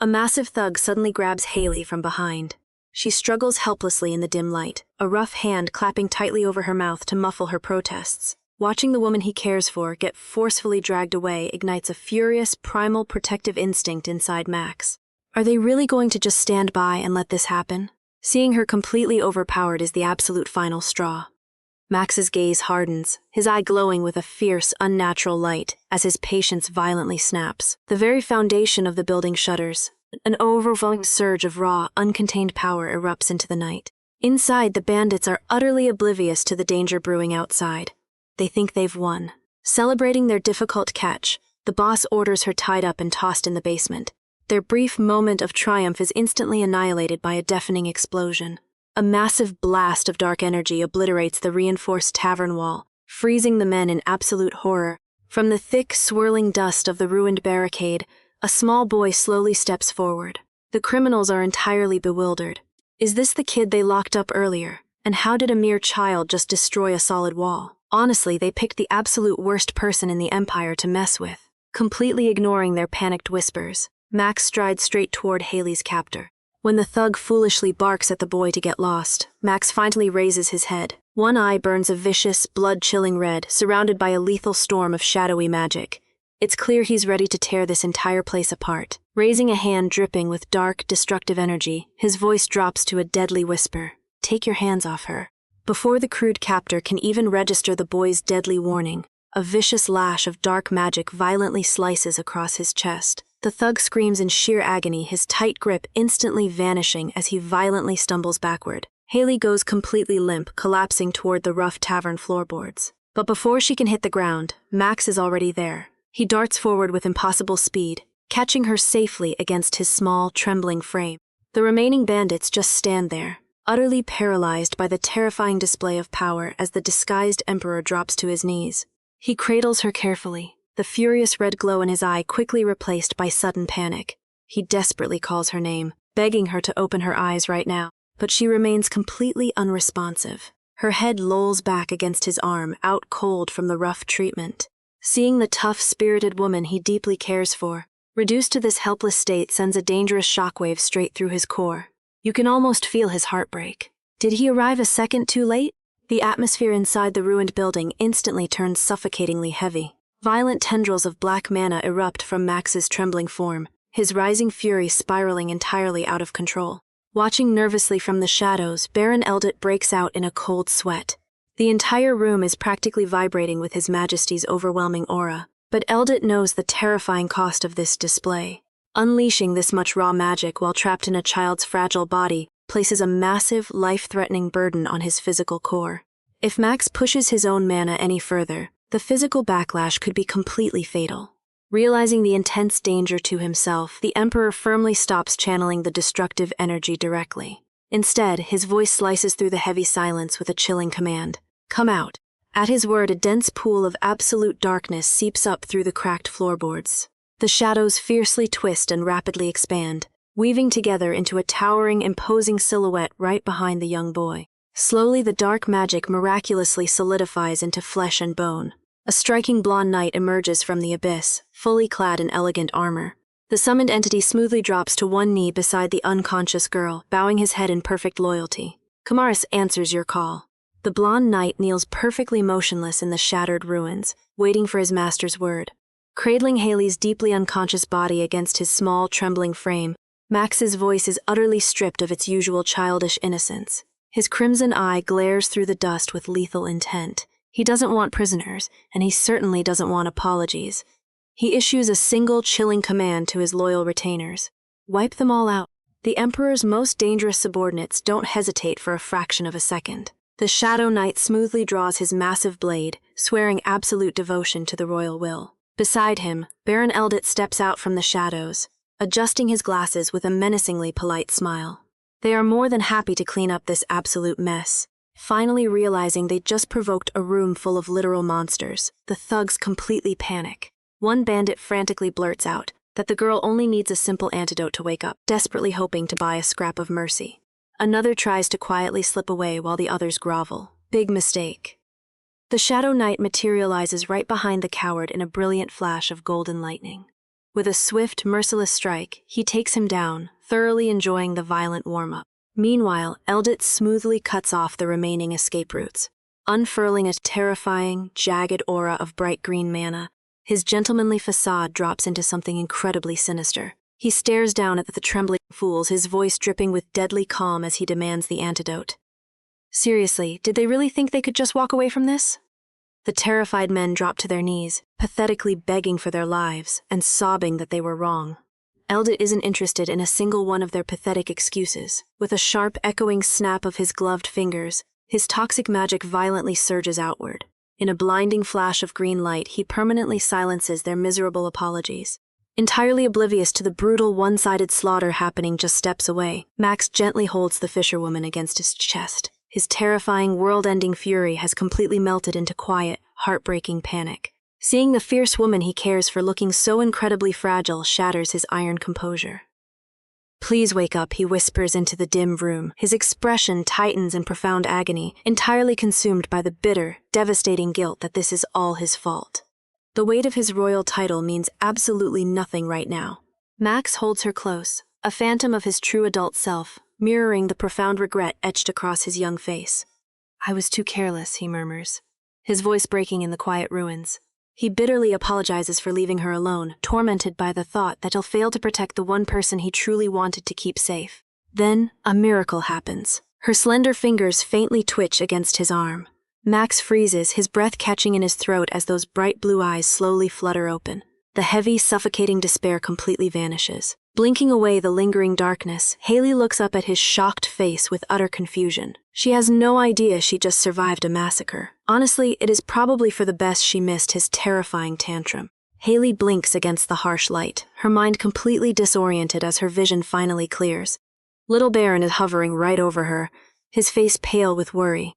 A massive thug suddenly grabs Haley from behind. She struggles helplessly in the dim light, a rough hand clapping tightly over her mouth to muffle her protests. Watching the woman he cares for get forcefully dragged away ignites a furious, primal protective instinct inside Max. Are they really going to just stand by and let this happen? Seeing her completely overpowered is the absolute final straw. Max's gaze hardens, his eye glowing with a fierce, unnatural light as his patience violently snaps. The very foundation of the building shudders. An overwhelming surge of raw, uncontained power erupts into the night. Inside, the bandits are utterly oblivious to the danger brewing outside. They think they've won. Celebrating their difficult catch, the boss orders her tied up and tossed in the basement. Their brief moment of triumph is instantly annihilated by a deafening explosion. A massive blast of dark energy obliterates the reinforced tavern wall, freezing the men in absolute horror. From the thick, swirling dust of the ruined barricade, a small boy slowly steps forward. The criminals are entirely bewildered. Is this the kid they locked up earlier? And how did a mere child just destroy a solid wall? Honestly, they picked the absolute worst person in the Empire to mess with. Completely ignoring their panicked whispers, Max strides straight toward Haley's captor. When the thug foolishly barks at the boy to get lost, Max finally raises his head. One eye burns a vicious, blood-chilling red, surrounded by a lethal storm of shadowy magic. It's clear he's ready to tear this entire place apart. Raising a hand dripping with dark, destructive energy, his voice drops to a deadly whisper. Take your hands off her. Before the crude captor can even register the boy's deadly warning, a vicious lash of dark magic violently slices across his chest. The thug screams in sheer agony, his tight grip instantly vanishing as he violently stumbles backward. Haley goes completely limp, collapsing toward the rough tavern floorboards. But before she can hit the ground, Max is already there. He darts forward with impossible speed, catching her safely against his small, trembling frame. The remaining bandits just stand there, utterly paralyzed by the terrifying display of power as the disguised emperor drops to his knees. He cradles her carefully, the furious red glow in his eye quickly replaced by sudden panic. He desperately calls her name, begging her to open her eyes right now, but she remains completely unresponsive. Her head lolls back against his arm, out cold from the rough treatment. Seeing the tough, spirited woman he deeply cares for, reduced to this helpless state sends a dangerous shockwave straight through his core. You can almost feel his heart break. Did he arrive a second too late? The atmosphere inside the ruined building instantly turns suffocatingly heavy. Violent tendrils of black mana erupt from Max's trembling form, his rising fury spiraling entirely out of control. Watching nervously from the shadows, Baron Eldit breaks out in a cold sweat. The entire room is practically vibrating with His Majesty's overwhelming aura, but Eldit knows the terrifying cost of this display. Unleashing this much raw magic while trapped in a child's fragile body places a massive, life-threatening burden on his physical core. If Max pushes his own mana any further, the physical backlash could be completely fatal. Realizing the intense danger to himself, the Emperor firmly stops channeling the destructive energy directly. Instead, his voice slices through the heavy silence with a chilling command. "Come out." At his word, a dense pool of absolute darkness seeps up through the cracked floorboards. The shadows fiercely twist and rapidly expand, weaving together into a towering, imposing silhouette right behind the young boy. Slowly, the dark magic miraculously solidifies into flesh and bone. A striking blonde knight emerges from the abyss, fully clad in elegant armor. The summoned entity smoothly drops to one knee beside the unconscious girl, bowing his head in perfect loyalty. Kamaris answers your call. The blonde knight kneels perfectly motionless in the shattered ruins, waiting for his master's word. Cradling Haley's deeply unconscious body against his small, trembling frame, Max's voice is utterly stripped of its usual childish innocence. His crimson eye glares through the dust with lethal intent. He doesn't want prisoners, and he certainly doesn't want apologies. He issues a single chilling command to his loyal retainers. Wipe them all out. The Emperor's most dangerous subordinates don't hesitate for a fraction of a second. The Shadow Knight smoothly draws his massive blade, swearing absolute devotion to the royal will. Beside him, Baron Eldit steps out from the shadows, adjusting his glasses with a menacingly polite smile. They are more than happy to clean up this absolute mess. Finally realizing they'd just provoked a room full of literal monsters, the thugs completely panic. One bandit frantically blurts out that the girl only needs a simple antidote to wake up, desperately hoping to buy a scrap of mercy. Another tries to quietly slip away while the others grovel. Big mistake. The Shadow Knight materializes right behind the coward in a brilliant flash of golden lightning. With a swift, merciless strike, he takes him down, thoroughly enjoying the violent warm-up. Meanwhile, Eldit smoothly cuts off the remaining escape routes. Unfurling a terrifying, jagged aura of bright green mana, his gentlemanly facade drops into something incredibly sinister. He stares down at the trembling fools, his voice dripping with deadly calm as he demands the antidote. Seriously, did they really think they could just walk away from this? The terrified men drop to their knees, pathetically begging for their lives and sobbing that they were wrong. Eldit isn't interested in a single one of their pathetic excuses. With a sharp, echoing snap of his gloved fingers, his toxic magic violently surges outward. In a blinding flash of green light, he permanently silences their miserable apologies. Entirely oblivious to the brutal, one-sided slaughter happening just steps away, Max gently holds the fisherwoman against his chest. His terrifying, world-ending fury has completely melted into quiet, heartbreaking panic. Seeing the fierce woman he cares for looking so incredibly fragile shatters his iron composure. "Please wake up," he whispers into the dim room. His expression tightens in profound agony, entirely consumed by the bitter, devastating guilt that this is all his fault. The weight of his royal title means absolutely nothing right now. Max holds her close, a phantom of his true adult self, mirroring the profound regret etched across his young face. "I was too careless," he murmurs, his voice breaking in the quiet ruins. He bitterly apologizes for leaving her alone, tormented by the thought that he'll fail to protect the one person he truly wanted to keep safe. Then, a miracle happens. Her slender fingers faintly twitch against his arm. Max freezes, his breath catching in his throat as those bright blue eyes slowly flutter open. The heavy, suffocating despair completely vanishes. Blinking away the lingering darkness, Haley looks up at his shocked face with utter confusion. She has no idea she just survived a massacre. Honestly, it is probably for the best she missed his terrifying tantrum. Haley blinks against the harsh light, her mind completely disoriented as her vision finally clears. Little Baron is hovering right over her, his face pale with worry.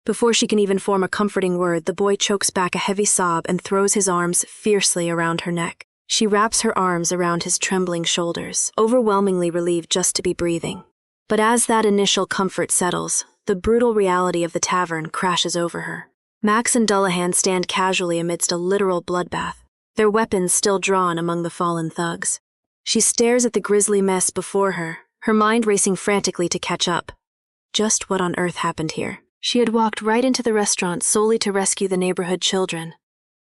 Before she can even form a comforting word, the boy chokes back a heavy sob and throws his arms fiercely around her neck. She wraps her arms around his trembling shoulders, overwhelmingly relieved just to be breathing. But as that initial comfort settles, the brutal reality of the tavern crashes over her. Max and Dullahan stand casually amidst a literal bloodbath, their weapons still drawn among the fallen thugs. She stares at the grisly mess before her, her mind racing frantically to catch up. Just what on earth happened here? She had walked right into the restaurant solely to rescue the neighborhood children.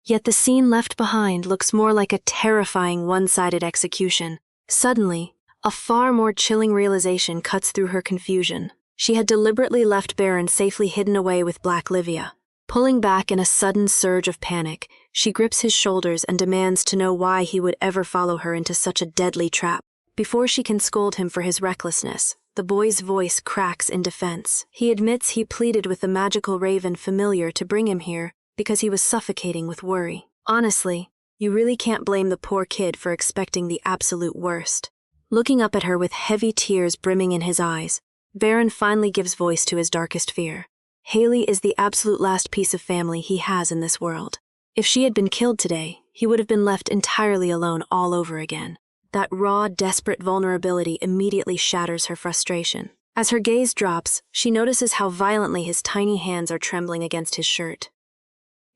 Yet the scene left behind looks more like a terrifying one-sided execution. Suddenly, A far more chilling realization cuts through her confusion. She had deliberately left Baron safely hidden away with Black Livia. Pulling back in a sudden surge of panic, she grips his shoulders and demands to know why he would ever follow her into such a deadly trap. Before she can scold him for his recklessness, the boy's voice cracks in defense. He admits he pleaded with the magical raven familiar to bring him here because he was suffocating with worry. Honestly, you really can't blame the poor kid for expecting the absolute worst. Looking up at her with heavy tears brimming in his eyes, Baron finally gives voice to his darkest fear. Haley is the absolute last piece of family he has in this world. If she had been killed today, he would have been left entirely alone all over again. That raw, desperate vulnerability immediately shatters her frustration. As her gaze drops, she notices how violently his tiny hands are trembling against his shirt.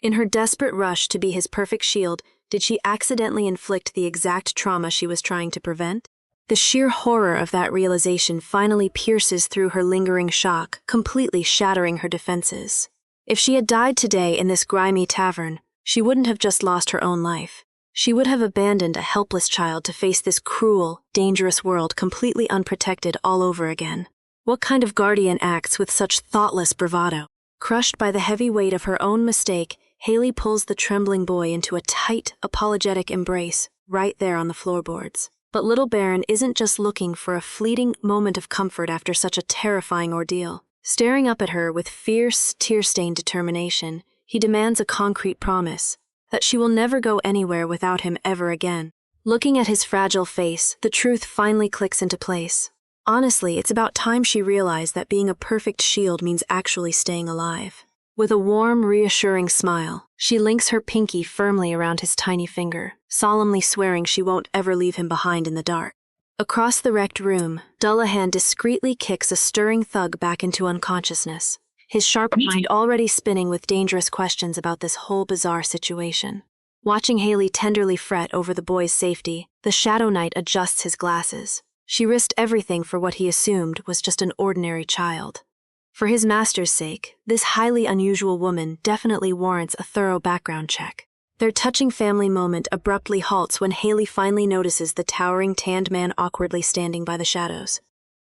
In her desperate rush to be his perfect shield, did she accidentally inflict the exact trauma she was trying to prevent? The sheer horror of that realization finally pierces through her lingering shock, completely shattering her defenses. If she had died today in this grimy tavern, she wouldn't have just lost her own life. She would have abandoned a helpless child to face this cruel, dangerous world completely unprotected all over again. What kind of guardian acts with such thoughtless bravado? Crushed by the heavy weight of her own mistake, Haley pulls the trembling boy into a tight, apologetic embrace right there on the floorboards. But little Baron isn't just looking for a fleeting moment of comfort after such a terrifying ordeal. Staring up at her with fierce, tear-stained determination, he demands a concrete promise that she will never go anywhere without him ever again. Looking at his fragile face, the truth finally clicks into place. Honestly, it's about time she realized that being a perfect shield means actually staying alive. With a warm, reassuring smile, she links her pinky firmly around his tiny finger, solemnly swearing she won't ever leave him behind in the dark. Across the wrecked room, Dullahan discreetly kicks a stirring thug back into unconsciousness, his sharp mind already spinning with dangerous questions about this whole bizarre situation. Watching Haley tenderly fret over the boy's safety, the Shadow Knight adjusts his glasses. She risked everything for what he assumed was just an ordinary child. For his master's sake, this highly unusual woman definitely warrants a thorough background check. Their touching family moment abruptly halts when Haley finally notices the towering tanned man awkwardly standing by the shadows.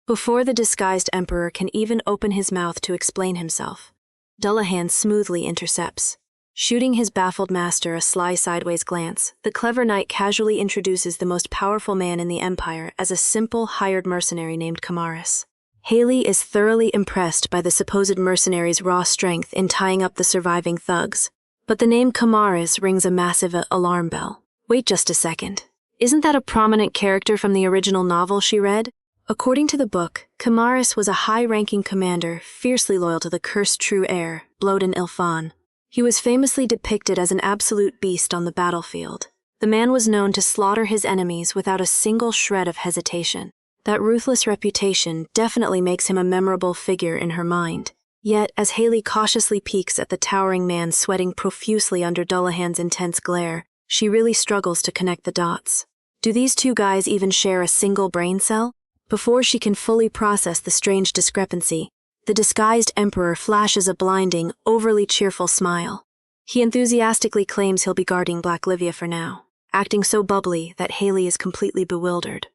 Before the disguised emperor can even open his mouth to explain himself, Dullahan smoothly intercepts. Shooting his baffled master a sly sideways glance, the clever knight casually introduces the most powerful man in the empire as a simple, hired mercenary named Kamaris. Haley is thoroughly impressed by the supposed mercenary's raw strength in tying up the surviving thugs, but the name Kamaris rings a massive alarm bell. Wait just a second. Isn't that a prominent character from the original novel she read? According to the book, Kamaris was a high-ranking commander fiercely loyal to the cursed true heir, Bloden Ilfan. He was famously depicted as an absolute beast on the battlefield. The man was known to slaughter his enemies without a single shred of hesitation. That ruthless reputation definitely makes him a memorable figure in her mind. Yet, as Haley cautiously peeks at the towering man sweating profusely under Dullahan's intense glare, she really struggles to connect the dots. Do these two guys even share a single brain cell? Before she can fully process the strange discrepancy, the disguised emperor flashes a blinding, overly cheerful smile. He enthusiastically claims he'll be guarding Black Livia for now, acting so bubbly that Haley is completely bewildered.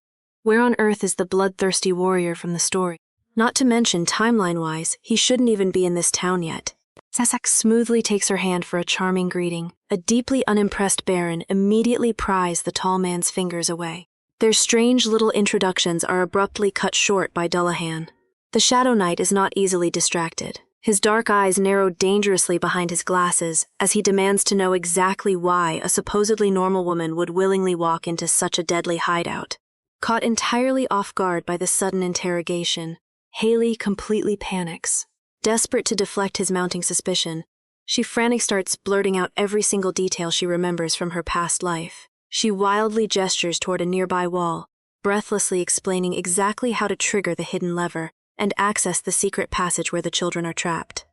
Where on earth is the bloodthirsty warrior from the story? Not to mention, timeline-wise, he shouldn't even be in this town yet. Sasak smoothly takes her hand for a charming greeting. A deeply unimpressed Baron immediately pries the tall man's fingers away. Their strange little introductions are abruptly cut short by Dullahan. The Shadow Knight is not easily distracted. His dark eyes narrow dangerously behind his glasses as he demands to know exactly why a supposedly normal woman would willingly walk into such a deadly hideout. Caught entirely off guard by the sudden interrogation, Haley completely panics. Desperate to deflect his mounting suspicion, she frantically starts blurting out every single detail she remembers from her past life. She wildly gestures toward a nearby wall, breathlessly explaining exactly how to trigger the hidden lever and access the secret passage where the children are trapped.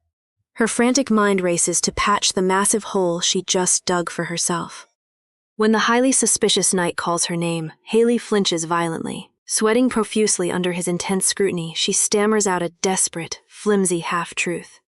Her frantic mind races to patch the massive hole she just dug for herself. When the highly suspicious knight calls her name, Haley flinches violently. Sweating profusely under his intense scrutiny, she stammers out a desperate, flimsy half-truth.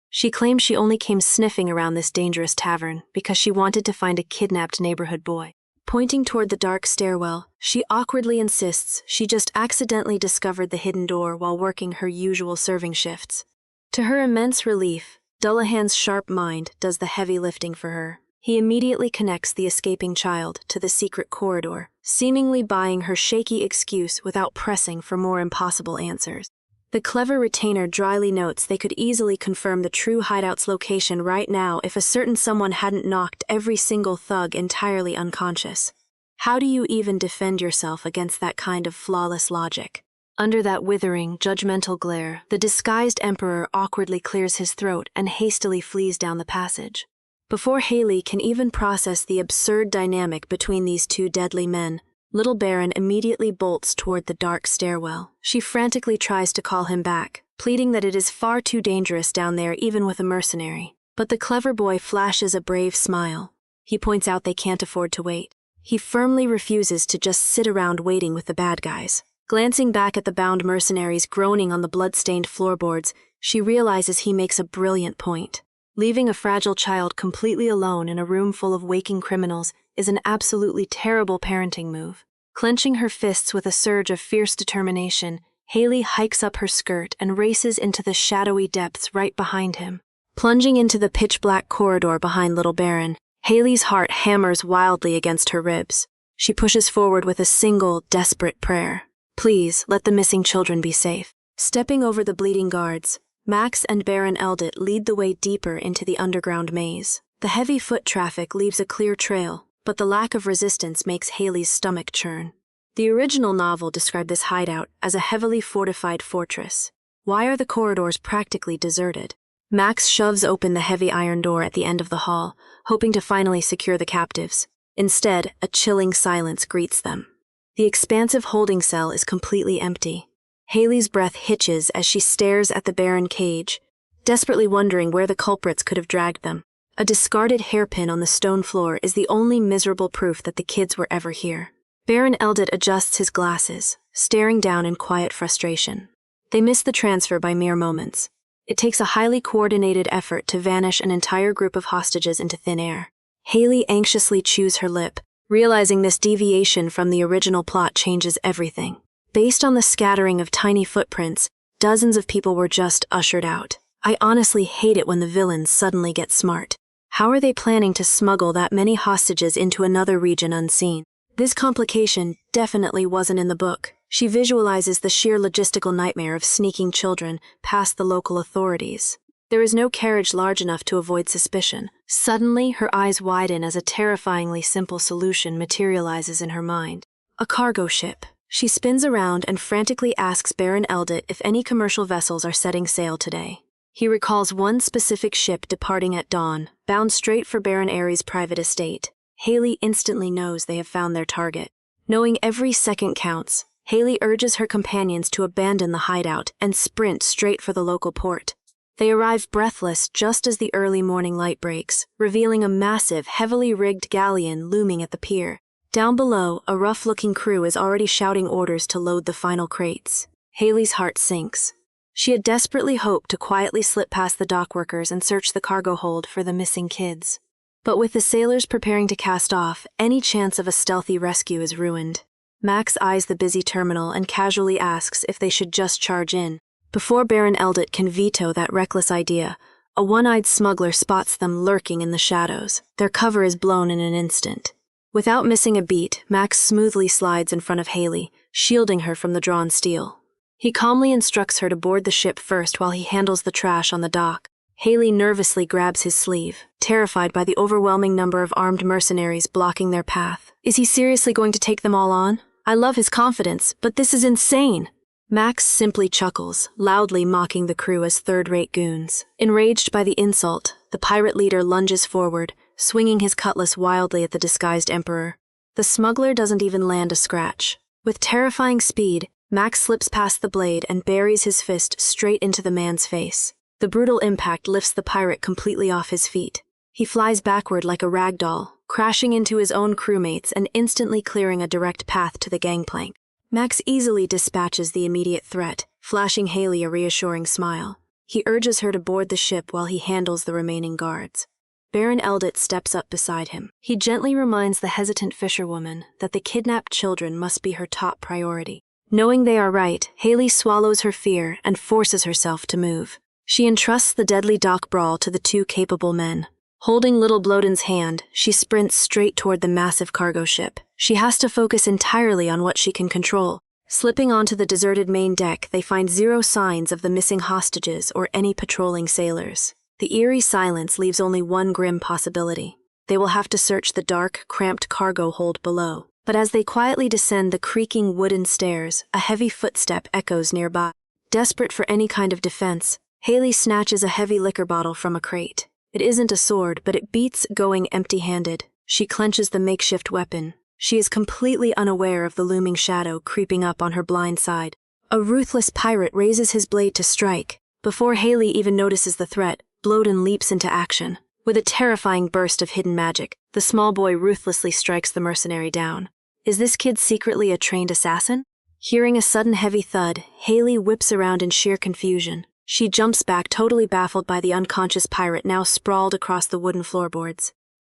She claims she only came sniffing around this dangerous tavern because she wanted to find a kidnapped neighborhood boy. Pointing toward the dark stairwell, she awkwardly insists she just accidentally discovered the hidden door while working her usual serving shifts. To her immense relief, Dullahan's sharp mind does the heavy lifting for her. He immediately connects the escaping child to the secret corridor, seemingly buying her shaky excuse without pressing for more impossible answers. The clever retainer dryly notes they could easily confirm the true hideout's location right now if a certain someone hadn't knocked every single thug entirely unconscious. How do you even defend yourself against that kind of flawless logic? Under that withering, judgmental glare, the disguised emperor awkwardly clears his throat and hastily flees down the passage. Before Haley can even process the absurd dynamic between these two deadly men, Little Baron immediately bolts toward the dark stairwell. She frantically tries to call him back, pleading that it is far too dangerous down there even with a mercenary. But the clever boy flashes a brave smile. He points out they can't afford to wait. He firmly refuses to just sit around waiting with the bad guys. Glancing back at the bound mercenaries groaning on the blood-stained floorboards, she realizes he makes a brilliant point. Leaving a fragile child completely alone in a room full of waking criminals is an absolutely terrible parenting move. Clenching her fists with a surge of fierce determination, Haley hikes up her skirt and races into the shadowy depths right behind him. Plunging into the pitch-black corridor behind Little Baron, Haley's heart hammers wildly against her ribs. She pushes forward with a single, desperate prayer. Please, let the missing children be safe. Stepping over the bleeding guards, Max and Baron Eldit lead the way deeper into the underground maze. The heavy foot traffic leaves a clear trail, but the lack of resistance makes Haley's stomach churn. The original novel described this hideout as a heavily fortified fortress. Why are the corridors practically deserted? Max shoves open the heavy iron door at the end of the hall, hoping to finally secure the captives. Instead, a chilling silence greets them. The expansive holding cell is completely empty. Haley's breath hitches as she stares at the barren cage, desperately wondering where the culprits could have dragged them. A discarded hairpin on the stone floor is the only miserable proof that the kids were ever here. Baron Eldit adjusts his glasses, staring down in quiet frustration. They miss the transfer by mere moments. It takes a highly coordinated effort to vanish an entire group of hostages into thin air. Haley anxiously chews her lip, realizing this deviation from the original plot changes everything. Based on the scattering of tiny footprints, dozens of people were just ushered out. I honestly hate it when the villains suddenly get smart. How are they planning to smuggle that many hostages into another region unseen? This complication definitely wasn't in the book. She visualizes the sheer logistical nightmare of sneaking children past the local authorities. There is no carriage large enough to avoid suspicion. Suddenly, her eyes widen as a terrifyingly simple solution materializes in her mind. A cargo ship. She spins around and frantically asks Baron Eldit if any commercial vessels are setting sail today. He recalls one specific ship departing at dawn, bound straight for Baron Ares' private estate. Haley instantly knows they have found their target. Knowing every second counts, Haley urges her companions to abandon the hideout and sprint straight for the local port. They arrive breathless just as the early morning light breaks, revealing a massive, heavily rigged galleon looming at the pier. Down below, a rough-looking crew is already shouting orders to load the final crates. Haley's heart sinks. She had desperately hoped to quietly slip past the dockworkers and search the cargo hold for the missing kids. But with the sailors preparing to cast off, any chance of a stealthy rescue is ruined. Max eyes the busy terminal and casually asks if they should just charge in. Before Baron Eldit can veto that reckless idea, a one-eyed smuggler spots them lurking in the shadows. Their cover is blown in an instant. Without missing a beat, Max smoothly slides in front of Haley, shielding her from the drawn steel. He calmly instructs her to board the ship first while he handles the trash on the dock. Haley nervously grabs his sleeve, terrified by the overwhelming number of armed mercenaries blocking their path. Is he seriously going to take them all on? I love his confidence, but this is insane. Max simply chuckles, loudly mocking the crew as third-rate goons. Enraged by the insult, the pirate leader lunges forward, swinging his cutlass wildly at the disguised emperor. The smuggler doesn't even land a scratch. With terrifying speed, Max slips past the blade and buries his fist straight into the man's face. The brutal impact lifts the pirate completely off his feet. He flies backward like a rag doll, crashing into his own crewmates and instantly clearing a direct path to the gangplank. Max easily dispatches the immediate threat, flashing Haley a reassuring smile. He urges her to board the ship while he handles the remaining guards. Baron Eldit steps up beside him. He gently reminds the hesitant fisherwoman that the kidnapped children must be her top priority. Knowing they are right, Haley swallows her fear and forces herself to move. She entrusts the deadly dock brawl to the two capable men. Holding little Bloden's hand, she sprints straight toward the massive cargo ship. She has to focus entirely on what she can control. Slipping onto the deserted main deck, they find zero signs of the missing hostages or any patrolling sailors. The eerie silence leaves only one grim possibility. They will have to search the dark, cramped cargo hold below. But as they quietly descend the creaking wooden stairs, a heavy footstep echoes nearby. Desperate for any kind of defense, Haley snatches a heavy liquor bottle from a crate. It isn't a sword, but it beats going empty-handed. She clenches the makeshift weapon. She is completely unaware of the looming shadow creeping up on her blind side. A ruthless pirate raises his blade to strike. Before Haley even notices the threat, Bloden leaps into action. With a terrifying burst of hidden magic, the small boy ruthlessly strikes the mercenary down. Is this kid secretly a trained assassin? Hearing a sudden heavy thud, Haley whips around in sheer confusion. She jumps back, totally baffled by the unconscious pirate now sprawled across the wooden floorboards.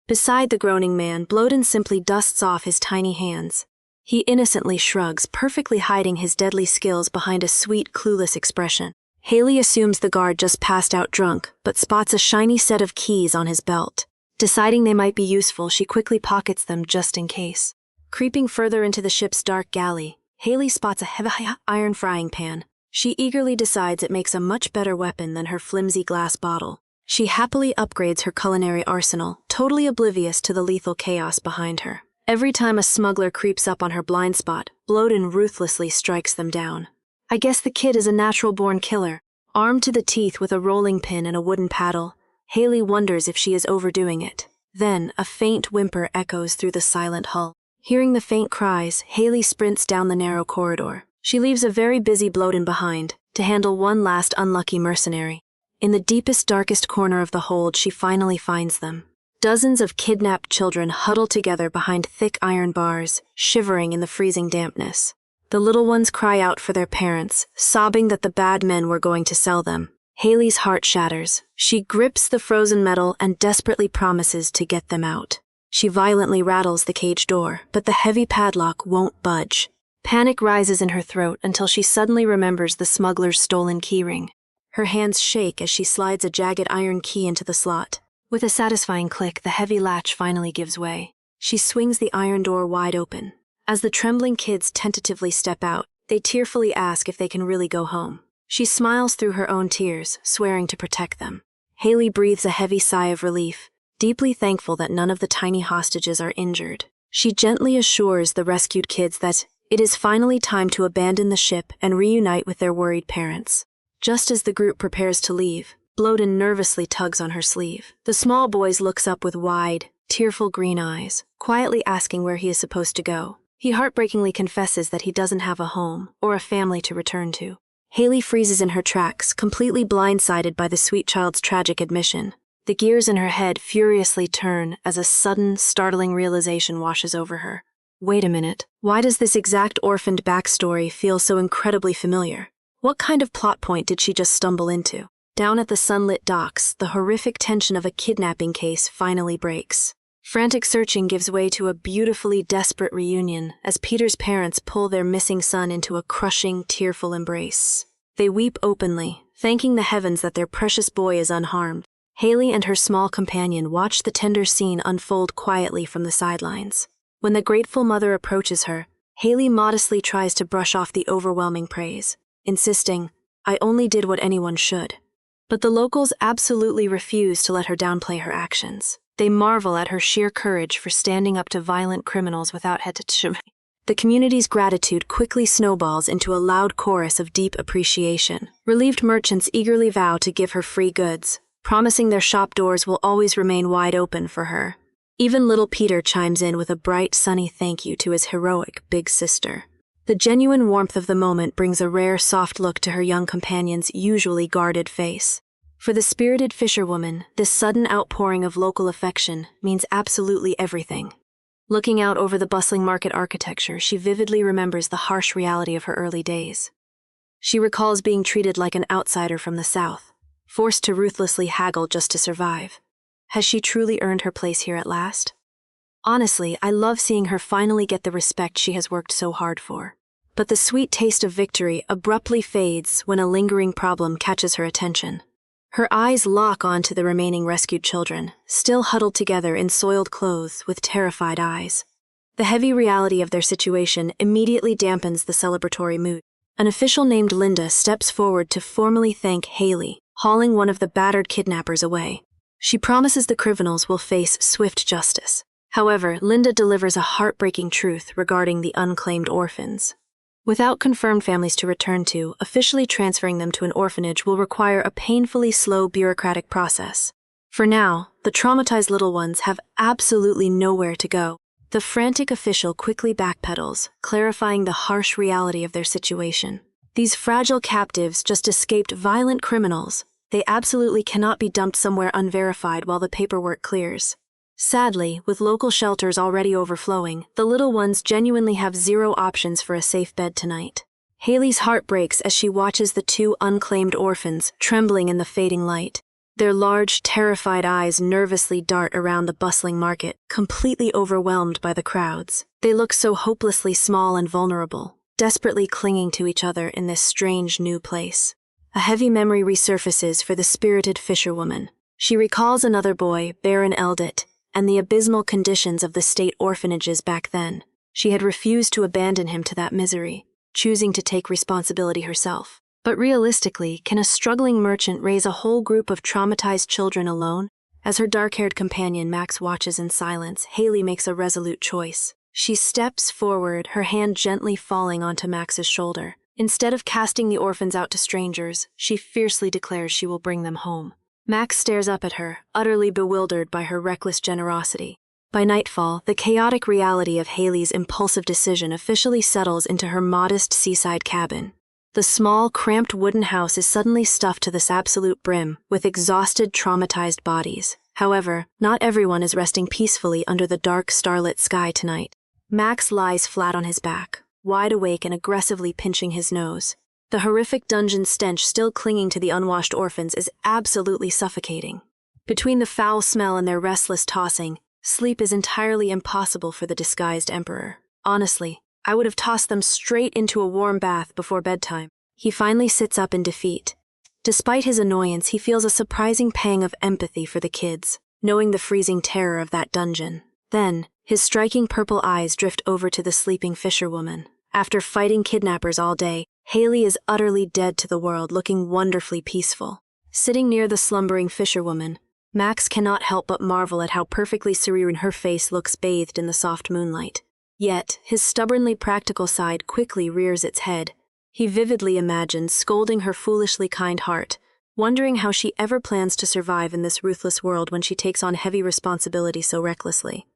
Beside the groaning man, Bloden simply dusts off his tiny hands. He innocently shrugs, perfectly hiding his deadly skills behind a sweet, clueless expression. Haley assumes the guard just passed out drunk, but spots a shiny set of keys on his belt. Deciding they might be useful, she quickly pockets them just in case. Creeping further into the ship's dark galley, Haley spots a heavy iron frying pan. She eagerly decides it makes a much better weapon than her flimsy glass bottle. She happily upgrades her culinary arsenal, totally oblivious to the lethal chaos behind her. Every time a smuggler creeps up on her blind spot, Bloden ruthlessly strikes them down. I guess the kid is a natural-born killer. Armed to the teeth with a rolling pin and a wooden paddle, Haley wonders if she is overdoing it. Then, a faint whimper echoes through the silent hull. Hearing the faint cries, Haley sprints down the narrow corridor. She leaves a very busy Bloden behind, to handle one last unlucky mercenary. In the deepest, darkest corner of the hold, she finally finds them. Dozens of kidnapped children huddle together behind thick iron bars, shivering in the freezing dampness. The little ones cry out for their parents, sobbing that the bad men were going to sell them. Haley's heart shatters. She grips the frozen metal and desperately promises to get them out. She violently rattles the cage door, but the heavy padlock won't budge. Panic rises in her throat until she suddenly remembers the smuggler's stolen keyring. Her hands shake as she slides a jagged iron key into the slot. With a satisfying click, the heavy latch finally gives way. She swings the iron door wide open. As the trembling kids tentatively step out, they tearfully ask if they can really go home. She smiles through her own tears, swearing to protect them. Haley breathes a heavy sigh of relief, deeply thankful that none of the tiny hostages are injured. She gently assures the rescued kids that it is finally time to abandon the ship and reunite with their worried parents. Just as the group prepares to leave, Bloden nervously tugs on her sleeve. The small boy looks up with wide, tearful green eyes, quietly asking where he is supposed to go. He heartbreakingly confesses that he doesn't have a home or a family to return to. Haley freezes in her tracks, completely blindsided by the sweet child's tragic admission. The gears in her head furiously turn as a sudden, startling realization washes over her. Wait a minute, why does this exact orphaned backstory feel so incredibly familiar? What kind of plot point did she just stumble into? Down at the sunlit docks, the horrific tension of a kidnapping case finally breaks. Frantic searching gives way to a beautifully desperate reunion as Peter's parents pull their missing son into a crushing, tearful embrace. They weep openly, thanking the heavens that their precious boy is unharmed. Haley and her small companion watch the tender scene unfold quietly from the sidelines. When the grateful mother approaches her, Haley modestly tries to brush off the overwhelming praise, insisting, "I only did what anyone should." But the locals absolutely refuse to let her downplay her actions. They marvel at her sheer courage for standing up to violent criminals without hesitation. The community's gratitude quickly snowballs into a loud chorus of deep appreciation. Relieved merchants eagerly vow to give her free goods, promising their shop doors will always remain wide open for her. Even little Peter chimes in with a bright, sunny thank you to his heroic big sister. The genuine warmth of the moment brings a rare, soft look to her young companion's usually guarded face. For the spirited fisherwoman, this sudden outpouring of local affection means absolutely everything. Looking out over the bustling market architecture, she vividly remembers the harsh reality of her early days. She recalls being treated like an outsider from the south, forced to ruthlessly haggle just to survive. Has she truly earned her place here at last? Honestly, I love seeing her finally get the respect she has worked so hard for. But the sweet taste of victory abruptly fades when a lingering problem catches her attention. Her eyes lock onto the remaining rescued children, still huddled together in soiled clothes with terrified eyes. The heavy reality of their situation immediately dampens the celebratory mood. An official named Linda steps forward to formally thank Haley, hauling one of the battered kidnappers away. She promises the criminals will face swift justice. However, Linda delivers a heartbreaking truth regarding the unclaimed orphans. Without confirmed families to return to, officially transferring them to an orphanage will require a painfully slow bureaucratic process. For now, the traumatized little ones have absolutely nowhere to go. The frantic official quickly backpedals, clarifying the harsh reality of their situation. These fragile captives just escaped violent criminals. They absolutely cannot be dumped somewhere unverified while the paperwork clears. Sadly, with local shelters already overflowing, the little ones genuinely have zero options for a safe bed tonight. Haley's heart breaks as she watches the two unclaimed orphans trembling in the fading light. Their large, terrified eyes nervously dart around the bustling market, completely overwhelmed by the crowds. They look so hopelessly small and vulnerable, desperately clinging to each other in this strange new place. A heavy memory resurfaces for the spirited fisherwoman. She recalls another boy, Baron Eldit, and the abysmal conditions of the state orphanages back then. She had refused to abandon him to that misery, choosing to take responsibility herself. But realistically, can a struggling merchant raise a whole group of traumatized children alone? As her dark-haired companion Max watches in silence, Haley makes a resolute choice. She steps forward, her hand gently falling onto Max's shoulder. Instead of casting the orphans out to strangers, she fiercely declares she will bring them home. Max stares up at her, utterly bewildered by her reckless generosity. By nightfall, the chaotic reality of Haley's impulsive decision officially settles into her modest seaside cabin. The small, cramped wooden house is suddenly stuffed to this absolute brim with exhausted, traumatized bodies. However, not everyone is resting peacefully under the dark, starlit sky tonight. Max lies flat on his back, wide awake and aggressively pinching his nose. The horrific dungeon stench still clinging to the unwashed orphans is absolutely suffocating. Between the foul smell and their restless tossing, sleep is entirely impossible for the disguised emperor. Honestly, I would have tossed them straight into a warm bath before bedtime. He finally sits up in defeat. Despite his annoyance, he feels a surprising pang of empathy for the kids, knowing the freezing terror of that dungeon. Then, his striking purple eyes drift over to the sleeping fisherwoman. After fighting kidnappers all day, Haley is utterly dead to the world, looking wonderfully peaceful. Sitting near the slumbering fisherwoman, Max cannot help but marvel at how perfectly serene her face looks bathed in the soft moonlight. Yet, his stubbornly practical side quickly rears its head. He vividly imagines scolding her foolishly kind heart, wondering how she ever plans to survive in this ruthless world when she takes on heavy responsibility so recklessly.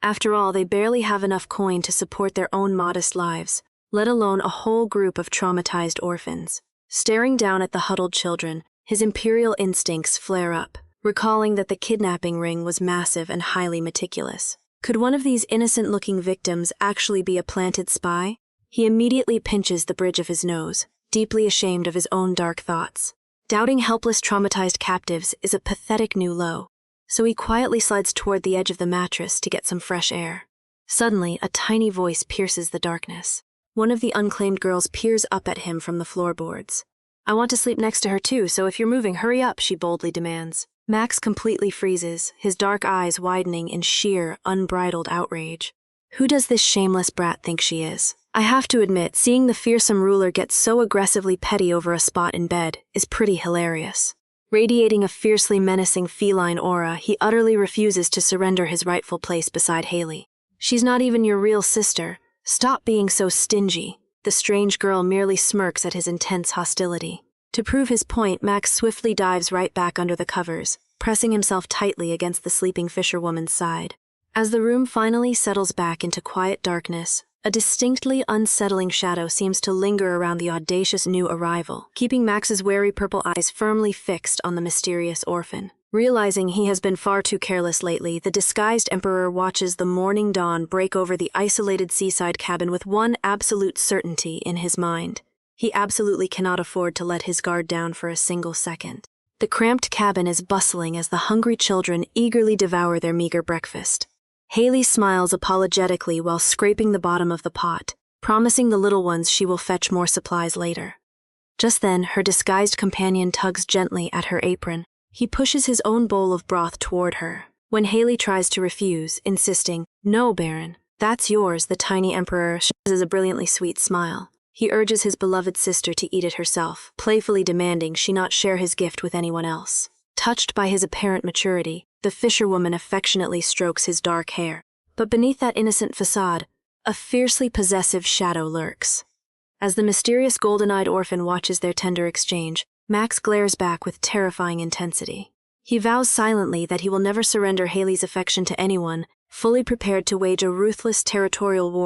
After all, they barely have enough coin to support their own modest lives, let alone a whole group of traumatized orphans. Staring down at the huddled children, his imperial instincts flare up, recalling that the kidnapping ring was massive and highly meticulous. Could one of these innocent-looking victims actually be a planted spy? He immediately pinches the bridge of his nose, deeply ashamed of his own dark thoughts. Doubting helpless traumatized captives is a pathetic new low, so he quietly slides toward the edge of the mattress to get some fresh air. Suddenly, a tiny voice pierces the darkness. One of the unclaimed girls peers up at him from the floorboards. "I want to sleep next to her too, so if you're moving, hurry up," she boldly demands. Max completely freezes, his dark eyes widening in sheer, unbridled outrage. Who does this shameless brat think she is? I have to admit, seeing the fearsome ruler get so aggressively petty over a spot in bed is pretty hilarious. Radiating a fiercely menacing feline aura, he utterly refuses to surrender his rightful place beside Haley. "She's not even your real sister. Stop being so stingy." The strange girl merely smirks at his intense hostility. To prove his point, Max swiftly dives right back under the covers, pressing himself tightly against the sleeping fisherwoman's side. As the room finally settles back into quiet darkness, a distinctly unsettling shadow seems to linger around the audacious new arrival, keeping Max's wary purple eyes firmly fixed on the mysterious orphan. Realizing he has been far too careless lately, the disguised emperor watches the morning dawn break over the isolated seaside cabin with one absolute certainty in his mind. He absolutely cannot afford to let his guard down for a single second. The cramped cabin is bustling as the hungry children eagerly devour their meager breakfast. Haley smiles apologetically while scraping the bottom of the pot, promising the little ones she will fetch more supplies later. Just then, her disguised companion tugs gently at her apron. He pushes his own bowl of broth toward her. When Haley tries to refuse, insisting, "No, Baron, that's yours," the tiny emperor shows a brilliantly sweet smile. He urges his beloved sister to eat it herself, playfully demanding she not share his gift with anyone else. Touched by his apparent maturity, the fisherwoman affectionately strokes his dark hair. But beneath that innocent facade, a fiercely possessive shadow lurks. As the mysterious golden-eyed orphan watches their tender exchange, Max glares back with terrifying intensity. He vows silently that he will never surrender Haley's affection to anyone, fully prepared to wage a ruthless territorial war